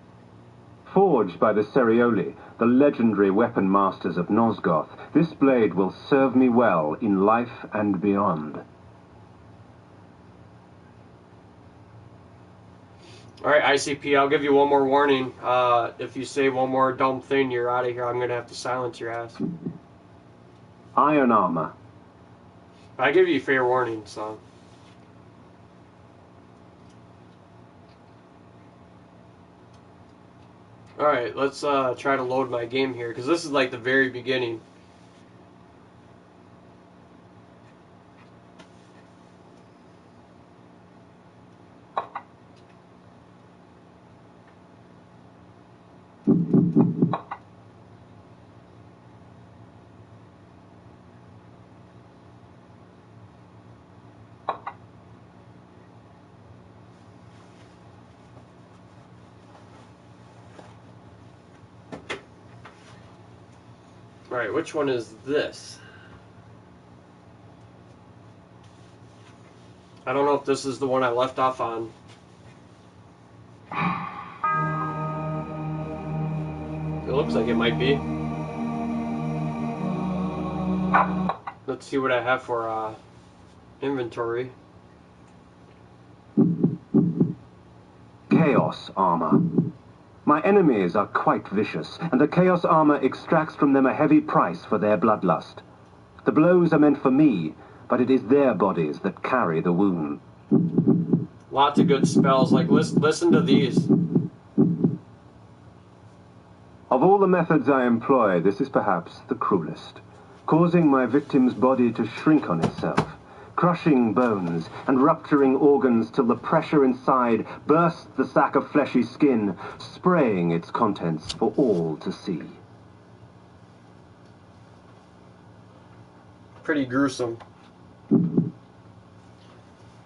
Forged by the Cerioli, the legendary weapon masters of Nosgoth, this blade will serve me well in life and beyond. Alright, ICP, I'll give you one more warning. If you say one more dumb thing, you're out of here. I'm going to have to silence your ass. Iron armor. I give you fair warning, so. Alright, let's try to load my game here, because this is like the very beginning. Alright, which one is this? I don't know if this is the one I left off on. It looks like it might be. Let's see what I have for inventory. Chaos armor. My enemies are quite vicious, and the Chaos armor extracts from them a heavy price for their bloodlust. The blows are meant for me, but it is their bodies that carry the wound. Lots of good spells, like listen to these. Of all the methods I employ, this is perhaps the cruelest, causing my victim's body to shrink on itself, crushing bones and rupturing organs till the pressure inside bursts the sack of fleshy skin, spraying its contents for all to see. Pretty gruesome.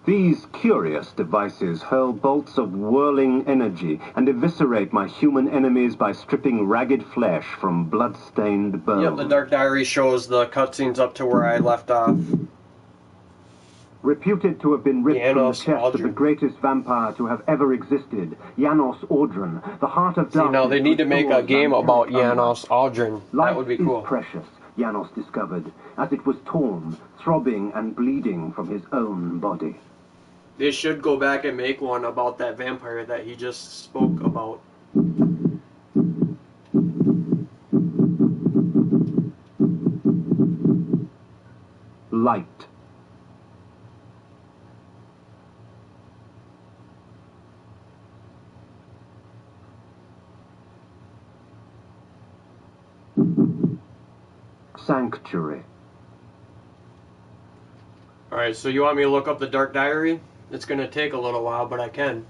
These curious devices hurl bolts of whirling energy and eviscerate my human enemies by stripping ragged flesh from blood-stained bone. Yep, the Dark Diary shows the cutscenes up to where I left off. Reputed to have been ripped from the Janos chest of the Aldrin. greatest vampire to have ever existed, Janos Aldrin, the heart of See, darkness. now they need to make a restores game about uncanny Janos Aldrin. That Life would be is cool. precious, Janos discovered, as it was torn, throbbing and bleeding from his own body. They should go back and make one about that vampire that he just spoke about. Light. Sanctuary. Alright, so you want me to look up the Dark Diary? It's going to take a little while, but I can.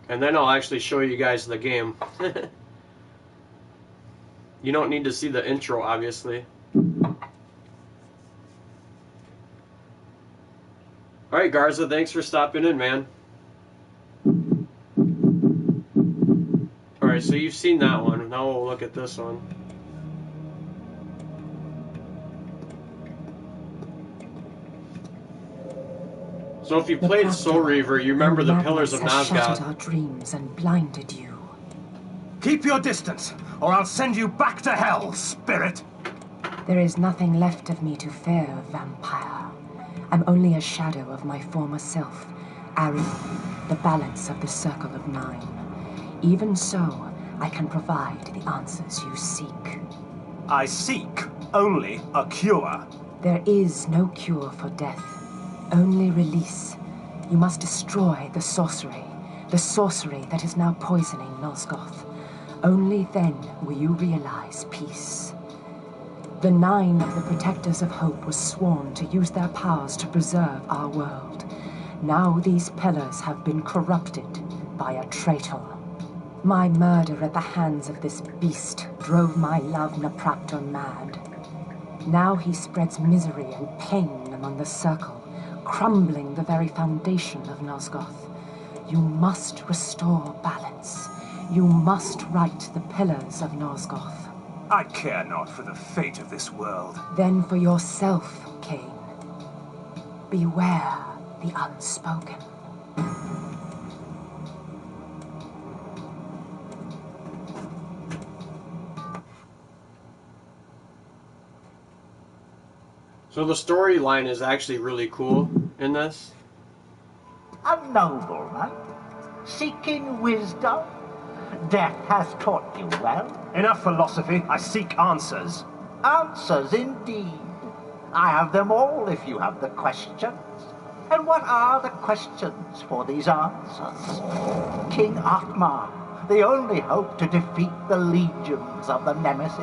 And then I'll actually show you guys the game. You don't need to see the intro, obviously. Alright, Garza, thanks for stopping in, man. Alright, so you've seen that one. Now we'll look at this one. So if you played Soul Reaver, you remember the Pillars of Has shattered Nosgoth. our dreams and blinded you. Keep your distance, or I'll send you back to hell, spirit! There is nothing left of me to fear, vampire. I'm only a shadow of my former self, Ari, the balance of the Circle of Nine. Even so, I can provide the answers you seek. I seek only a cure. There is no cure for death, only release. You must destroy the sorcery that is now poisoning Nosgoth. Only then will you realize peace. The 9 of the Protectors of Hope were sworn to use their powers to preserve our world. Now these pillars have been corrupted by a traitor. My murder at the hands of this beast drove my love Napraptor mad. Now he spreads misery and pain among the Circle, crumbling the very foundation of Nosgoth. You must restore balance. You must right the pillars of Nosgoth. I care not for the fate of this world. Then for yourself, Cain. Beware the unspoken. So the storyline is actually really cool in this. A nobleman, seeking wisdom. Death has taught you well. Enough philosophy. I seek answers. Answers indeed. I have them all if you have the questions. And what are the questions for these answers? King Atmar, the only hope to defeat the legions of the Nemesis.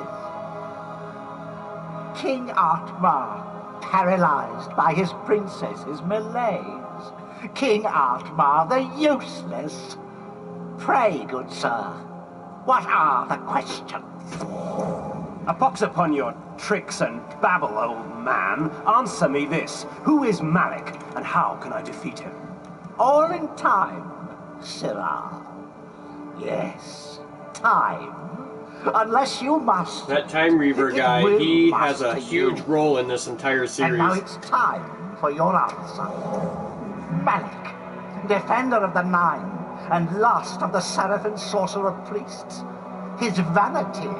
King Atmar, paralyzed by his princess's malaise. King Atmar, the useless. Pray, good sir, what are the questions? A pox upon your tricks and babble, old man. Answer me this. Who is Malik, and how can I defeat him? All in time, Sirrah. Yes, time. Unless you must. That Time Reaver guy, he has a huge role in this entire series. And now it's time for your answer. Malik, defender of the Nine, and last of the Seraphim sorcerer priests. His vanity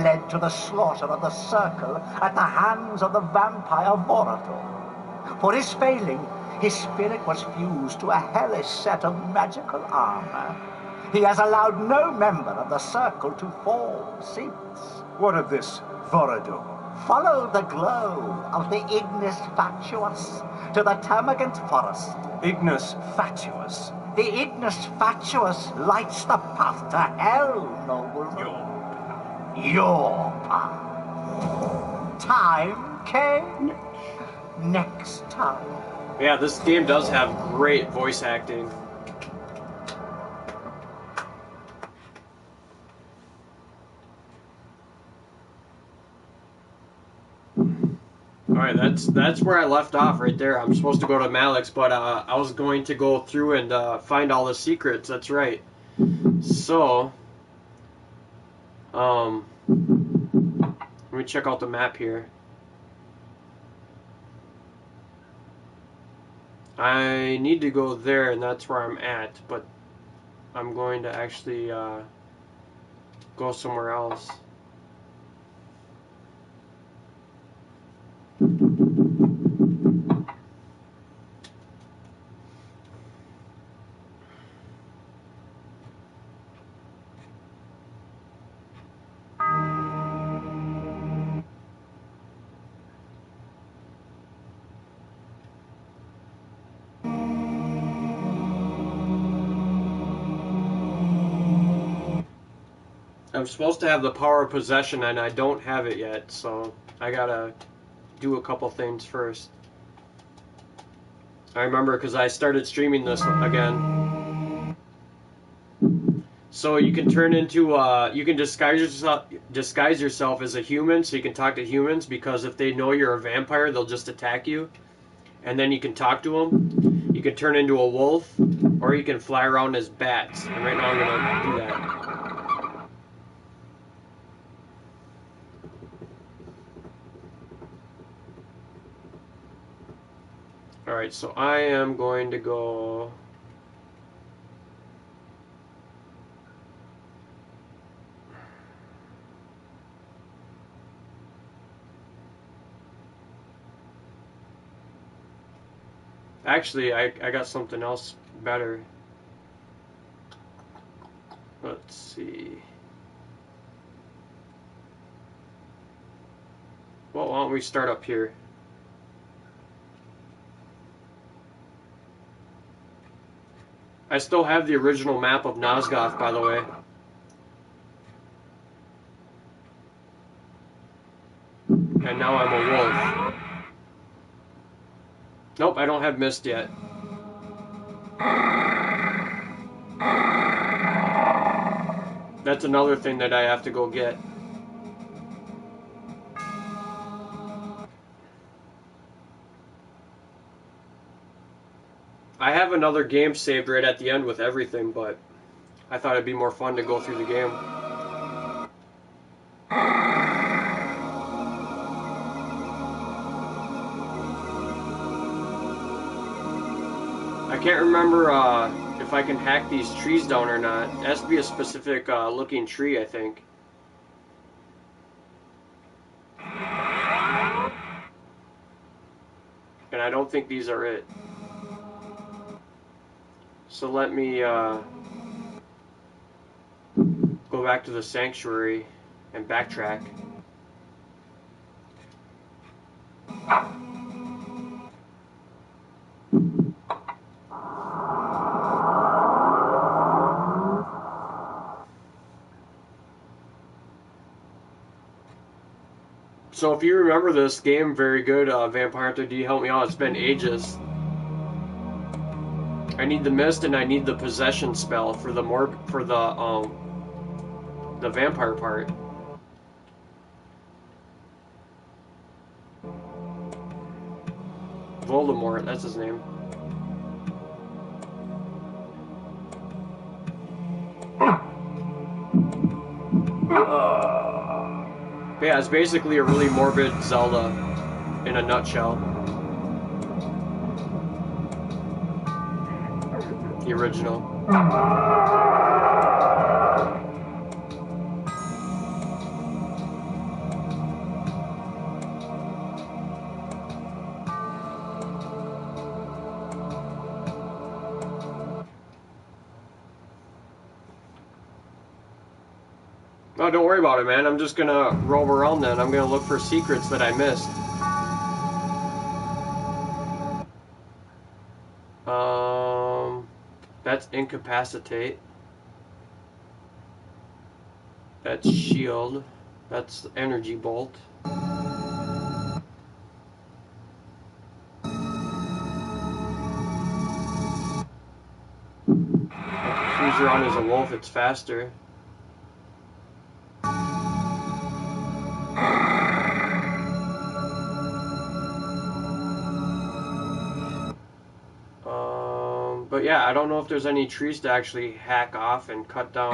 led to the slaughter of the Circle at the hands of the vampire Vorador. For his failing, his spirit was fused to a hellish set of magical armor. He has allowed no member of the Circle to fall since. What of this Vorador? Follow the glow of the Ignis Fatuous to the Termagant Forest. Ignis Fatuous? The Ignis Fatuous lights the path to hell, nobleman. Your path. Time came. Next time. Yeah, this game does have great voice acting. Alright, that's where I left off right there. I'm supposed to go to Malik's, but I was going to go through and find all the secrets. That's right. So, let me check out the map here. I need to go there, and that's where I'm at, but I'm going to actually go somewhere else. I'm supposed to have the power of possession, and I don't have it yet, so I gotta do a couple things first. I remember because I started streaming this again. So you can turn into, you can disguise yourself as a human, so you can talk to humans, because if they know you're a vampire, they'll just attack you. And then you can talk to them. You can turn into a wolf, or you can fly around as bats. And right now I'm gonna do that. Alright, so I am going to go... Actually, I got something else better. Let's see. Well, why don't we start up here? I still have the original map of Nosgoth, by the way. And now I'm a wolf. Nope, I don't have Mist yet. That's another thing that I have to go get. I have another game saved right at the end with everything, but I thought it'd be more fun to go through the game. I can't remember if I can hack these trees down or not. It has to be a specific looking tree, I think. And I don't think these are it. So let me go back to the sanctuary and backtrack. So if you remember this game very good, Vampire Hunter, do you help me out? It's been ages. I need the Mist and I need the Possession spell for the vampire part. Voldemort, that's his name. But yeah, it's basically a really morbid Zelda in a nutshell. The original. Oh, don't worry about it, man. I'm just gonna roam around then. I'm gonna look for secrets that I missed. That's Incapacitate. That's Shield. That's Energy Bolt. If you're on as a wolf, it's faster. But yeah, I don't know if there's any trees to actually hack off and cut down.